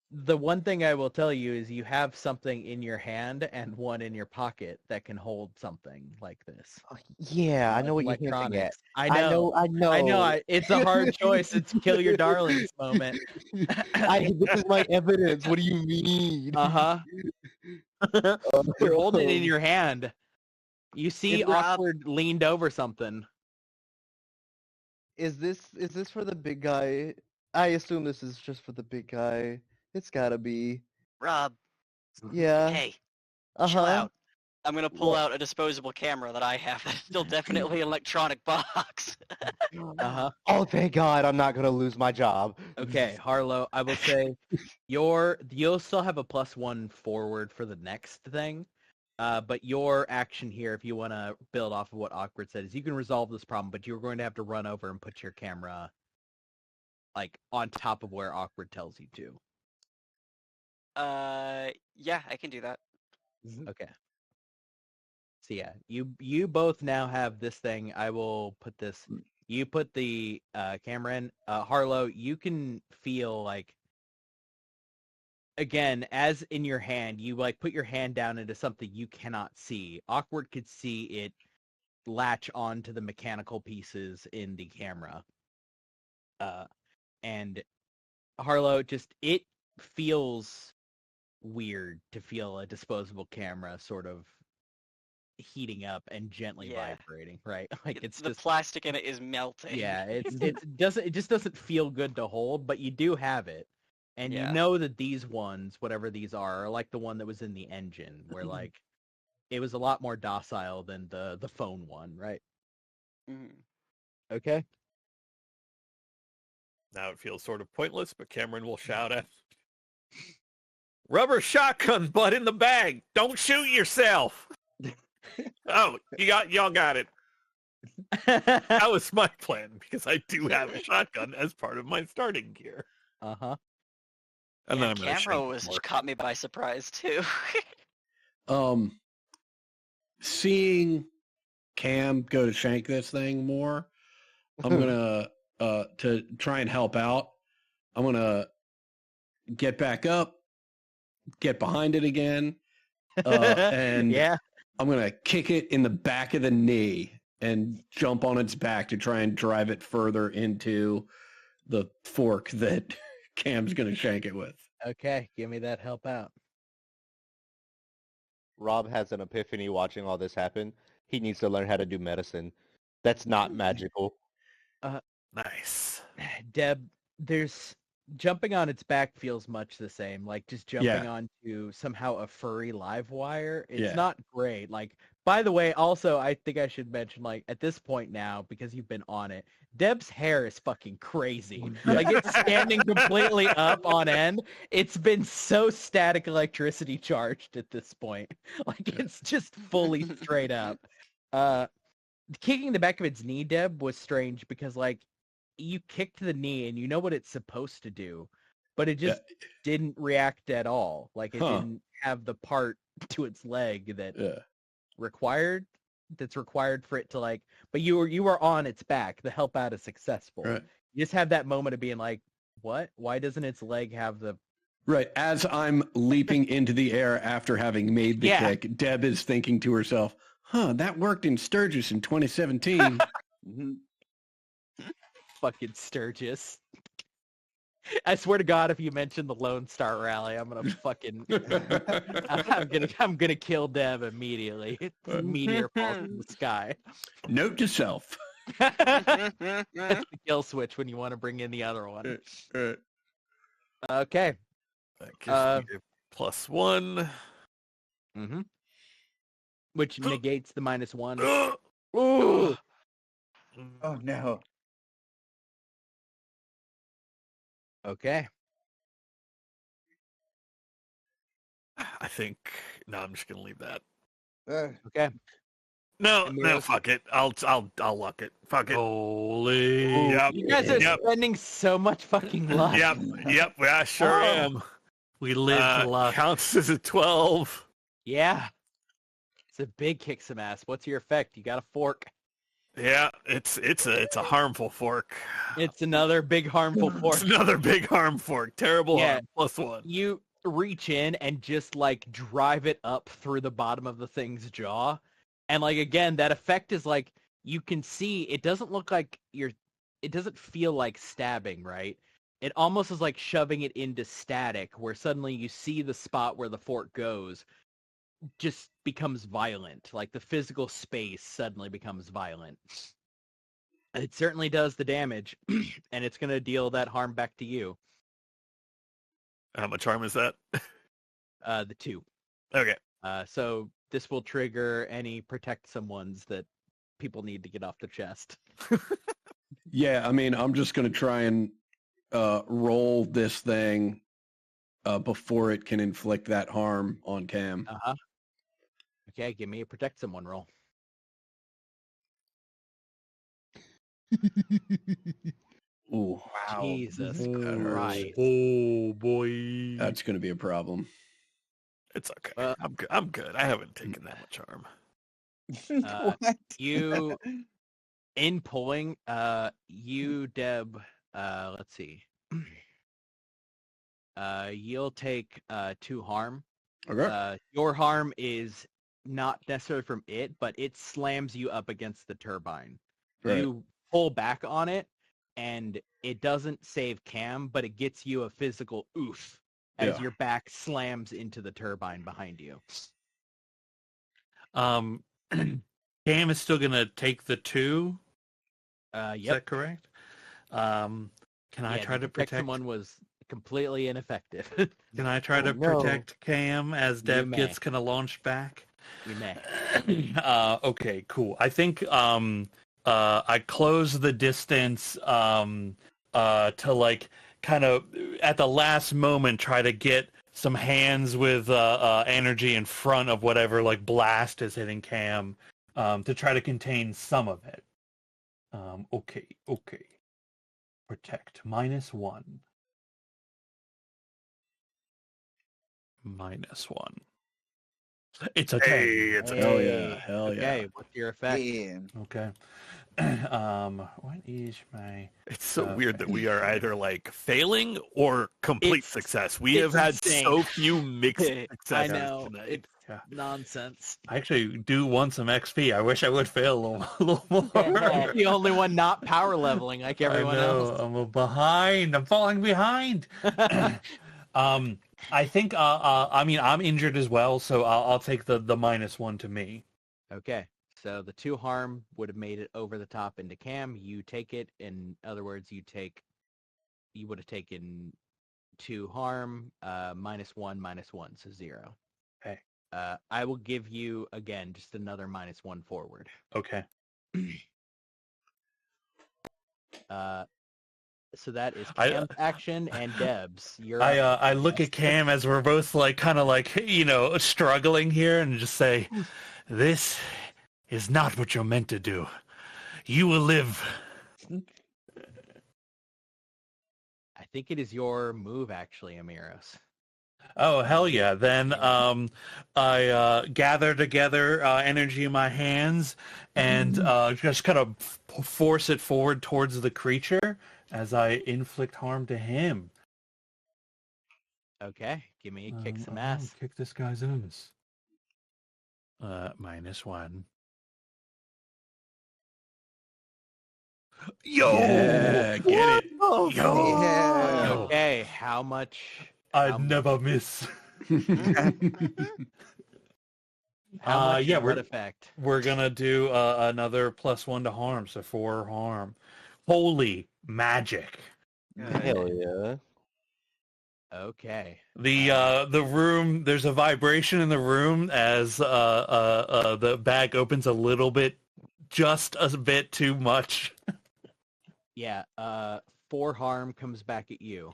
the one thing I will tell you is you have something in your hand and one in your pocket that can hold something like this. Yeah, I know what you're hinting at. I know. It's a hard choice. It's kill your darlings moment. This is my evidence. What do you mean? Uh-huh. You're holding it in your hand. You see Awkward leaned over something. Is this for the big guy? I assume this is just for the big guy. It's gotta be. Rob. Yeah. Hey. Chill out. I'm gonna pull out a disposable camera that I have that's still definitely an electronic box. Uh-huh. Oh, thank God! I'm not gonna lose my job. Okay, Harlow, I will say you'll still have a +1 forward for the next thing. But your action here, if you want to build off of what Awkward said, is you can resolve this problem, but you're going to have to run over and put your camera like on top of where Awkward tells you to. Yeah, I can do that. Okay. So yeah, you both now have this thing. I will put this. You put the camera in. Harlow, you can feel like, again, as in your hand, you like put your hand down into something you cannot see. Awkward could see it latch onto the mechanical pieces in the camera. And Harlow, it feels weird to feel a disposable camera sort of heating up and gently vibrating, right? Like it's the just, plastic in it is melting. Yeah, it just doesn't feel good to hold, but you do have it. And you know that these ones, whatever these are like the one that was in the engine, where like it was a lot more docile than the phone one, right? Okay. Now it feels sort of pointless, but Cameron will shout at rubber shotgun butt in the bag. Don't shoot yourself. Oh, y'all got it. That was my plan because I do have a shotgun as part of my starting gear. Uh-huh. And then I'm camera caught me by surprise too. Seeing Cam go to shank this thing more, I'm gonna to try and help out. I'm gonna get back up, get behind it again, and I'm gonna kick it in the back of the knee and jump on its back to try and drive it further into the fork that Cam's gonna shank it with. Okay, give me that help out. Rob has an epiphany watching all this happen. He needs to learn how to do medicine. That's not magical. Nice. Deb, there's jumping on its back feels much the same. Like just jumping onto somehow a furry live wire. It's not great. Like By the way, also, I think I should mention, like, at this point now, because you've been on it, Deb's hair is fucking crazy. Yeah. Like, it's standing completely up on end. It's been so static electricity charged at this point. Like, it's just fully straight up. Kicking the back of its knee, Deb, was strange because, like, you kicked the knee and you know what it's supposed to do, but it just didn't react at all. Like, it didn't have the part to its leg that... that's required for it to, like, but you were on its back. The help out is successful. Right. You just have that moment of being like, what? Why doesn't its leg have the... Right. As I'm leaping into the air after having made the kick, Deb is thinking to herself, that worked in Sturgis in 2017. Fucking Sturgis. I swear to God, if you mention the Lone Star Rally, I'm gonna fucking, I'm gonna kill Deb immediately. Meteor falls from the sky. Note to self. That's the kill switch when you want to bring in the other one. Okay. That gives me a +1. Mm-hmm. Which negates the -1. Ooh. Oh no. Okay. I think no, I'm just gonna leave that. Okay. No, fuck it. I'll luck it. Fuck it. Holy! Yep. You guys are spending so much fucking luck. Yep. I sure am. We live to luck. Counts as a 12. Yeah. It's a big kick some ass. What's your effect? You got a fork. Yeah, it's a harmful fork. It's another big harmful fork. It's another big harm fork. Terrible harm. +1. You reach in and just like drive it up through the bottom of the thing's jaw. And like, again, that effect is like, you can see, it doesn't look like it doesn't feel like stabbing, right? It almost is like shoving it into static, where suddenly you see the spot where the fork goes just becomes violent. Like the physical space suddenly becomes violent. It certainly does the damage, and it's going to deal that harm back to you. How much harm is that? The 2. Okay. So this will trigger any protect someone's that people need to get off their chest. Yeah, I mean, I'm just going to try and roll this thing before it can inflict that harm on Cam. Okay, give me a protect someone roll. Ooh, Wow. Jesus Christ. Oh boy. That's going to be a problem. It's okay. I'm good. I haven't taken that much harm. What? You, in pulling, you, Deb, let's see. You'll take 2 harm. Okay. Your harm is not necessarily from it, but it slams you up against the turbine. Right. You pull back on it, and it doesn't save Cam, but it gets you a physical oof as your back slams into the turbine behind you. Cam is still gonna take the 2. Is Yep. that correct? Can I try to protect? Someone was completely ineffective. Can I try to protect Cam as Deb gets kind of launched back? You may. Okay, cool. I think I close the distance to like kind of at the last moment try to get some hands with energy in front of whatever like blast is hitting Cam to try to contain some of it. Okay. Protect -1. -1. It's a 10. Hey, it's a Hell yeah. Hell yeah. Okay, what's your effect? Yeah. Okay. What is my... It's so weird that we are either like failing or complete It's- success. We have it's had insane. so few mixed I successes know. tonight. It's nonsense. I actually do want some XP. I wish I would fail a little more. The only one not power leveling like everyone I know, else. I'm behind. I'm falling behind. I think, I mean, I'm injured as well, so I'll take the -1 to me. Okay, so the 2 harm would have made it over the top into Cam. You take it. In other words, you would have taken 2 harm, -1, -1, so 0. Okay, I will give you, again, just another -1 forward. Okay. So that is Cam's action and Deb's. You're I up. I look at Cam as we're both like kind of like struggling here, and just say, "This is not what you're meant to do. You will live." I think it is your move, actually, Amiros. Oh, hell yeah. Then I gather together energy in my hands and just kind of force it forward towards the creature as I inflict harm to him. Okay, give me a kick some ass. Kick this guy's ass. -1. Yo! Yeah, get it. Oh, Yo! yeah. Okay, how much? I'd never miss. How much yeah, and what effect? We're gonna do another +1 to harm, so 4 harm. Holy magic! Hell yeah. Okay. The room, there's a vibration in the room as the bag opens a little bit, just a bit too much. Yeah. 4 harm comes back at you.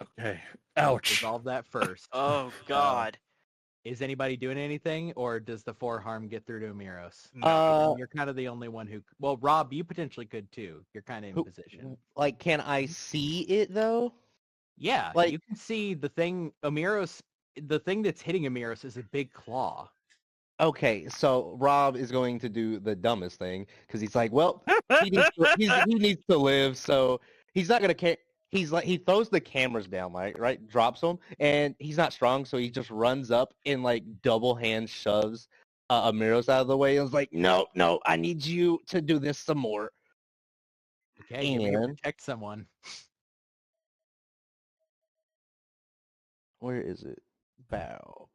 Okay. Ouch. Resolve that first. Oh God. Is anybody doing anything, or does the 4 harm get through to Amiros? You're kind of the only one who. Well, Rob, you potentially could too. You're kind of in position. Like, can I see it though? Yeah, Like- you can see the thing. Amiros, the thing that's hitting Amiros is a big claw. Okay, so Rob is going to do the dumbest thing because he's like, well, he needs to live, so he's not gonna. He's like, he throws the cameras down, right, drops them, and he's not strong, so he just runs up and like double hand shoves Amiros out of the way and was like, no, I need you to do this some more. Okay, give me a protect someone. Where is it? Bow.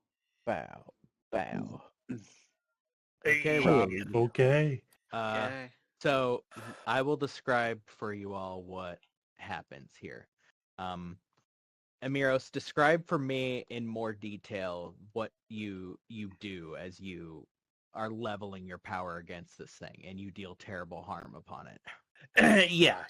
Okay, Rob. Okay. Okay. So I will describe for you all what happens here. Amiros, describe for me in more detail what you do as you are leveling your power against this thing and you deal terrible harm upon it. Yeah.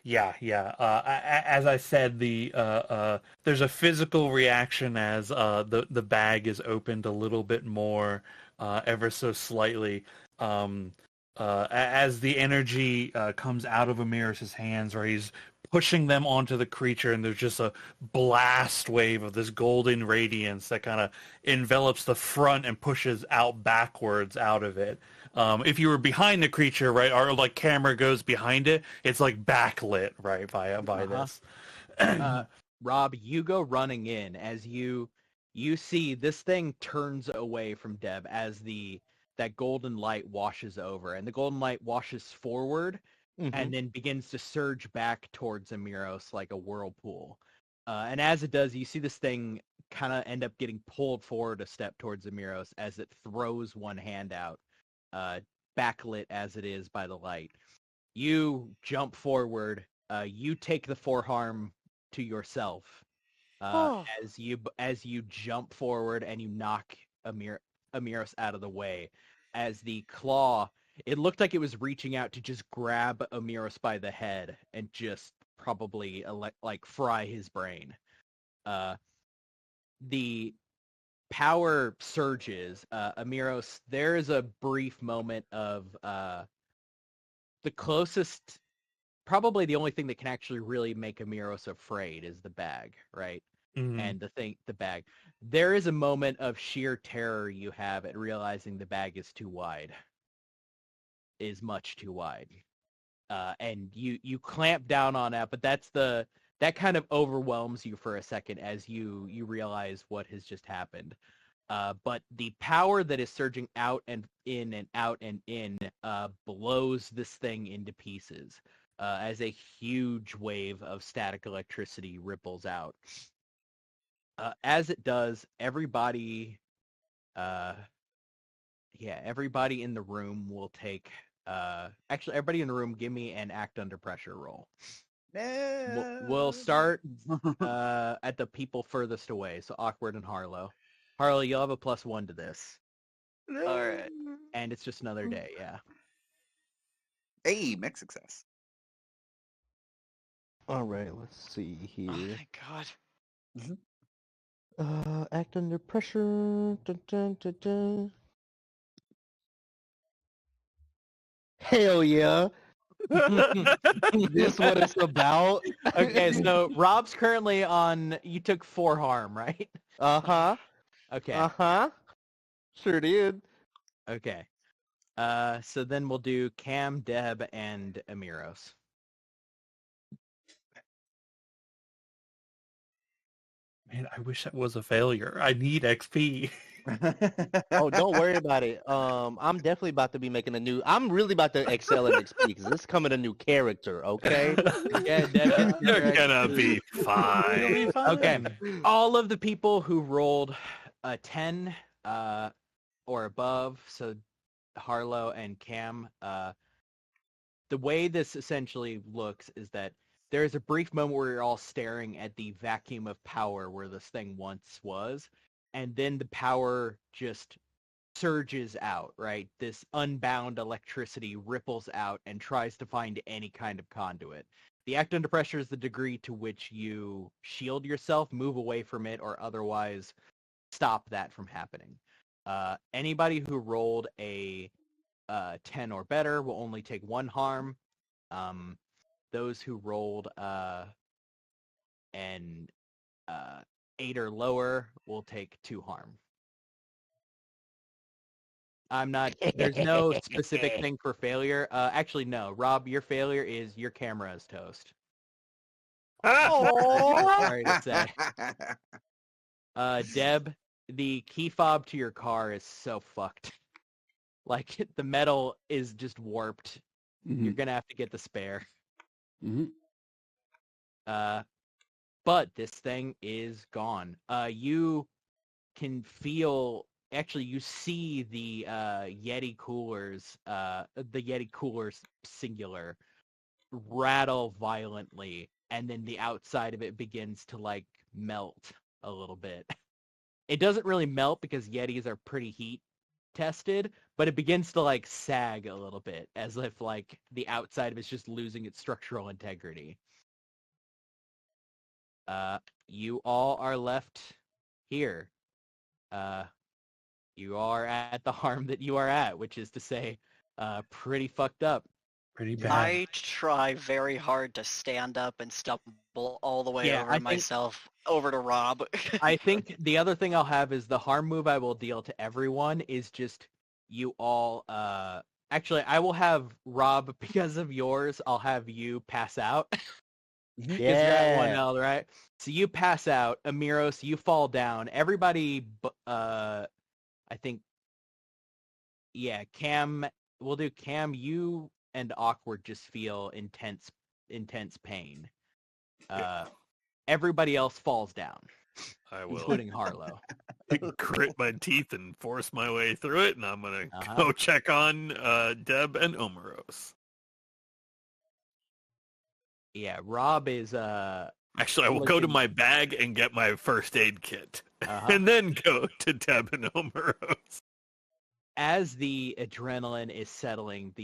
As I said, there's a physical reaction as the bag is opened a little bit more, ever so slightly. As the energy comes out of Amiris' hands, or he's pushing them onto the creature, and there's just a blast wave of this golden radiance that kind of envelops the front and pushes out backwards out of it. If you were behind the creature, right, our like camera goes behind it, it's like backlit, right, by this. Rob, you go running in as you see this thing turns away from Deb as that golden light washes over, and the golden light washes forward and then begins to surge back towards Amiros like a whirlpool. And as it does, you see this thing kind of end up getting pulled forward a step towards Amiros as it throws one hand out, backlit as it is by the light. You jump forward. You take the 4 harm to yourself as you jump forward and you knock Amiros out of the way. As the claw, it looked like it was reaching out to just grab Amiros by the head and just probably like fry his brain. The power surges. Amiros, there is a brief moment of the closest, probably the only thing that can actually really make Amiros afraid is the bag, right? And the bag. There is a moment of sheer terror you have at realizing the bag is too wide. Is much too wide. And you clamp down on that, but that kind of overwhelms you for a second as you realize what has just happened. But the power that is surging out and in and out and in blows this thing into pieces as a huge wave of static electricity ripples out. As it does, everybody in the room will take... actually, everybody in the room, give me an act under pressure roll. We'll start at the people furthest away, so Awkward and Harlow. Harley, you'll have a +1 to this. All right. And it's just another day, yeah. Hey, mixed success. All right, let's see Oh, here. thank God. Act under pressure. Dun, dun, dun, dun. Hell yeah. This what it's about? Okay, so Rob's currently on, you took 4 harm, right? Uh-huh. Okay, Uh-huh. Sure did. okay. So then we'll do Cam, Deb, and Amiros. Man, I wish that was a failure. I need XP. Oh, don't worry about it. I'm definitely about to be making I'm really about to excel at XP because this is coming a new character, okay? Yeah, Deb, You're gonna be fine. Okay, all of the people who rolled a 10 or above, so Harlow and Cam, the way this essentially looks is that there's a brief moment where you're all staring at the vacuum of power where this thing once was, and then the power just surges out, right? This unbound electricity ripples out and tries to find any kind of conduit. The act under pressure is the degree to which you shield yourself, move away from it, or otherwise stop that from happening. Anybody who rolled a 10 or better will only take 1 harm. Those who rolled an 8 or lower will take 2 harm. There's no specific thing for failure. Actually, no. Rob, your failure is your camera is toast. Sorry to say. Deb, the key fob to your car is so fucked. Like, the metal is just warped. You're gonna have to get the spare. But this thing is gone. You can feel, actually, you see the Yeti coolers singular rattle violently, and then the outside of it begins to, like, melt a little bit. It doesn't really melt because Yetis are pretty heat tested, but it begins to, like, sag a little bit, as if, like, the outside of it's just losing its structural integrity. You all are left here. You are at the harm that you are at, which is to say, pretty fucked up. Pretty bad. I try very hard to stand up and stumble all the way over myself over to Rob. I think the other thing I'll have is the harm move I will deal to everyone is just you all. Actually, I will have Rob, because of yours, I'll have you pass out. Because you're at 1 L, right? So you pass out. Amiros, you fall down. Everybody, I think, yeah, Cam, we'll do Cam, you and Awkward just feel intense pain. Everybody else falls down. I will. Including Harlow. Grit my teeth and force my way through it, and I'm gonna go check on Deb and Omeros. Yeah, Rob is Actually, I will go to my bag and get my first aid kit, and then go to Deb and Omeros. As the adrenaline is settling,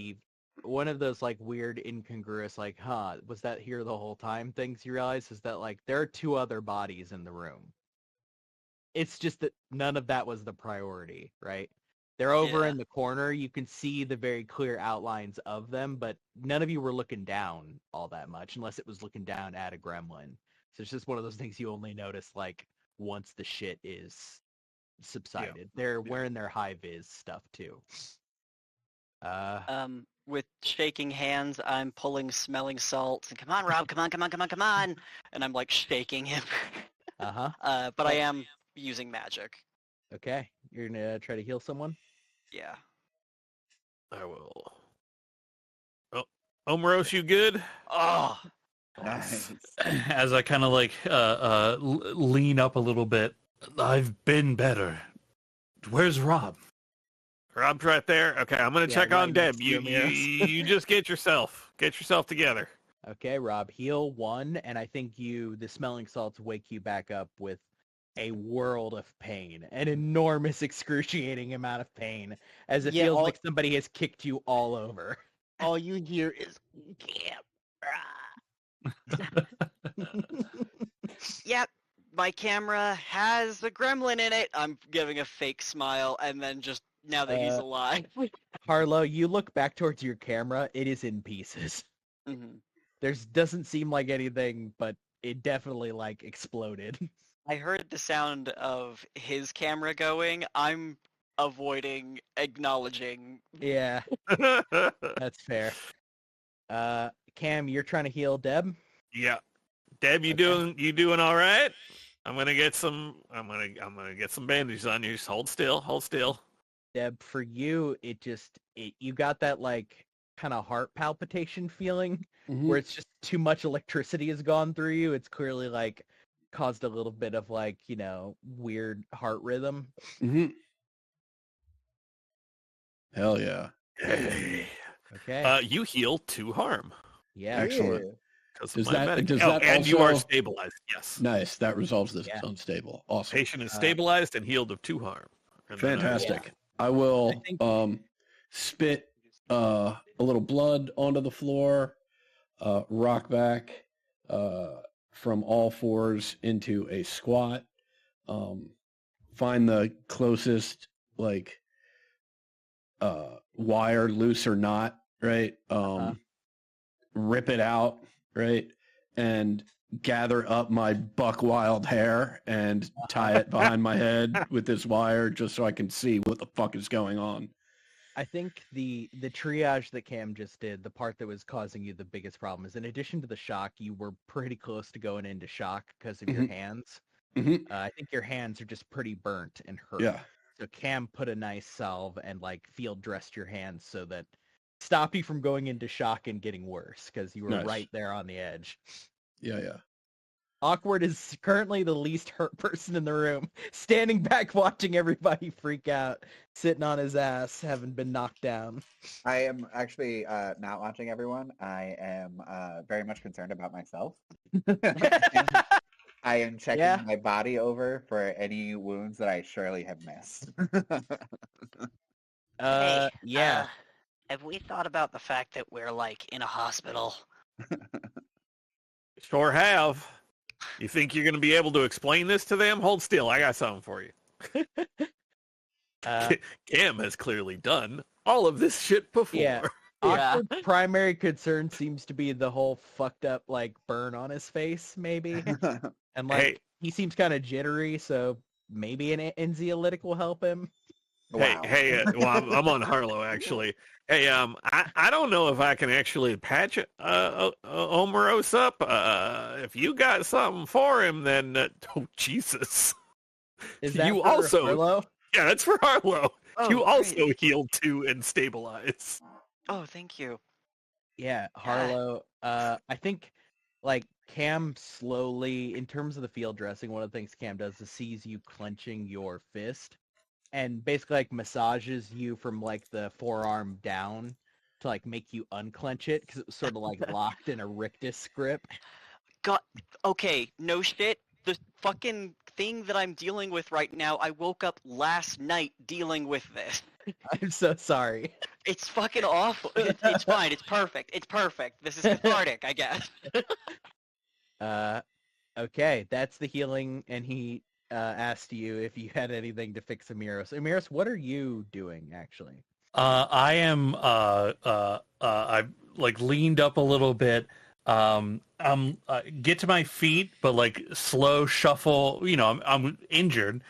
one of those, like, weird incongruous, like, was that here the whole time things you realize is that, like, there are 2 other bodies in the room. It's just that none of that was the priority, right? They're over in the corner. You can see the very clear outlines of them, but none of you were looking down all that much, unless it was looking down at a gremlin. So it's just one of those things you only notice, like, once the shit is subsided. They're wearing their high-vis stuff, too. With shaking hands, I'm pulling smelling salts. And, come on, Rob, come on. And I'm, like, shaking him. But I am using magic. Okay. You're going to try to heal someone? Yeah. I will. Oh, Omeros, you good? Oh, Nice. As I kind of like lean up a little bit, I've been better. Where's Rob? Rob's right there. Okay, I'm gonna check on Deb. You Amiros. just get yourself together. Okay, Rob, heal 1, and I think the smelling salts wake you back up with a world of pain, an enormous, excruciating amount of pain, as it Yeah, feels like somebody has kicked you all over. all you hear is Yep, my camera has a gremlin in it. I'm giving a fake smile, and then just now that he's alive. Harlow, you look back towards your camera. It is in pieces. Mhm. Doesn't seem like anything, but it definitely like exploded. I heard the sound of his camera going. I'm avoiding acknowledging. Yeah, that's fair. Cam, you're trying to heal Deb. Yeah. Deb, you Okay. doing all right? I'm gonna get some bandages on you. Just hold still. Deb, for you, you got that like kind of heart palpitation feeling where it's just too much electricity has gone through you. It's clearly like caused a little bit of like, weird heart rhythm. Hell yeah. Okay. You heal 2 harm. Yeah. Excellent. Does that also... you are stabilized. Yes. Nice. That resolves this unstable. Awesome. Patient is stabilized and healed of 2 harm. Fantastic. I will spit a little blood onto the floor, rock back from all fours into a squat, find the closest like wire, loose or not, right? Rip it out, right? And gather up my buck wild hair and tie it behind my head with this wire just so I can see what the fuck is going on. I think the triage that Cam just did, the part that was causing you the biggest problem is in addition to the shock, you were pretty close to going into shock because of your hands. I think your hands are just pretty burnt and hurt. Yeah. So Cam put a nice salve and like field dressed your hands so that stop you from going into shock and getting worse because you were right there on the edge. Yeah. Awkward is currently the least hurt person in the room, standing back watching everybody freak out, sitting on his ass, having been knocked down. I am actually not watching everyone. I am very much concerned about myself. I am checking my body over for any wounds that I surely have missed. Have we thought about the fact that we're like in a hospital? Sure have. You think you're going to be able to explain this to them? Hold still. I got something for you. Cam has clearly done all of this shit before. Yeah. Awkward's primary concern seems to be the whole fucked up like burn on his face, maybe. And like he seems kind of jittery, so maybe an anxiolytic will help him. Wow. Well, I'm on Harlow actually. Hey, I don't know if I can actually patch Omeros up. If you got something for him, then oh Jesus! Is that you for also Harlow? Yeah, that's for Harlow. Oh, you also great. healed 2 and stabilize. Oh, thank you. Yeah, Harlow. I think like Cam slowly, in terms of the field dressing, one of the things Cam does is sees you clenching your fist and basically like massages you from like the forearm down to like make you unclench it because it was sort of like locked in a rictus grip. Okay, no shit. The fucking thing that I'm dealing with right now, I woke up last night dealing with this. I'm so sorry. It's fucking awful. It's fine. It's perfect. It's perfect. This is cathartic, I guess. Okay, that's the healing, and he asked you if you had anything to fix Amiros. Amiros, what are you doing actually? I am I've like leaned up a little bit. Get to my feet, but like slow shuffle. I'm injured.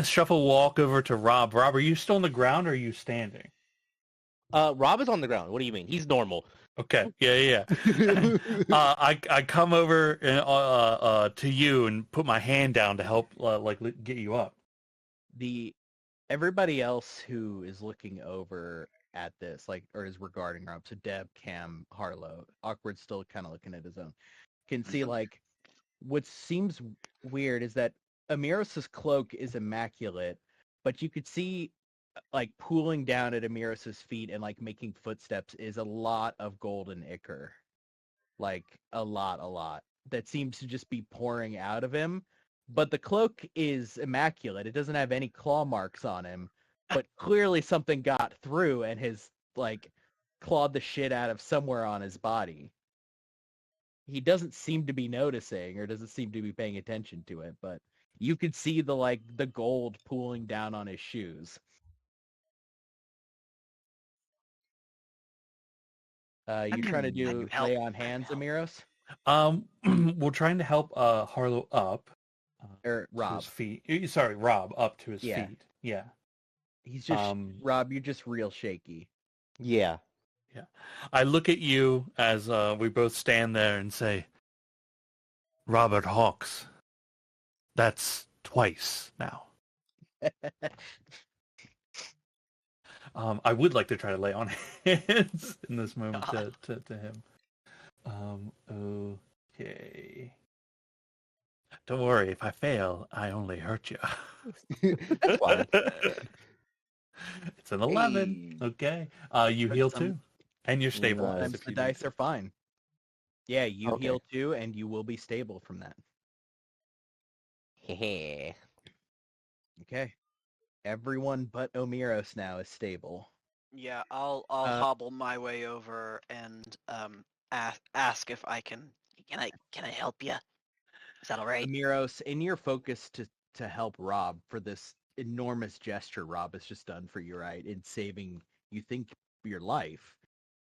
Shuffle walk over to Rob. Rob, are you still on the ground or are you standing? Rob is on the ground. What do you mean? He's normal. Okay. Yeah. I come over to you and put my hand down to help get you up. Everybody else who is looking over at this, like, or is regarding Rob, so Deb, Cam, Harlow, Awkward still kind of looking at his own, can see like what seems weird is that Amiros' cloak is immaculate, but you could see like pooling down at Amiros' feet and like making footsteps is a lot of golden ichor. Like a lot that seems to just be pouring out of him, but the cloak is immaculate. It doesn't have any claw marks on him, but clearly something got through and has like clawed the shit out of somewhere on his body. He doesn't seem to be noticing or doesn't seem to be paying attention to it, but you could see the gold pooling down on his shoes. You trying to do lay on hands, Amiros? We're trying to help Harlow up. Or to Rob. his feet. Sorry, Rob up to his Yeah. feet. Yeah. He's just Rob, you're just real shaky. Yeah. Yeah. I look at you as we both stand there and say, Robert Hawks. That's twice now. I would like to try to lay on hands in this moment to him. Okay. Don't worry, if I fail, I only hurt you. That's fine. It's an 11. Hey. Okay. You heal too. And you're stabilized. Sometimes if the you dice are fine. Yeah, you Okay. heal too, and you will be stable from that. Okay. Everyone but Omiros now is stable. Yeah, I'll hobble my way over and ask if I can. Can I help you? Is that all right? Omiros, in your focus to help Rob for this enormous gesture Rob has just done for you, right, in saving, you think, your life,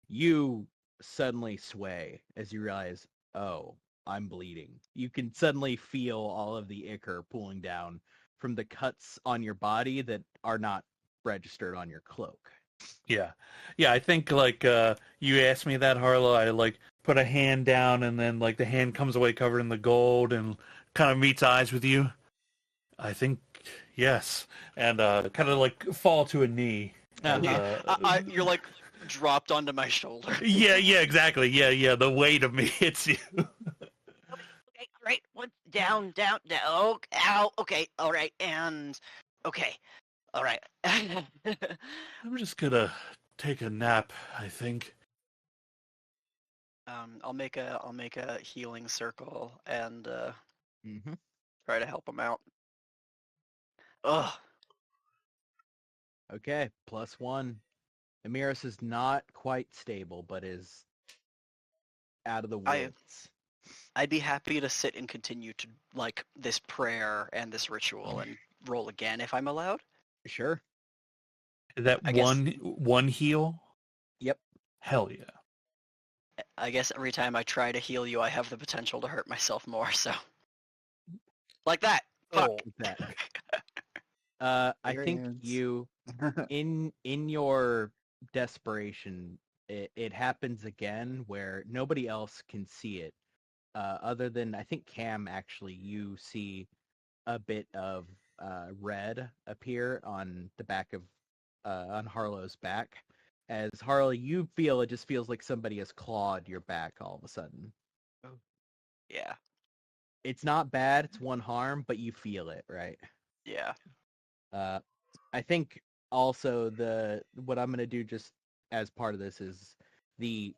you suddenly sway as you realize, oh, I'm bleeding. You can suddenly feel all of the ichor pooling down from the cuts on your body that are not registered on your cloak. Yeah. I think like you asked me that, Harlow. I like put a hand down, and then like the hand comes away covered in the gold, and kind of meets eyes with you. I think yes, and kind of like fall to a knee. Uh-huh. You're like dropped onto my shoulder. Yeah, exactly. Yeah. The weight of me hits you. Okay, all right. One down. Oh, ow. Okay, all right, and okay, all right. I'm just gonna take a nap, I think. I'll make a healing circle and Mm-hmm. try to help him out. Ugh. Okay, +1. Amiris is not quite stable, but is out of the woods. I'd be happy to sit and continue to like this prayer and this ritual and roll again if I'm allowed. Sure. Is that I guess- one heal? Yep. Hell yeah. I guess every time I try to heal you, I have the potential to hurt myself more. So, like that. Fuck. Like that. I think Experience. you, in your desperation, it happens again where nobody else can see it, other than I think Cam. Actually, you see a bit of red appear on the back of on Harlow's back. As Harlow, you feel it just feels like somebody has clawed your back all of a sudden. Yeah. It's not bad. It's one harm, but you feel it, right? Yeah. I think also what I'm gonna do just as part of this is the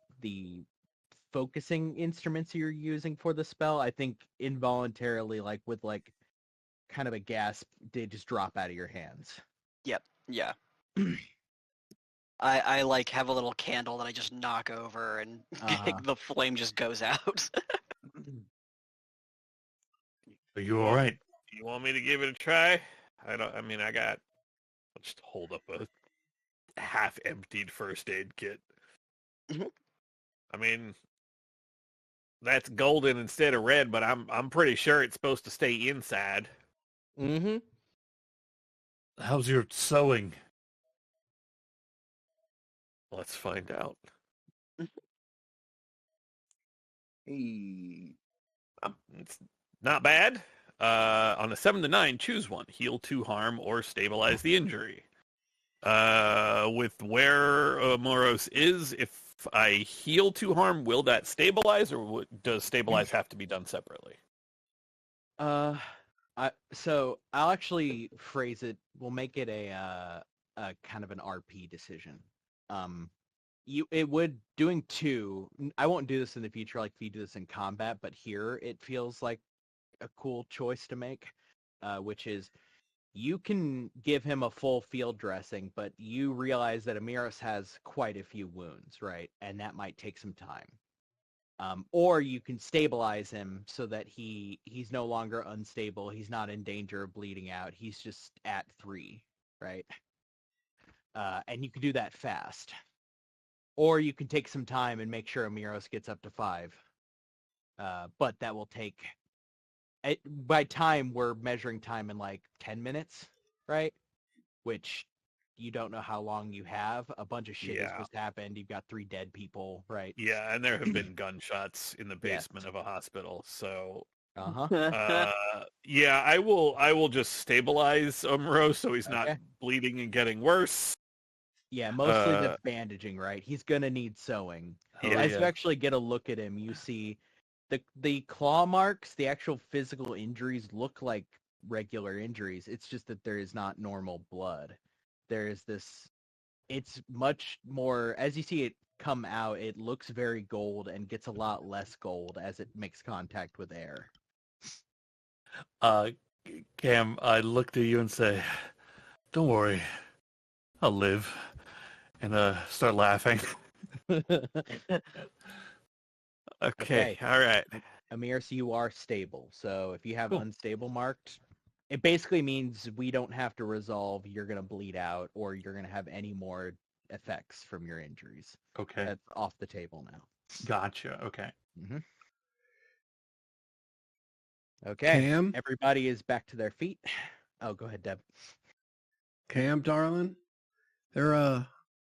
focusing instruments you're using for the spell. I think involuntarily, like with like kind of a gasp, they just drop out of your hands. Yep. Yeah. I like have a little candle that I just knock over and the flame just goes out. Are you all right? You want me to give it a try? I got. I'll just hold up a half-emptied first aid kit. Mhm. I mean, that's golden instead of red, but I'm pretty sure it's supposed to stay inside. Mm-hmm. How's your sewing? Let's find out. Hey. It's not bad. On a 7 to 9, choose one: heal 2 harm or stabilize the injury. With where Moros is, if I heal 2 harm, will that stabilize, or does stabilize have to be done separately? So I'll actually phrase it. We'll make it a kind of an RP decision. It would doing 2. I won't do this in the future, like if you do this in combat, but here it feels like a cool choice to make, which is you can give him a full field dressing, but you realize that Amiros has quite a few wounds, right? And that might take some time. Or you can stabilize him so that he's no longer unstable. He's not in danger of bleeding out. He's just at 3, right? And you can do that fast. Or you can take some time and make sure Amiros gets up to 5. But that will take... by time, we're measuring time in like 10 minutes, right? Which you don't know how long you have. A bunch of shit has just happened. You've got 3 dead people, right? Yeah, and there have been gunshots in the basement of a hospital. So, yeah, I will just stabilize Umro so he's not bleeding and getting worse. Yeah, mostly the bandaging, right? He's gonna need sewing. As you actually get a look at him, you see the claw marks, the actual physical injuries look like regular injuries. It's just that there is not normal blood. There is this... It's much more... As you see it come out, it looks very gold and gets a lot less gold as it makes contact with air. Cam, I look to you and say, "Don't worry, I'll live," and start laughing. Okay, all right. Amir, so you are stable. So if you have unstable marked, it basically means we don't have to resolve you're going to bleed out or you're going to have any more effects from your injuries. Okay. That's off the table now. Gotcha. Okay. Mm-hmm. Okay. Cam? Everybody is back to their feet. Oh, go ahead, Deb. Cam, darling, there are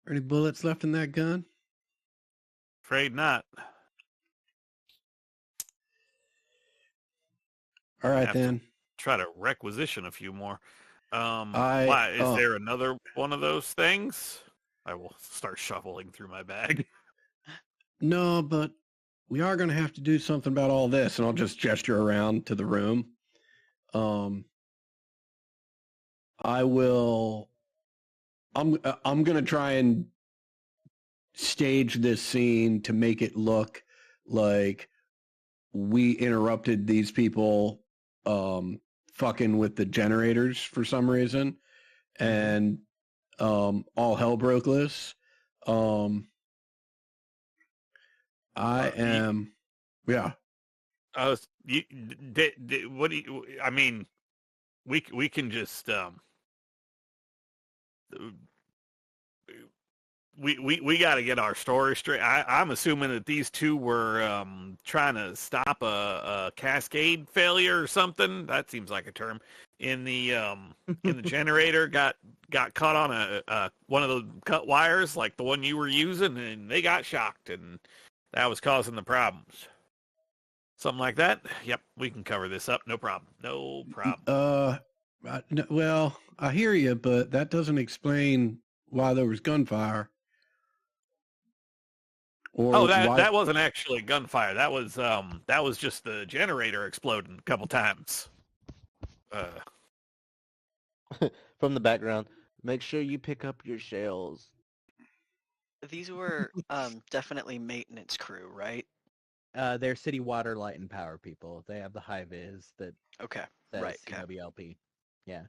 any bullets left in that gun? Afraid not. All right, then. Try to requisition a few more. Is there another one of those things? I will start shuffling through my bag. No, but we are going to have to do something about all this, and I'll just gesture around to the room. I'm going to try and stage this scene to make it look like we interrupted these people fucking with the generators for some reason, and all hell broke loose. I am, yeah. What do you? I mean, we can just we got to get our story straight. I'm assuming that these two were trying to stop a cascade failure or something. That seems like a term. In the generator, got caught on a one of the cut wires, like the one you were using, and they got shocked, and that was causing the problems. Something like that. Yep, we can cover this up. No problem. No problem. Well, I hear you, but that doesn't explain why there was gunfire. Or that wasn't actually gunfire. That was just the generator exploding a couple times. From the background, make sure you pick up your shells. These were definitely maintenance crew, right? They're city water, light, and power people. They have the high vis that Right. CWLP. Yeah.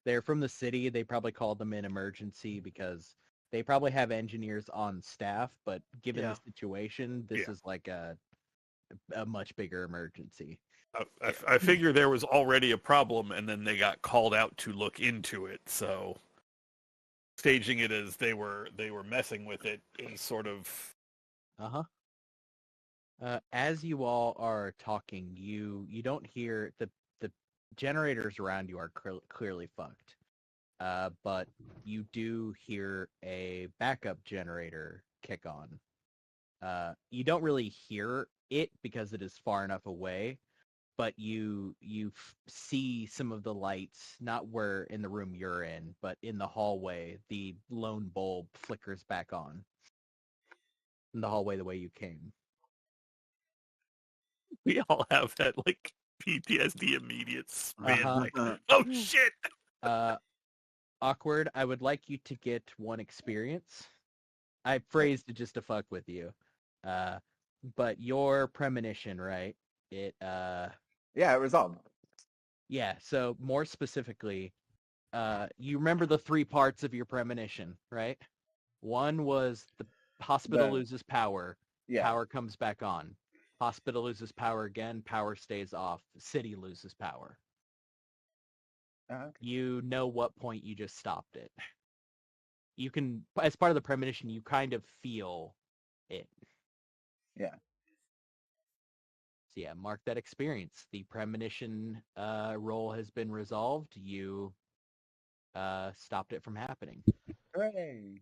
They're from the city. They probably called them in emergency because they probably have engineers on staff, but given the situation, this is like a much bigger emergency. I figure there was already a problem, and then they got called out to look into it. So staging it as they were messing with it is sort of. As you all are talking, you don't hear the generators around you are clearly fucked. But you do hear a backup generator kick on. You don't really hear it because it is far enough away, but you see some of the lights, not where in the room you're in, but in the hallway, the lone bulb flickers back on. In the hallway the way you came. We all have that, like, PTSD immediate spin. Like, oh, shit! Awkward, I would like you to get 1 experience. I phrased it just to fuck with you. But your premonition, right? It Yeah, it resolved. Yeah, so more specifically, you remember the 3 parts of your premonition, right? One was the hospital loses power, power comes back on. Hospital loses power again, power stays off. City loses power. Okay. You know what point you just stopped it. You can, as part of the premonition, you kind of feel it. Yeah. So yeah, mark that experience. The premonition roll has been resolved. You stopped it from happening. Hooray!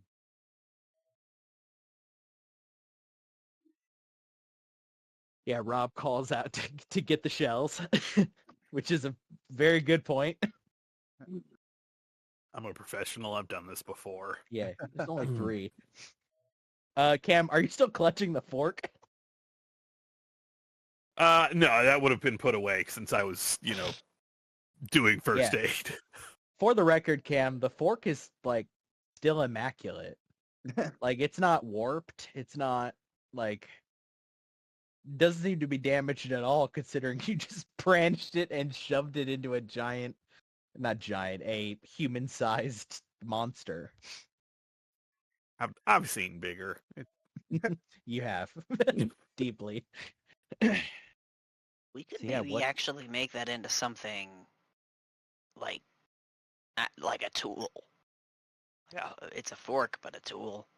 Yeah, Rob calls out to get the shells, which is a very good point. I'm a professional. I've done this before. Yeah, there's only 3. Cam, are you still clutching the fork? No, that would have been put away since I was, doing first aid. For the record, Cam, the fork is like still immaculate. Like it's not warped. It's not like doesn't seem to be damaged at all considering you just branched it and shoved it into a giant, not giant, a human-sized monster. I've seen bigger. You have. Deeply. We could So, yeah, maybe actually make that into something like a tool. It's a fork, but a tool.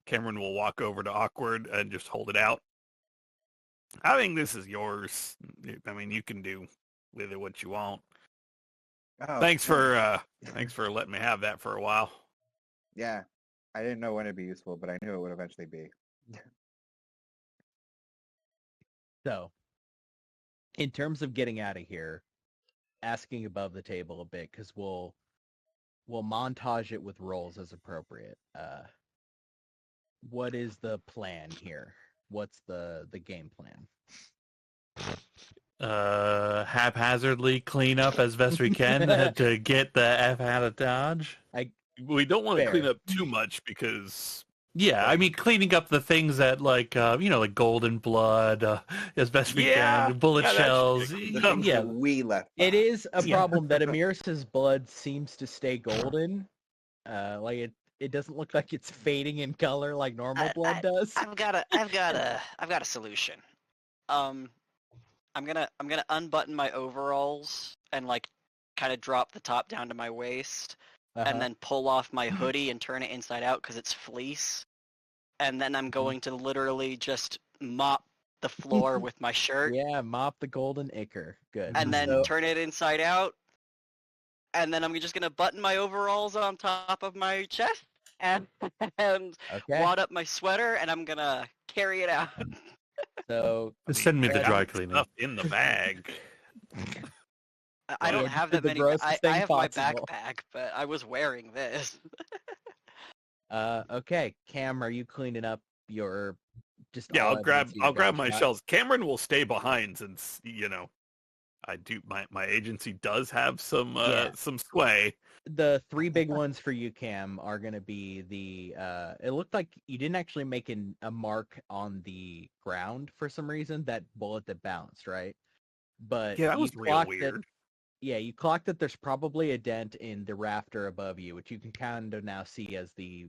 Cameron will walk over to Awkward and just hold it out. I think this is yours. I mean, you can do with it what you want. Oh, thanks for letting me have that for a while. Yeah, I didn't know when it'd be useful, but I knew it would eventually be. So, in terms of getting out of here, asking above the table a bit because we'll montage it with rolls as appropriate. What is the plan here? What's the game plan? Haphazardly clean up as best we can to get the F out of Dodge. We don't want to clean up too much because... Yeah, I mean, cleaning up the things that, like golden blood, as best we can, bullet shells. Yeah, we left. It is a problem that Amiris's blood seems to stay golden. Like it doesn't look like it's fading in color like normal blood does. I've got a solution. I'm gonna unbutton my overalls and like kind of drop the top down to my waist. And then pull off my hoodie and turn it inside out because it's fleece. And then I'm going to literally just mop the floor with my shirt. Yeah, mop the golden ichor. Good. And then turn it inside out. And then I'm just going to button my overalls on top of my chest and wad up my sweater and I'm going to carry it out. So send me the dry cleaning. Stuff in the bag. I don't have that many. I have my backpack, but I was wearing this. Okay, Cam, are you cleaning up your just? Yeah, I'll grab my shells. Cameron will stay behind since I do my agency does have some sway. The 3 big ones for you, Cam, are going to be the. It looked like you didn't actually make a mark on the ground for some reason. That bullet that bounced, right? But yeah, that was real weird. Yeah, you clocked that there's probably a dent in the rafter above you, which you can kind of now see as the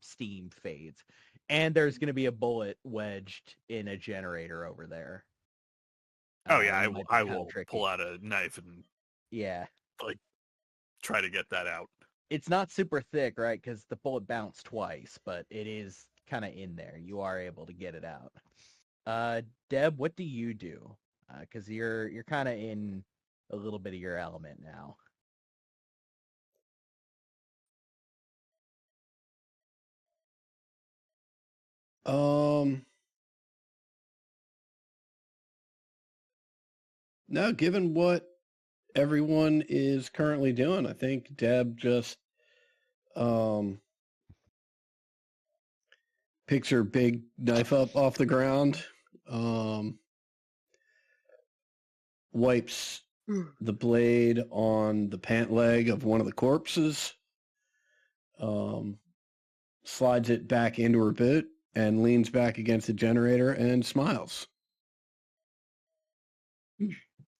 steam fades. And there's going to be a bullet wedged in a generator over there. Oh yeah, I will pull out a knife and try to get that out. It's not super thick, right? Because the bullet bounced twice, but it is kind of in there. You are able to get it out. Deb, what do you do? Because you're kind of in a little bit of your element now. No, given what everyone is currently doing, I think Deb just picks her big knife up off the ground, wipes the blade on the pant leg of one of the corpses, slides it back into her boot, and leans back against the generator and smiles.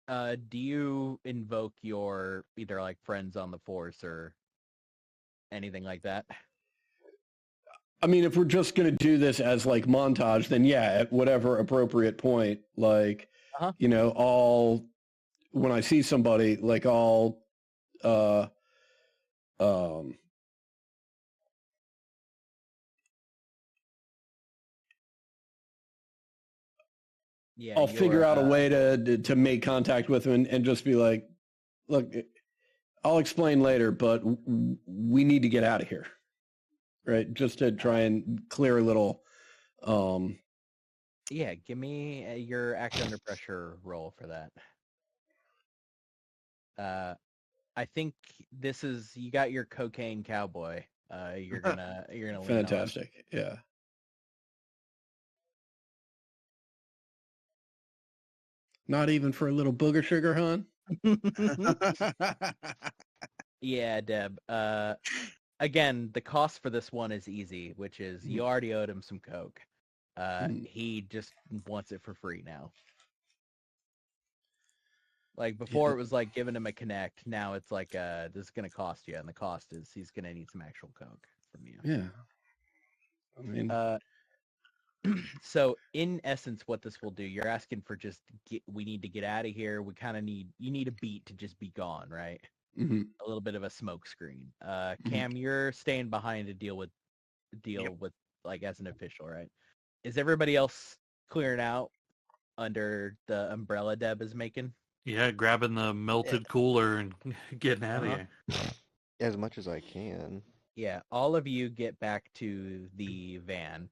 Do you invoke your either like friends on the force or anything like that? I mean, if we're just going to do this as like montage, then yeah, at whatever appropriate point, like, when I see somebody, like uh, um, Yeah, I'll figure out a way to make contact with them and just be like, look, I'll explain later, but we need to get out of here, right? Just to try and clear a little. Yeah, give me your act under pressure roll for that. I think this is you got your cocaine cowboy. You're gonna lean on. Fantastic. Yeah. Not even for a little booger sugar, hon? Yeah, Deb. Again, the cost for this one is easy, which is you already owed him some coke. He just wants it for free now. Like before, it was like giving him a connect. Now it's like this is gonna cost you, and the cost is he's gonna need some actual coke from you. Yeah. I mean, so in essence, what this will do, you're asking for just we need to get out of here. We kind of you need a beat to just be gone, right? Mm-hmm. A little bit of a smoke screen. Cam, you're staying behind to deal with like as an official, right? Is everybody else clearing out under the umbrella Deb is making? Yeah, grabbing the melted cooler and getting out of here. As much as I can. Yeah, all of you get back to the van.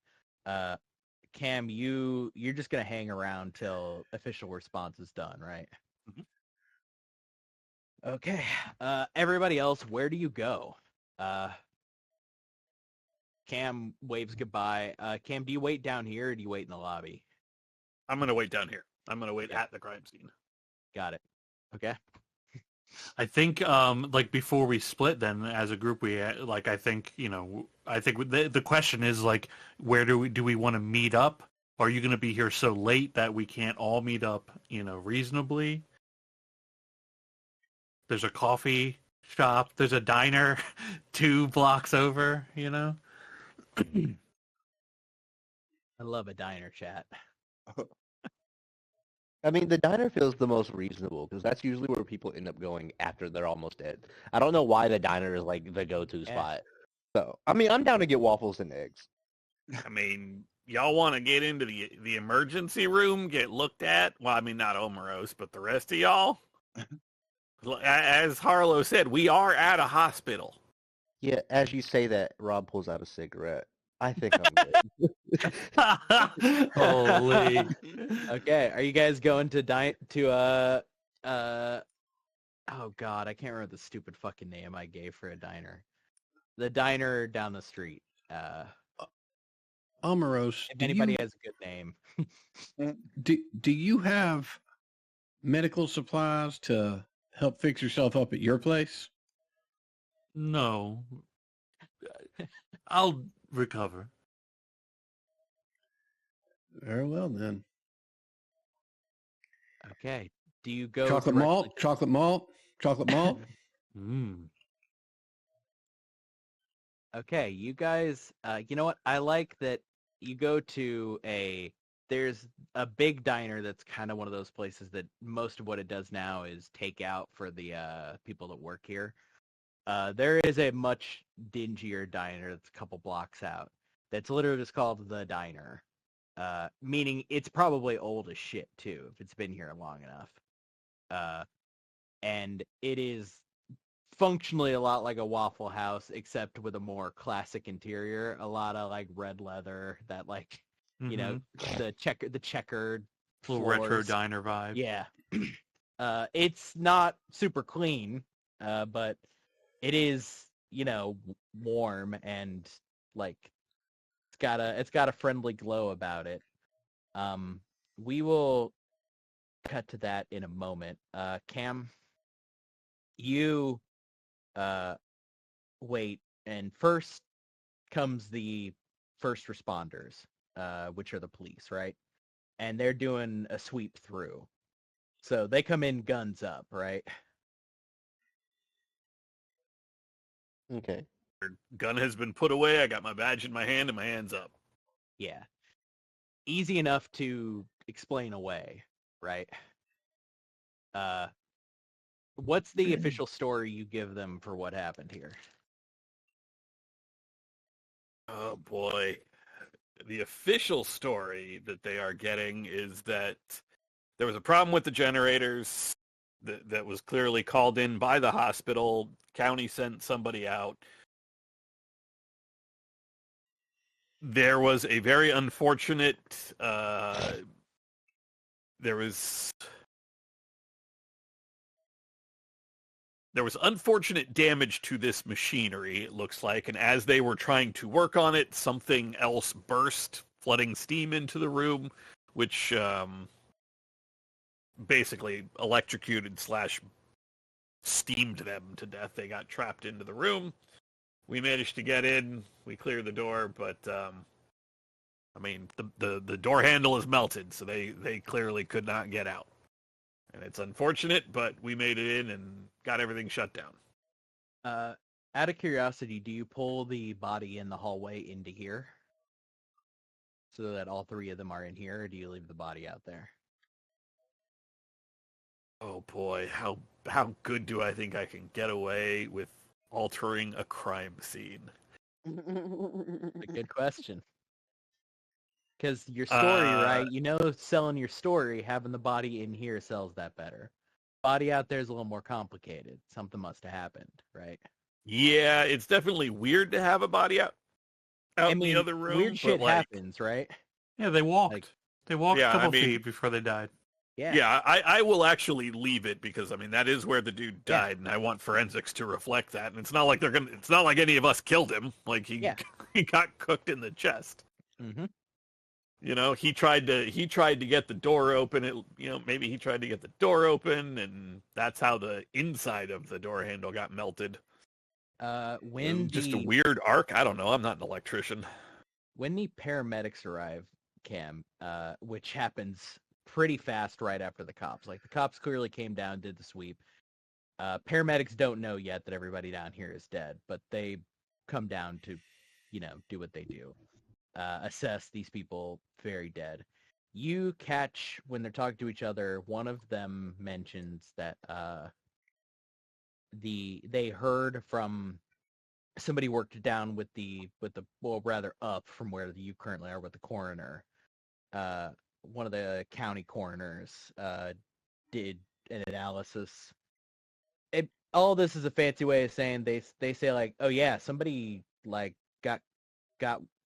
Cam, you're just gonna hang around till official response is done, right? Mm-hmm. Okay. Everybody else, where do you go? Cam waves goodbye. Cam, do you wait down here or do you wait in the lobby? I'm gonna wait down here. I'm gonna wait at the crime scene. Got it. Okay. I think, like before we split, then as a group, I think the question is like, where do we want to meet up? Are you going to be here so late that we can't all meet up, reasonably? There's a coffee shop. There's a diner 2 blocks over, I love a diner chat. I mean, the diner feels the most reasonable because that's usually where people end up going after they're almost dead. I don't know why the diner is like the go-to spot. So, I mean, I'm down to get waffles and eggs. I mean, y'all want to get into the emergency room, get looked at? Well, I mean, not Omeros, but the rest of y'all? As Harlow said, we are at a hospital. Yeah, as you say that, Rob pulls out a cigarette. I think I'm good. Holy. Okay, are you guys going to oh god, I can't remember the stupid fucking name I gave for a diner. The diner down the street. Omeros, if anybody has a good name. Do you have medical supplies to help fix yourself up at your place? No. I'll recover. Very well, then. Okay. Do you go chocolate malt? Chocolate malt? Chocolate malt? Okay, you guys, you know what? I like that you go to there's a big diner that's kind of one of those places that most of what it does now is take out for the people that work here. There is a much dingier diner that's a couple blocks out that's literally just called The Diner, meaning it's probably old as shit, too, if it's been here long enough. And it is functionally a lot like a Waffle House, except with a more classic interior. A lot of like red leather, that like the checkered little floors. retro diner vibe. Yeah. It's not super clean, but it is, warm and like it's got a friendly glow about it. We will cut to that in a moment. Cam, you wait, and first comes the first responders, which are the police, right? And they're doing a sweep through. So they come in guns up, right? Okay. Gun has been put away. I got my badge in my hand and my hands up. Yeah. Easy enough to explain away, right? What's the official story you give them for what happened here? Oh boy. The official story that they are getting is that there was a problem with the generators that was clearly called in by the hospital. County sent somebody out. There was a very unfortunate there was unfortunate damage to this machinery, it looks like, and as they were trying to work on it, something else burst, flooding steam into the room, which basically electrocuted / steamed them to death. They got trapped into the room. We managed to get in. We cleared the door, but I mean, the door handle is melted, so they clearly could not get out. And it's unfortunate, but we made it in and got everything shut down. Out of curiosity, do you pull the body in the hallway into here? So that all three of them are in here, or do you leave the body out there? Oh boy, how good do I think I can get away with altering a crime scene? A good question. Because your story, right? You know, selling your story, having the body in here sells that better. Body out there is a little more complicated. Something must have happened, right? Yeah, it's definitely weird to have a body out in the other room. Weird shit happens, right? Yeah, they walked. They walked a couple feet before they died. Yeah, I will actually leave it because I mean that is where the dude died, and I want forensics to reflect that. And it's not like it's not like any of us killed him. Like he got cooked in the chest. Mm-hmm. You know, he tried to get the door open. Maybe he tried to get the door open, and that's how the inside of the door handle got melted. Just a weird arc. I don't know. I'm not an electrician. When the paramedics arrive, Cam, which happens pretty fast right after the cops. Like the cops clearly came down, did the sweep. Paramedics don't know yet that everybody down here is dead, but they come down to, do what they do. Assess these people very dead. You catch when they're talking to each other, one of them mentions that they heard from somebody worked down with the up from where you currently are with the coroner. One of the county coroners did an analysis. All this is a fancy way of saying they say like, oh yeah, somebody like got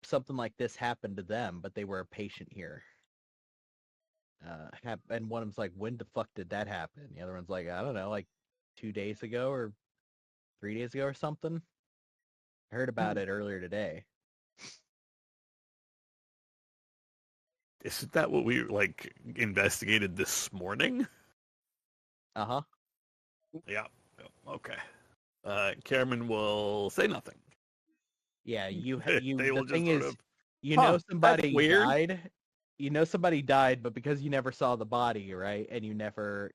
something like this happened to them, but they were a patient here. And one of them's like, when the fuck did that happen? The other one's like, I don't know, like 2 days ago or 3 days ago or something. I heard about it earlier today. Isn't that what we investigated this morning? Uh-huh. Yeah. Okay. Cameron will say nothing. Yeah, the thing is, somebody died. You know somebody died, but because you never saw the body, right? And you never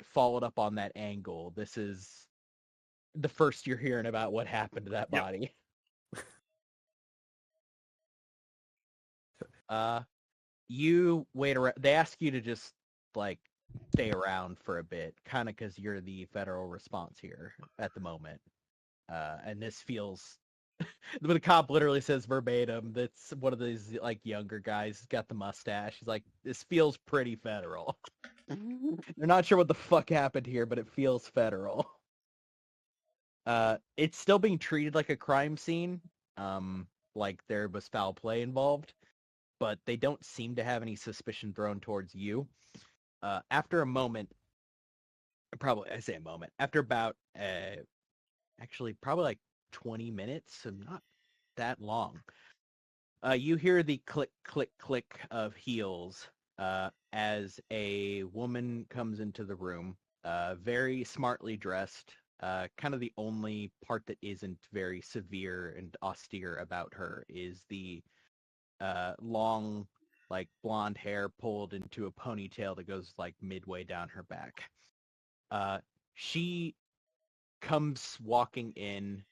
followed up on that angle. This is the first you're hearing about what happened to that body. You wait around. They ask you to just stay around for a bit, kind of because you're the federal response here at the moment. And this feels, the cop literally says verbatim, that's one of these younger guys, he's got the mustache. He's like, this feels pretty federal. They're not sure what the fuck happened here, but it feels federal. It's still being treated like a crime scene, like there was foul play involved, but they don't seem to have any suspicion thrown towards you. After a moment, after about, actually probably 20 minutes, so not that long, you hear the click, click, click of heels as a woman comes into the room, very smartly dressed. Kind of the only part that isn't very severe and austere about her is the long like blonde hair pulled into a ponytail that goes like midway down her back. She comes walking in,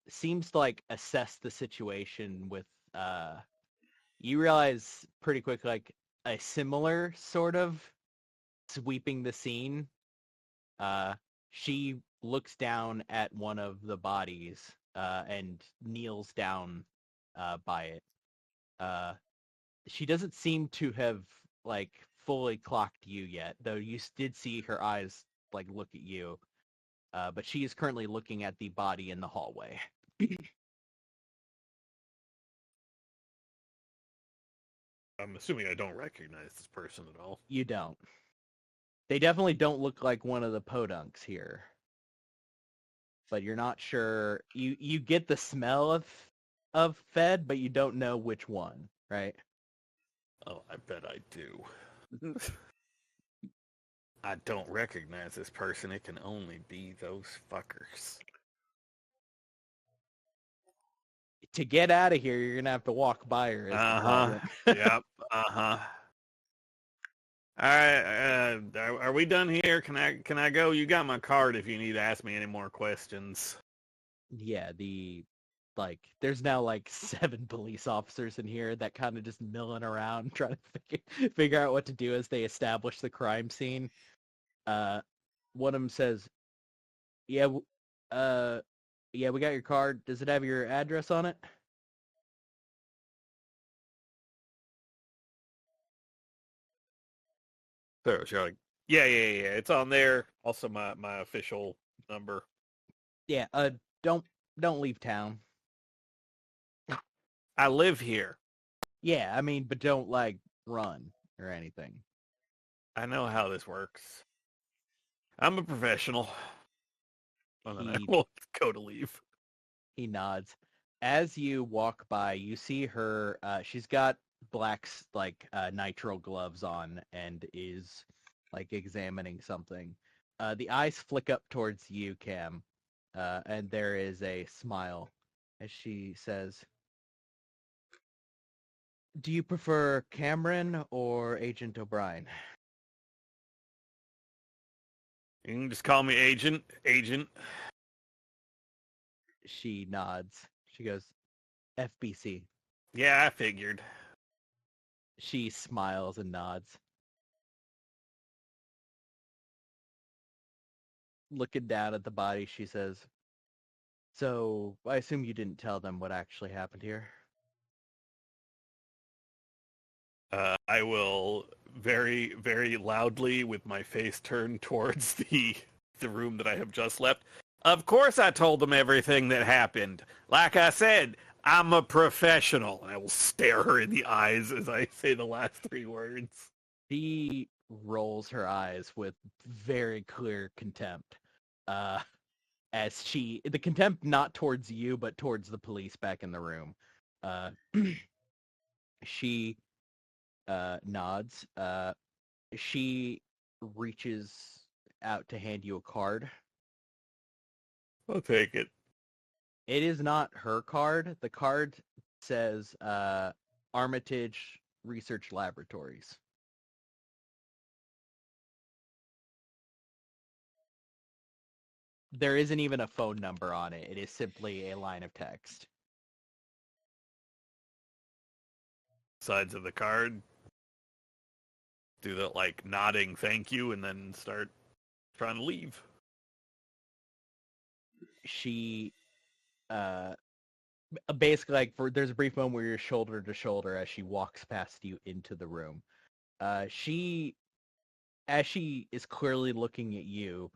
seems to like assess the situation with you realize pretty quick like a similar sort of sweeping the scene. She looks down at one of the bodies and kneels down by it. She doesn't seem to have like fully clocked you yet, though you did see her eyes like look at you. But she is currently looking at the body in the hallway. I'm assuming I don't recognize this person at all. You don't. They definitely don't look like one of the podunks here. But you're not sure. You get the smell of Fed, but you don't know which one, right? Oh, I bet I do. I don't recognize this person. It can only be those fuckers. To get out of here, you're gonna have to walk by her. Yep. All right. Are we done here? Can I go? You got my card if you need to ask me any more questions. Yeah. There's now like 7 police officers in here that kind of just milling around trying to figure out what to do as they establish the crime scene. One of them says, "Yeah, yeah, we got your card. Does it have your address on it?" So you're like, yeah. It's on there. Also, my official number. Yeah. Don't leave town. I live here. Yeah, I mean, but don't like run or anything. I know how this works. I'm a professional. And then I will go to leave. He nods. As you walk by, you see her. She's got black nitrile gloves on and is like examining something. The eyes flick up towards you, Cam, and there is a smile as she says, "Do you prefer Cameron or Agent O'Brien?" You can just call me Agent. Agent. She nods. She goes, "FBC." Yeah, I figured. She smiles and nods. Looking down at the body, she says, "So, I assume you didn't tell them what actually happened here?" I will very, very loudly, with my face turned towards the room that I have just left. Of course I told them everything that happened. Like I said, I'm a professional. And I will stare her in the eyes as I say the last 3 words. She rolls her eyes with very clear contempt. As the contempt not towards you, but towards the police back in the room. She nods. She reaches out to hand you a card. I'll take it. It is not her card. The card says Armitage Research Laboratories. There isn't even a phone number on it. It is simply a line of text. Sides of the card. Do the nodding thank you and then start trying to leave. She basically there's a brief moment where you're shoulder to shoulder as she walks past you into the room. As she is clearly looking at you,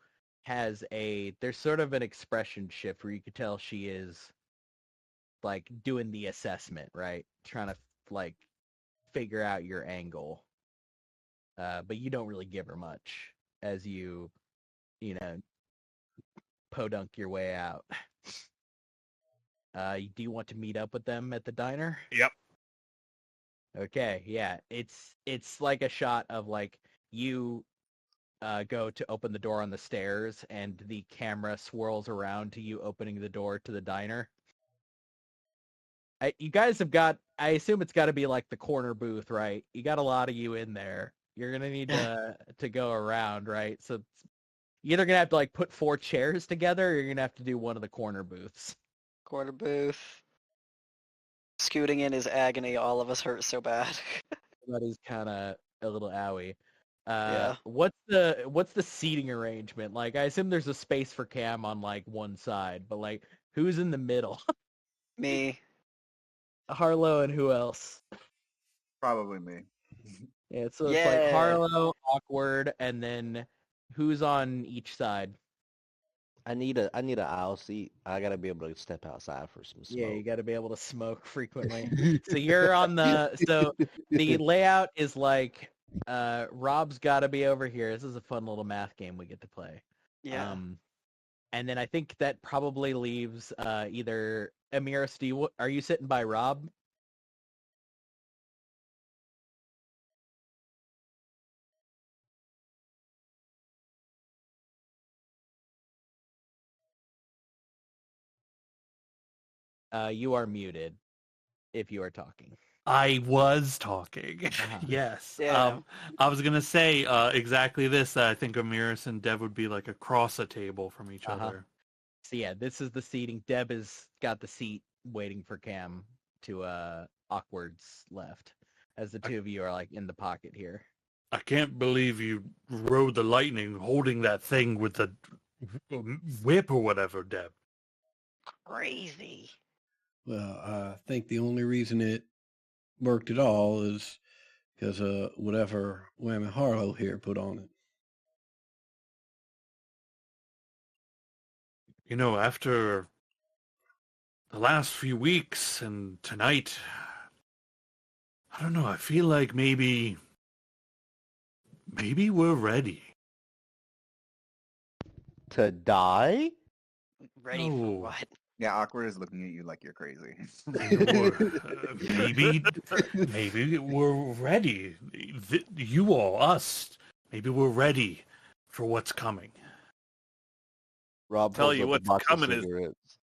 there's sort of an expression shift where you could tell she is doing the assessment, right? Trying to figure out your angle. But you don't really give her much as you podunk your way out. Do you want to meet up with them at the diner? Yep. Okay, yeah. It's like a shot of you go to open the door on the stairs and the camera swirls around to you opening the door to the diner. You guys have got I assume it's got to be like the corner booth, right? You got a lot of you in there. You're gonna need to go around, right? So you're either gonna have to like put 4 chairs together, or you're gonna have to do one of the corner booths. Corner booth. Scooting in is agony. All of us hurt so bad. That is kind of a little owie. Yeah. What's the seating arrangement? Like, I assume there's a space for Cam on like one side, but like, who's in the middle? Me. Harlow and who else? Probably me. Yeah, so it's like Harlow, Awkward, and then who's on each side? I need a aisle seat. I gotta be able to step outside for some smoke. Yeah, you got to be able to smoke frequently. So you're on so the layout is like Rob's got to be over here. This is a fun little math game we get to play. Yeah. And then I think that probably leaves either Amiris, are you sitting by Rob? You are muted if you are talking. I was talking. Yes. Yeah. I was gonna say exactly this. I think Amiris and Dev would be like across a table from each other. So yeah, this is the seating. Deb has got the seat waiting for Cam to Awkward's left, as the two of you are like in the pocket here. I can't believe you rode the lightning holding that thing with the whip or whatever, Deb. Crazy. Well, I think the only reason it worked at all is because of whatever Whammy Harlow here put on it. You know, after the last few weeks and tonight, I don't know, I feel like maybe we're ready. To die? Ready for what? Yeah, Awkward is looking at you like you're crazy. Maybe we're ready. You all, us, maybe we're ready for what's coming. Rob Tell pulls you up a what's box of coming is- cigarettes.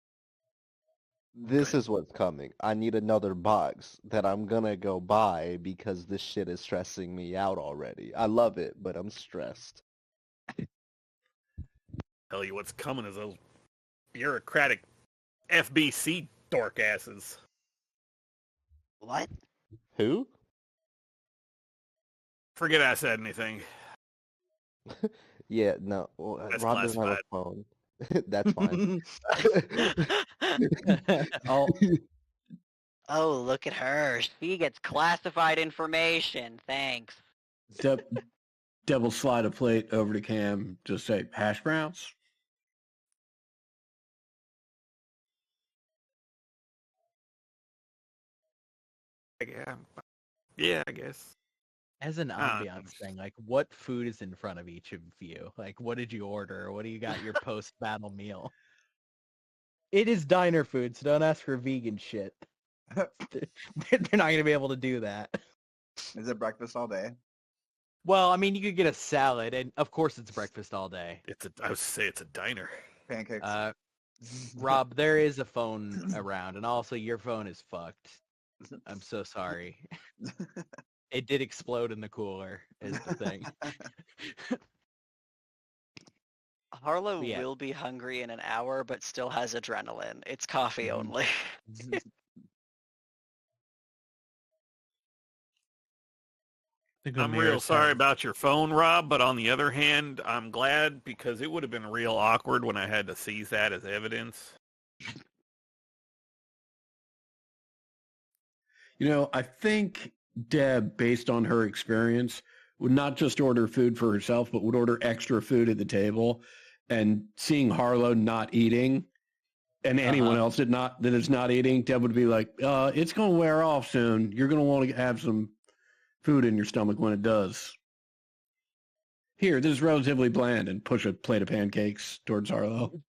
This is what's coming. I need another box that I'm gonna go buy because this shit is stressing me out already. I love it, but I'm stressed. Tell you what's coming is those bureaucratic FBC dork asses. What? Who? Forget I said anything. Yeah, no. Well, That's Rob doesn't have a classified. phone. That's fine. Oh, look at her. She gets classified information. Thanks. Deb will slide a plate over to Cam, just say, hash browns? Yeah, I guess. As an ambiance thing, like what food is in front of each of you? Like what did you order? What do you got your post-battle meal? It is diner food, so don't ask for vegan shit. They're not going to be able to do that. Is it breakfast all day? Well, I mean, you could get a salad, and of course it's breakfast all day. I would say it's a diner. Pancakes. Rob, there is a phone around, and also your phone is fucked. I'm so sorry. It did explode in the cooler, is the thing. Harlow will be hungry in an hour, but still has adrenaline. It's coffee only. I'm real sorry about your phone, Rob, but on the other hand, I'm glad because it would have been real awkward when I had to seize that as evidence. You know, I think Deb, based on her experience, would not just order food for herself, but would order extra food at the table. And seeing Harlow not eating and anyone else that is not eating, Deb would be like, it's going to wear off soon. You're going to want to have some food in your stomach when it does. Here, this is relatively bland, and push a plate of pancakes towards Harlow.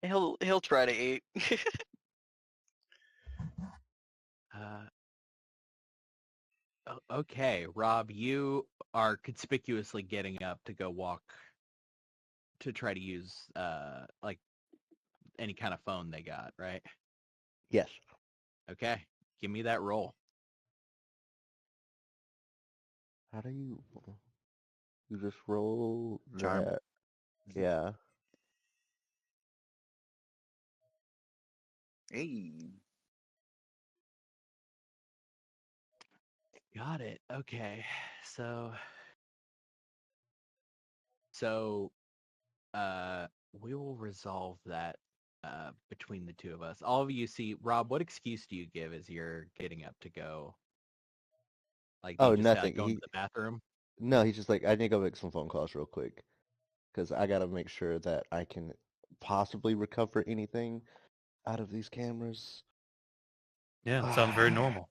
He'll try to eat. Okay, Rob, you are conspicuously getting up to go walk to try to use like any kind of phone they got, right? Yes. Okay, give me that roll. How do you just roll Charm. that? Yeah. Hey. Got it. Okay. So we will resolve that between the two of us. All of you see, Rob, what excuse do you give as you're getting up to go? Like, do you Oh, just say, nothing. like, going to the bathroom? No, he's just like, I need to go make some phone calls real quick because I got to make sure that I can possibly recover anything out of these cameras. Yeah, it sounds very normal.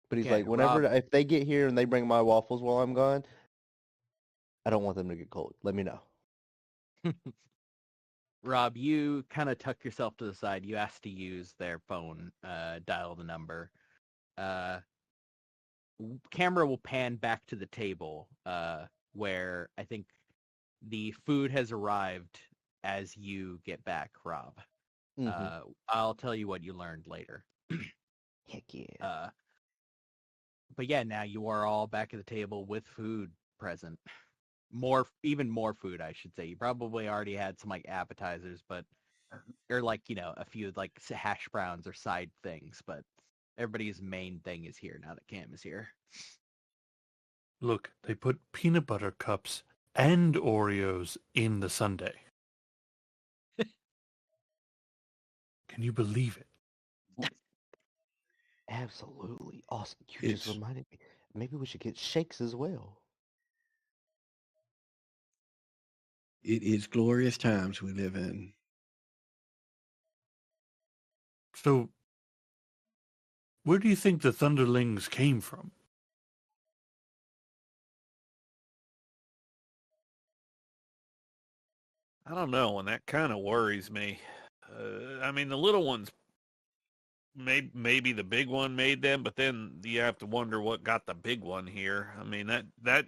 But he's Okay, like, whenever, Rob. if they get here and they bring my waffles while I'm gone, I don't want them to get cold. Let me know. Rob, you kind of tuck yourself to the side. You ask to use their phone, dial the number. Camera will pan back to the table where I think the food has arrived as you get back, Rob. I'll tell you what you learned later. Heck yeah. But yeah, now you are all back at the table with food present. Even more food, I should say. You probably already had some like appetizers, but or like a few like hash browns or side things. But everybody's main thing is here now that Cam is here. Look, they put peanut butter cups and Oreos in the sundae. Can you believe it? Absolutely awesome. You just reminded me. Maybe we should get shakes as well. It is glorious times we live in. So, where do you think the Thunderlings came from? I don't know, and that kind of worries me. I mean, the little ones, maybe the big one made them, but then you have to wonder what got the big one here. I mean, that,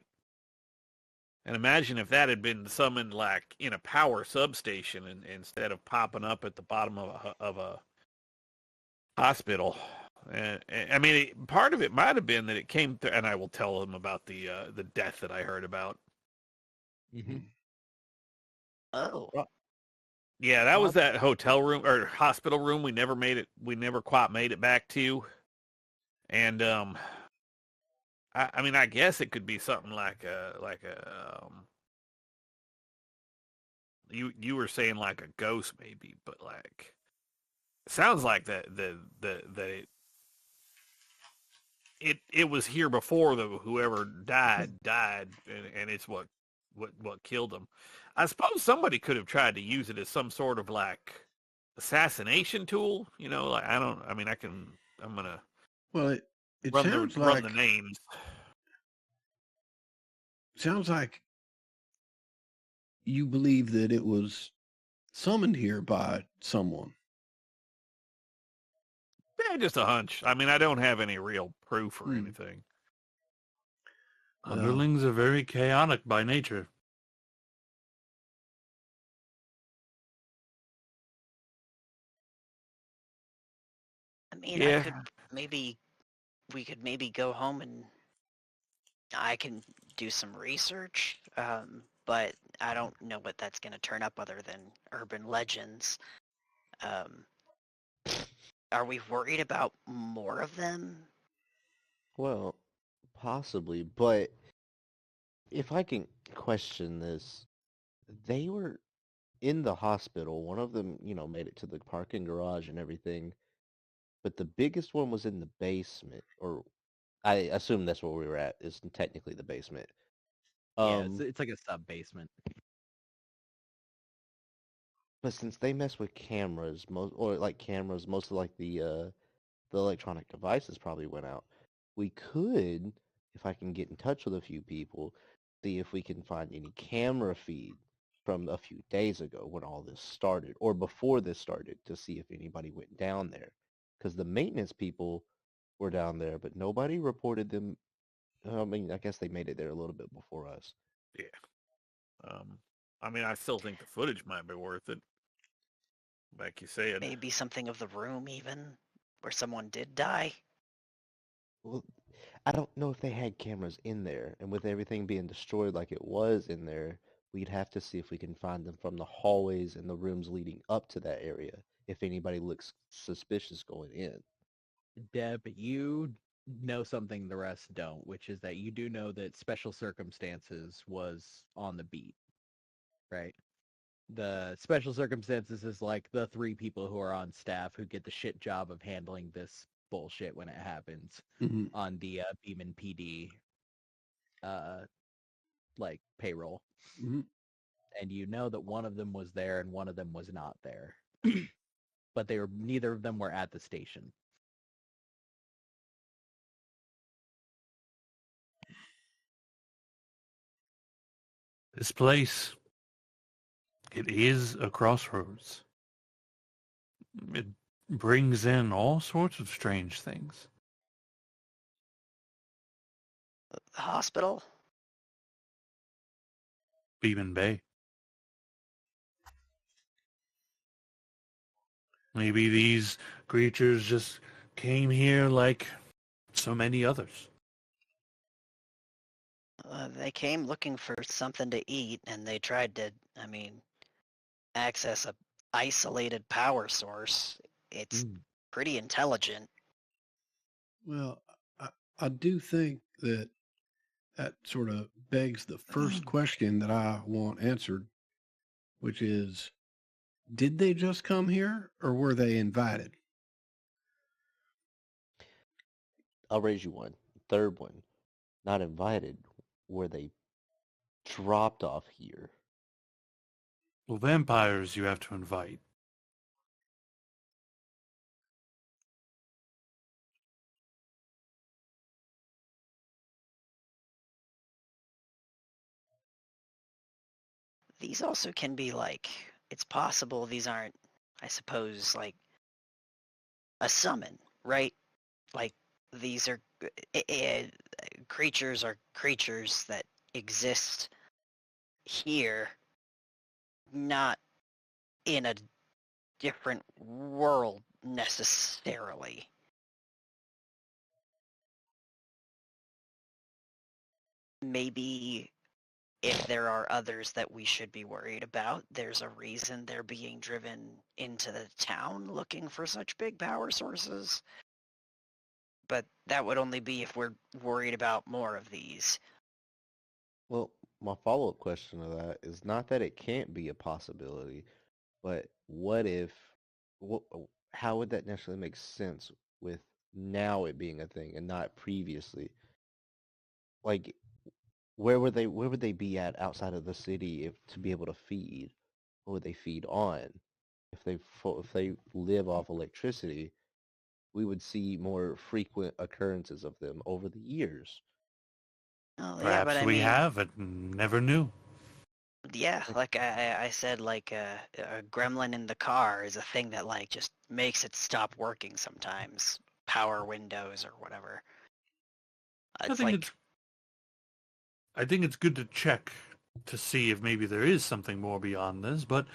and imagine if that had been summoned like in a power substation instead of popping up at the bottom of a hospital. And I mean, part of it might have been that it came through, and I will tell them about the death that I heard about. Mm-hmm. Oh. Yeah, that was that hotel room or hospital room we never made it. We never quite made it back to. And I mean, I guess it could be something like a you were saying like a ghost maybe, but like sounds like that it was here before the whoever died and it's what killed them. I suppose somebody could have tried to use it as some sort of like assassination tool, like I mean I'm gonna Well, it run sounds the like names. sounds like you believe that it was summoned here by someone. Yeah, just a hunch. I mean, I don't have any real proof or anything. Underlings are very chaotic by nature. I mean, Yeah. we could maybe go home and I can do some research, but I don't know what that's going to turn up other than urban legends. Are we worried about more of them? Well, possibly, but if I can question this, they were in the hospital. One of them, made it to the parking garage and everything, but the biggest one was in the basement, or I assume that's where we were at, is technically the basement. Yeah, it's like a sub basement. But since they mess with cameras, most of like the electronic devices probably went out. We could, if I can get in touch with a few people, see if we can find any camera feed from a few days ago when all this started, or before this started, to see if anybody went down there. Because the maintenance people were down there, but nobody reported them. I mean, I guess they made it there a little bit before us. Yeah. I mean, I still think the footage might be worth it. like you said. Maybe something of the room, even where someone did die. Well, I don't know if they had cameras in there, and with everything being destroyed like it was in there, we'd have to see if we can find them from the hallways and the rooms leading up to that area, if anybody looks suspicious going in. Deb, you know something the rest don't, which is that you do know that Special Circumstances was on the beat, right? The Special Circumstances is like the 3 people who are on staff who get the shit job of handling this bullshit when it happens on the Beeman PD like payroll. And you know that one of them was there and one of them was not there. But neither of them were at the station. This place, it is a crossroads. It brings in all sorts of strange things. The hospital? Beeman Bay. Maybe these creatures just came here like so many others. They came looking for something to eat, and they tried to, access a isolated power source. It's pretty intelligent. Well, I do think that sort of begs the first question that I want answered, which is, did they just come here or were they invited? I'll raise you one. Third one, not invited. Were they dropped off here? Well, vampires you have to invite. These also can be it's possible these aren't, I suppose, a summon, right? Like, these are creatures that exist here, not in a different world necessarily. Maybe if there are others that we should be worried about, there's a reason they're being driven into the town looking for such big power sources. But that would only be if we're worried about more of these. Well, my follow-up question to that is not that it can't be a possibility, but what if, how would that necessarily make sense with now it being a thing and not previously? Like, where would they be at outside of the city to be able to feed? What would they feed on? If they live off electricity, we would see more frequent occurrences of them over the years. Oh, yeah, but Perhaps we have and never knew. Yeah, like I said, a gremlin in the car is a thing that just makes it stop working sometimes. Power windows or whatever. I think it's good to check to see if maybe there is something more beyond this, but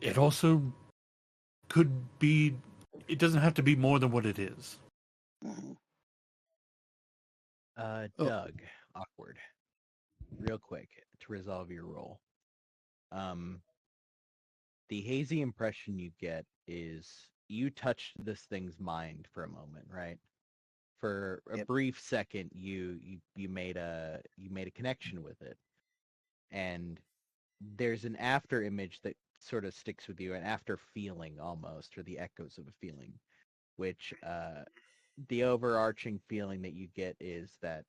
it also could be, it doesn't have to be more than what it is. Doug, awkward. Real quick to resolve your role. The hazy impression you get is you touched this thing's mind for a moment, right? For a brief second, you made a connection with it, and there's an after image that sort of sticks with you, an after feeling almost, or the echoes of a feeling, which the overarching feeling that you get is that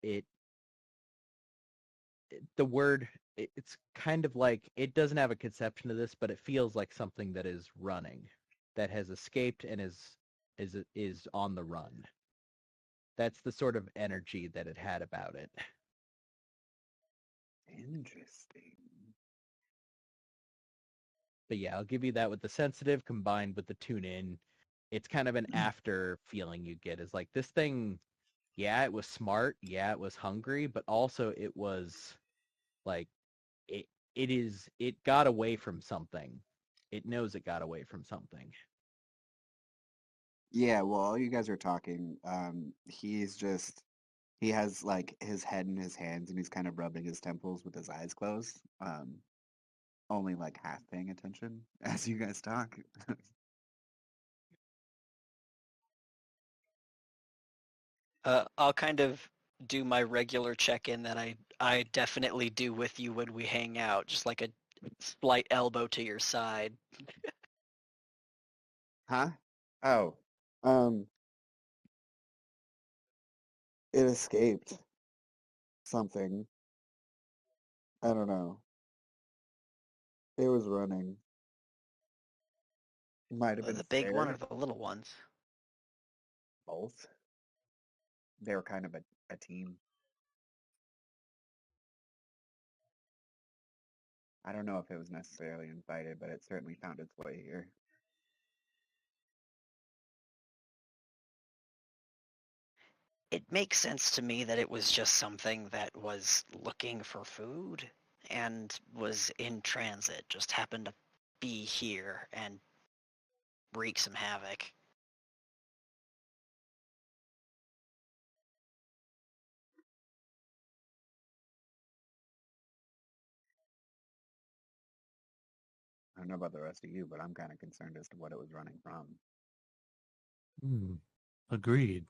it's kind of like, it doesn't have a conception of this, but it feels like something that is running, that has escaped and is on the run. That's the sort of energy that it had about it. Interesting. But yeah, I'll give you that with the sensitive combined with the tune in. It's kind of an after feeling you get, is like, this thing, yeah, it was smart, yeah, it was hungry, but also it was like, it got away from something, it knows it got away from something. Yeah, well, all you guys are talking, he has like his head in his hands and he's kind of rubbing his temples with his eyes closed. Only like half paying attention as you guys talk. I'll kind of do my regular check-in that I definitely do with you when we hang out, just like a slight elbow to your side. Huh? Oh. Um, it escaped something. I don't know. It was running. Might have been The big one or scared. the little ones? Both. They were kind of a team. I don't know if it was necessarily invited, but it certainly found its way here. It makes sense to me that it was just something that was looking for food and was in transit, just happened to be here and wreak some havoc. I don't know about the rest of you, but I'm kind of concerned as to what it was running from. Agreed.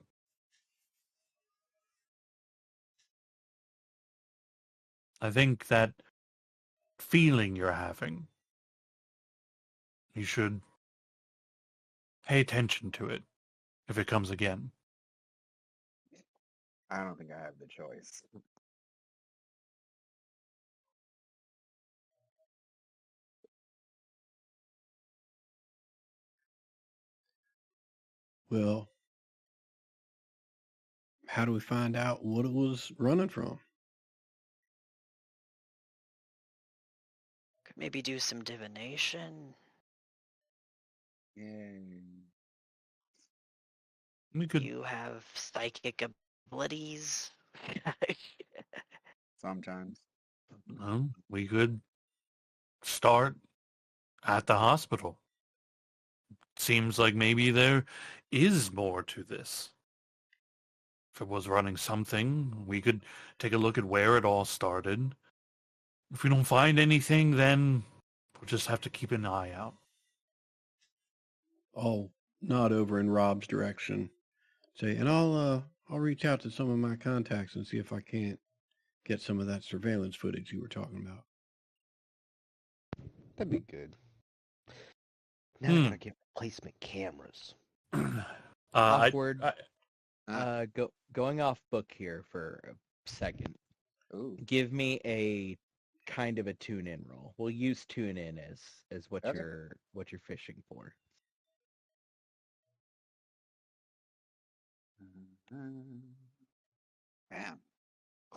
I think that feeling you're having, you should pay attention to it if it comes again. I don't think I have the choice. Well, how do we find out what it was running from? Could maybe do some divination. Yay. We could, You have psychic abilities. Sometimes. we could start at the hospital. Seems like maybe there is more to this. If it was running something, we could take a look at where it all started. If we don't find anything, then we'll just have to keep an eye out. I'll nod over in Rob's direction, say, and I'll reach out to some of my contacts and see if I can't get some of that surveillance footage you were talking about. That'd be good. Now I gotta get replacement cameras. Awkward. Ah. Going off book here for a second. Ooh. Give me a kind of a tune-in roll. We'll use tune-in as what Okay. you're fishing for. Bam.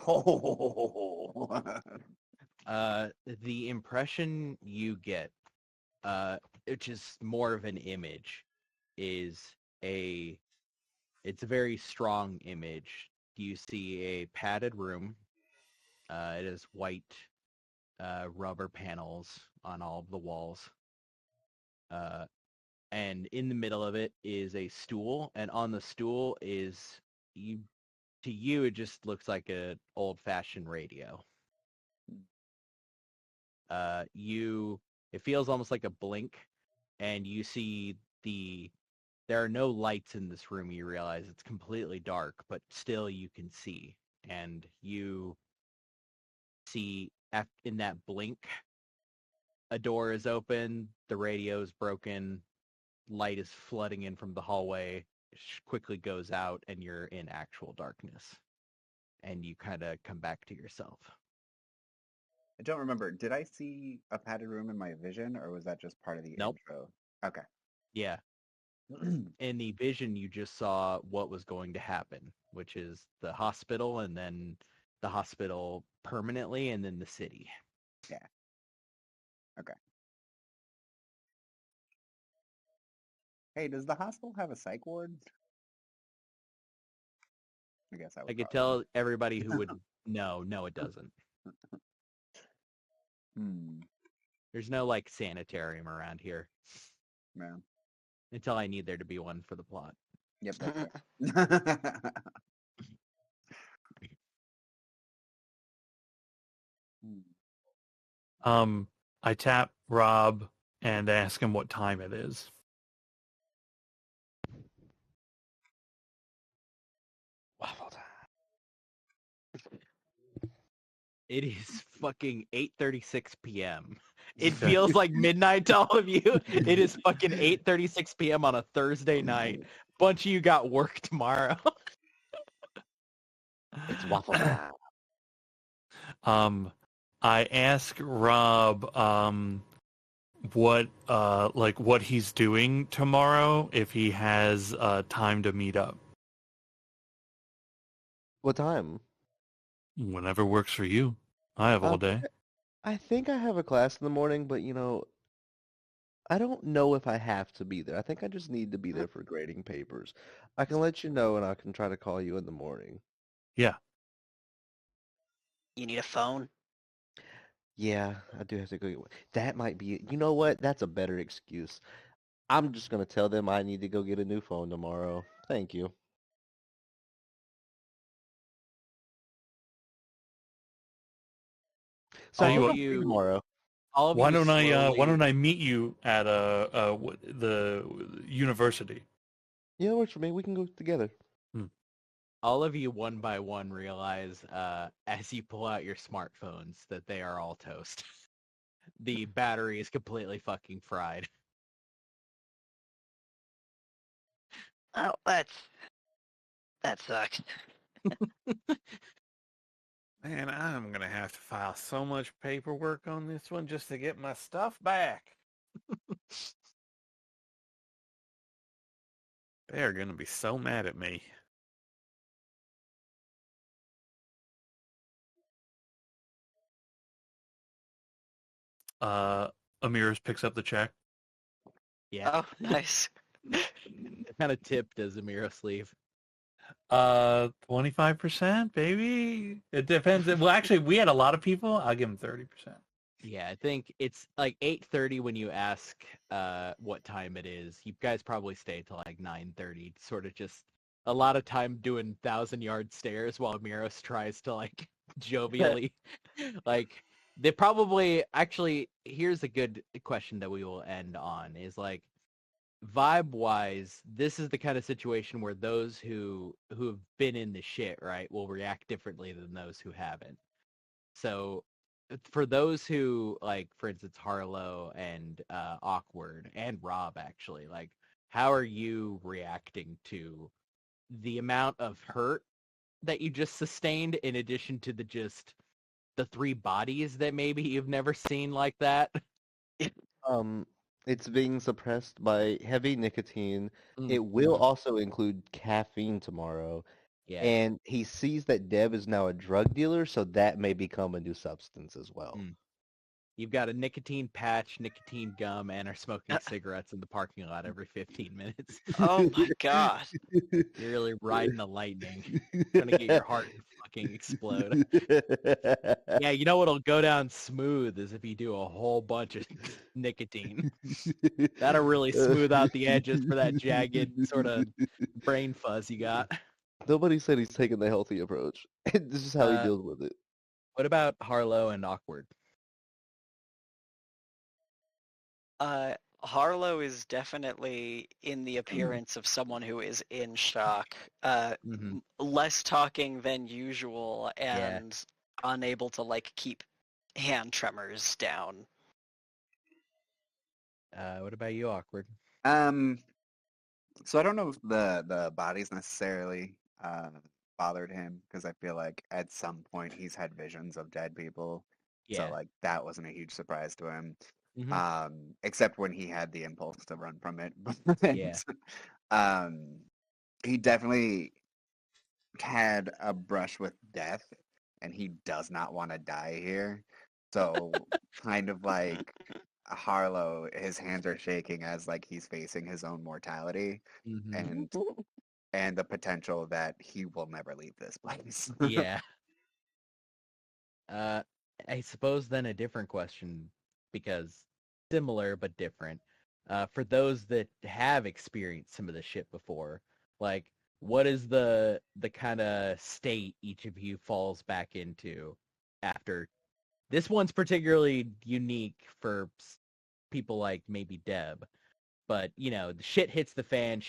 Oh. The impression you get, which is more of an image, is it's a very strong image. You see a padded room. It is white rubber panels on all of the walls. And in the middle of it is a stool, and on the stool is to you it just looks like an old-fashioned radio. It feels almost like a blink, and you see there are no lights in this room. You realize it's completely dark, but still you can see, and you see in that blink a door is open, the radio is broken, light is flooding in from the hallway, quickly goes out, and you're in actual darkness. And you kind of come back to yourself. I don't remember. Did I see a padded room in my vision, or was that just part of the Nope. intro? Okay. Yeah. In the vision, you just saw what was going to happen, which is the hospital, and then the hospital permanently, and then the city. Yeah. Okay. Hey, does the hospital have a psych ward? I guess I would. I could tell everybody who would know. No, it doesn't. There's no like sanitarium around here Yeah. until I need there to be one for the plot. Yep, that's fair. I tap Rob and ask him what time it is. Waffle time. It is fucking 8:36 p.m. It feels like midnight to all of you. It is fucking 8:36 p.m. on a Thursday night. Bunch of you got work tomorrow. It's waffle time. I ask Rob what he's doing tomorrow, if he has time to meet up. What time? Whenever works for you. I have all day. I think I have a class in the morning, but I don't know if I have to be there. I think I just need to be there for grading papers. I can let you know, and I can try to call you in the morning. Yeah. You need a phone? Yeah, I do have to go get one. That might be it. You know what? That's a better excuse. I'm just going to tell them I need to go get a new phone tomorrow. Thank you. So Tell you what what, you tomorrow? All of why you don't slowly... I meet you at the university? Yeah, it works for me. We can go together. All of you one by one realize as you pull out your smartphones that they are all toast. The battery is completely fucking fried. Oh, that sucks. Man, I'm going to have to file so much paperwork on this one just to get my stuff back. They're going to be so mad at me. Amiris picks up the check. Yeah. Oh, nice. Kind of tipped as Amira sleeve. 25%, baby. It depends. Well, actually, we had a lot of people. I'll give them 30%. Yeah, I think it's like 8:30 when you ask what time it is. You guys probably stay till like 9:30. Sort of just a lot of time doing 1,000-yard stares while Miros tries to like jovially like they probably actually here's a good question that we will end on is like vibe wise, this is the kind of situation where those who've been in the shit, right, will react differently than those who haven't. So for those who like, for instance, Harlow and Awkward and Rob, actually, like, how are you reacting to the amount of hurt that you just sustained in addition to the three bodies that maybe you've never seen like that? It's being suppressed by heavy nicotine. It Mm-hmm. will also include caffeine tomorrow. Yeah. And he sees that Deb is now a drug dealer, so that may become a new substance as well. You've got a nicotine patch, nicotine gum, and are smoking cigarettes in the parking lot every 15 minutes. Oh my god. You're really riding the lightning. Gonna get your heart to fucking explode. Yeah, you know what'll go down smooth is if you do a whole bunch of nicotine. That'll really smooth out the edges for that jagged sort of brain fuzz you got. Nobody said he's taking the healthy approach. This is how he deals with it. What about Harlow and Awkward? Harlow is definitely in the appearance of someone who is in shock. Less talking than usual and unable to like keep hand tremors down. What about you, Awkward? So I don't know if the bodies necessarily bothered him because I feel like at some point he's had visions of dead people. Yeah. So like that wasn't a huge surprise to him. Except when he had the impulse to run from it. He definitely had a brush with death and he does not want to die here. So kind of like Harlow, his hands are shaking as like he's facing his own mortality and the potential that he will never leave this place. Yeah. I suppose then a different question because similar but different. For those that have experienced some of this shit before, like what is the kind of state each of you falls back into after? This one's particularly unique for people like maybe Deb, but the shit hits the fan,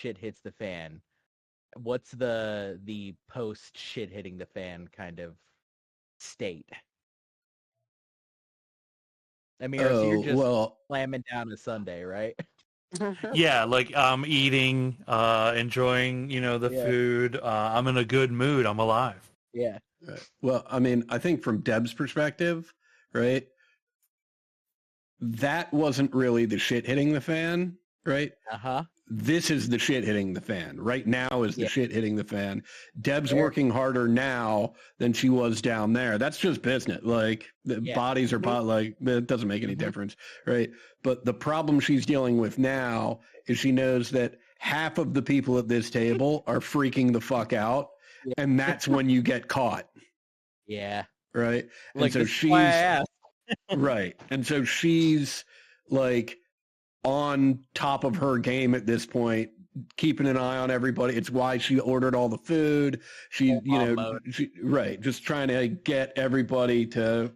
What's the post shit hitting the fan kind of state? I mean, so you're just slamming down a Sunday, right? Yeah, like I'm eating, enjoying, the food. I'm in a good mood. I'm alive. Yeah. Right. Well, I mean, I think from Deb's perspective, right, that wasn't really the shit hitting the fan, right? Uh-huh. This is the shit hitting the fan. Right now is the shit hitting the fan. Deb's working harder now than she was down there. That's just business. Like, the bodies are like, it doesn't make any difference, right? But the problem she's dealing with now is she knows that half of the people at this table are freaking the fuck out, and that's when you get caught. Yeah. Right? Like, and so she's right. And so she's like on top of her game at this point, keeping an eye on everybody. It's why she ordered all the food. She, just trying to get everybody to,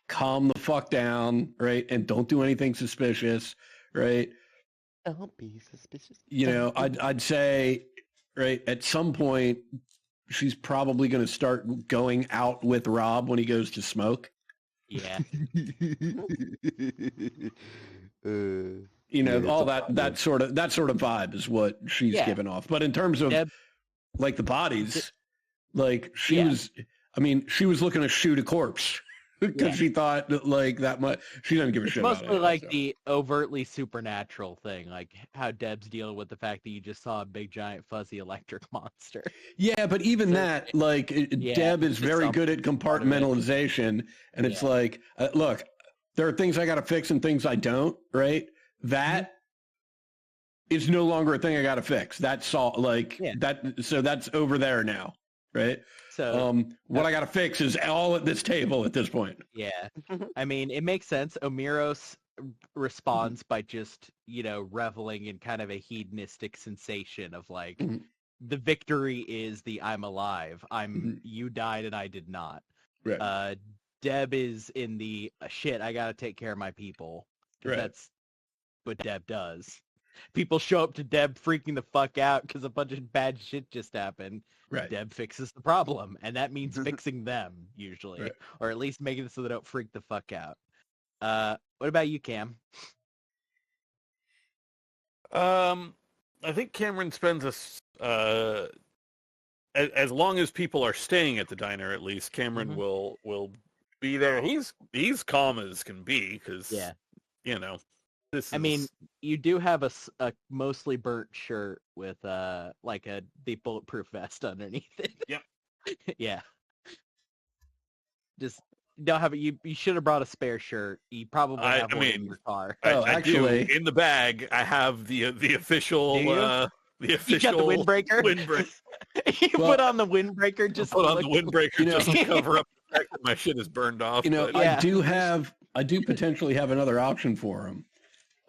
calm the fuck down, right? And don't do anything suspicious, right? Don't be suspicious. I'd say, right, at some point, she's probably going to start going out with Rob when he goes to smoke. Yeah. All that sort of vibe is what she's giving off. But in terms of like the bodies, like she was looking to shoot a corpse because she thought that, like, that much. She doesn't give a shit about it. Mostly like the overtly supernatural thing, like how Deb's dealing with the fact that you just saw a big giant fuzzy electric monster. Yeah, but even that, like, Deb is very good at compartmentalization, and it's like, look, there are things I got to fix and things I don't, right? That is no longer a thing I got to fix. That's all, like, that. So that's over there now, right? So what I got to fix is all at this table at this point. Yeah. I mean, it makes sense. Omiros responds by just, reveling in kind of a hedonistic sensation of like, the victory is the I'm alive. You died and I did not. Right. Deb is in the shit, I got to take care of my people. Right. That's what Deb does. People show up to Deb freaking the fuck out because a bunch of bad shit just happened. Right. Deb fixes the problem, and that means fixing them, usually. Or at least making it so they don't freak the fuck out. What about you, Cam? I think Cameron spends as long as people are staying at the diner, at least, Cameron will be there. He's calm as can be, because, you do have a mostly burnt shirt with the bulletproof vest underneath it. Yep. Yeah. Just don't have it. You should have brought a spare shirt. You probably have one in your car. Actually, in the bag, I have the official. You got the windbreaker. You put on the windbreaker just to cover up the fact that my shit is burned off. I do potentially have another option for him.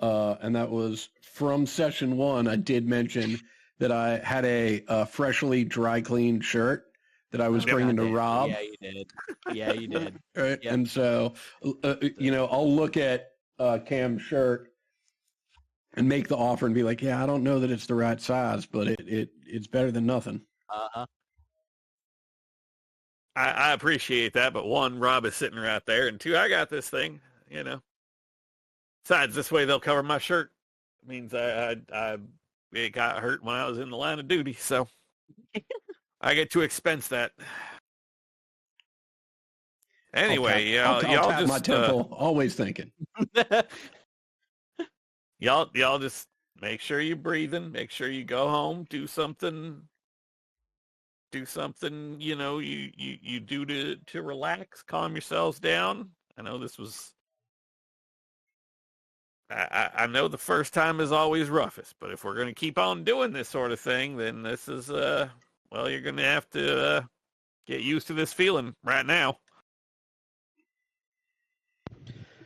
And that was from session 1. I did mention that I had a freshly dry cleaned shirt that I was bringing to Rob. Yeah, you did. Yeah, you did. Right. Yep. And so, I'll look at Cam's shirt and make the offer and be like, yeah, I don't know that it's the right size, but it's better than nothing. Uh-huh. I appreciate that, but 1, Rob is sitting right there, and 2, I got this thing, Besides, this way they'll cover my shirt. It means it got hurt when I was in the line of duty, so I get to expense that. Anyway, I'll y'all tap just my temple. Always thinking. y'all just make sure you're breathing. Make sure you go home. Do something. You do to relax, calm yourselves down. I know this was. I know the first time is always roughest, but if we're going to keep on doing this sort of thing, then this is, you're going to have to get used to this feeling right now.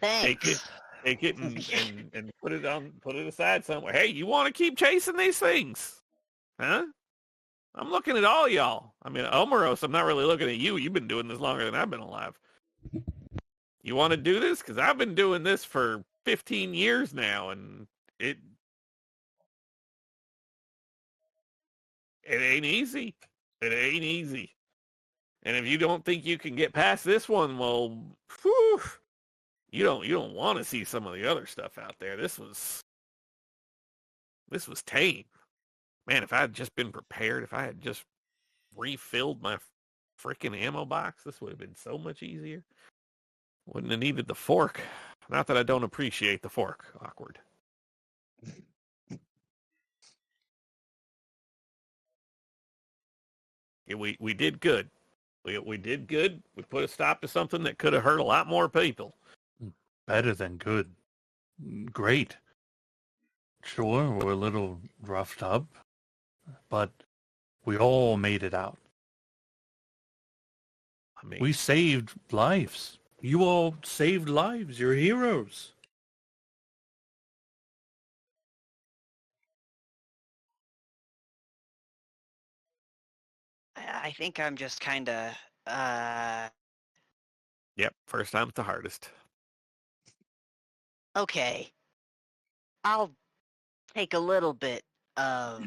Thanks. Take it and put it aside somewhere. Hey, you want to keep chasing these things? Huh? I'm looking at all y'all. I mean, Omeros, I'm not really looking at you. You've been doing this longer than I've been alive. You want to do this? Because I've been doing this for 15 years now, and it ain't easy. It ain't easy. And if you don't think you can get past this one, well, whew, you don't want to see some of the other stuff out there. This was tame. Man, if I had just been prepared, if I had just refilled my freaking ammo box, this would have been so much easier. Wouldn't have needed the fork. Not that I don't appreciate the fork. Awkward. Yeah, we did good. We did good. We put a stop to something that could have hurt a lot more people. Better than good. Great. Sure, we're a little roughed up, but we all made it out. I mean, We saved lives. You all saved lives. You're heroes. I think I'm just kind of, yep, first time's the hardest. okay. I'll take a little bit of...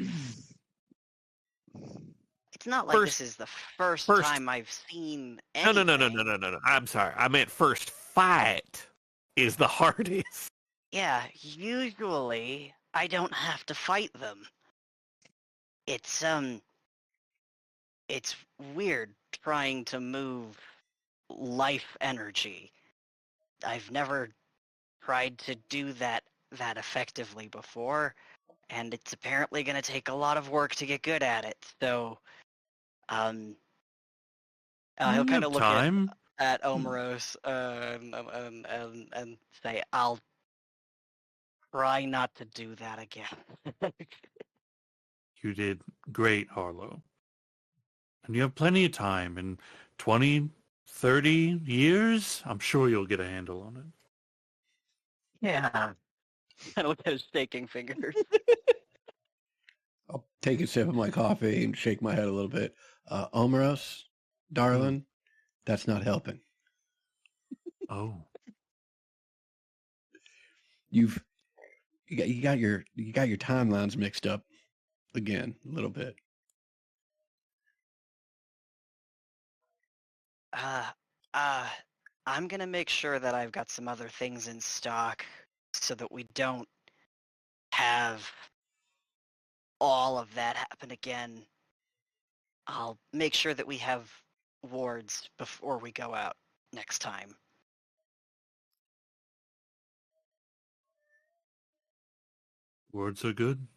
It's not like this is the first time I've seen anything. No. I'm sorry. I meant first fight is the hardest. Yeah, usually I don't have to fight them. It's weird trying to move life energy. I've never tried to do that effectively before, and it's apparently going to take a lot of work to get good at it. So, he'll kind of look at Omeros and say, "I'll try not to do that again." You did great, Harlow. And you have plenty of time. In 20, 30 years, I'm sure you'll get a handle on it. Yeah. I look at his shaking fingers. I'll take a sip of my coffee and shake my head a little bit. Omeros, darling, that's not helping. Oh. You got your timelines mixed up again a little bit. I'm gonna make sure that I've got some other things in stock so that we don't have all of that happen again. I'll make sure that we have wards before we go out next time. Words are good.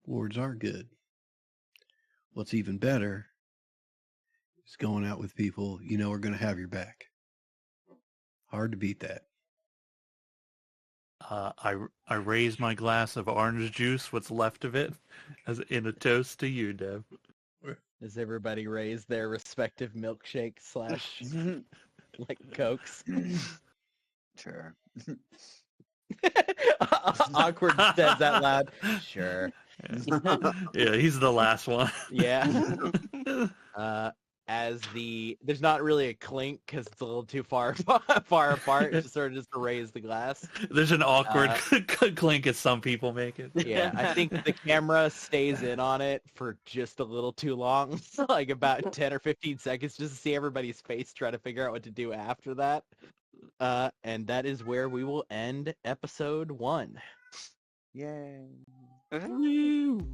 Wards are good. What's even better is going out with people you know are going to have your back. Hard to beat that. I raise my glass of orange juice, what's left of it, as in a toast to you, Dev. Does everybody raise their respective milkshake / like Cokes? Sure. Awkward says out loud. Sure. Yeah, he's the last one. Yeah. There's not really a clink because it's a little too far apart. It's sort of just to raise the glass. There's an awkward clink as some people make it. Yeah, I think the camera stays in on it for just a little too long, like about 10 or 15 seconds, just to see everybody's face try to figure out what to do after that. And that is where we will end episode 1. Yay. Woo.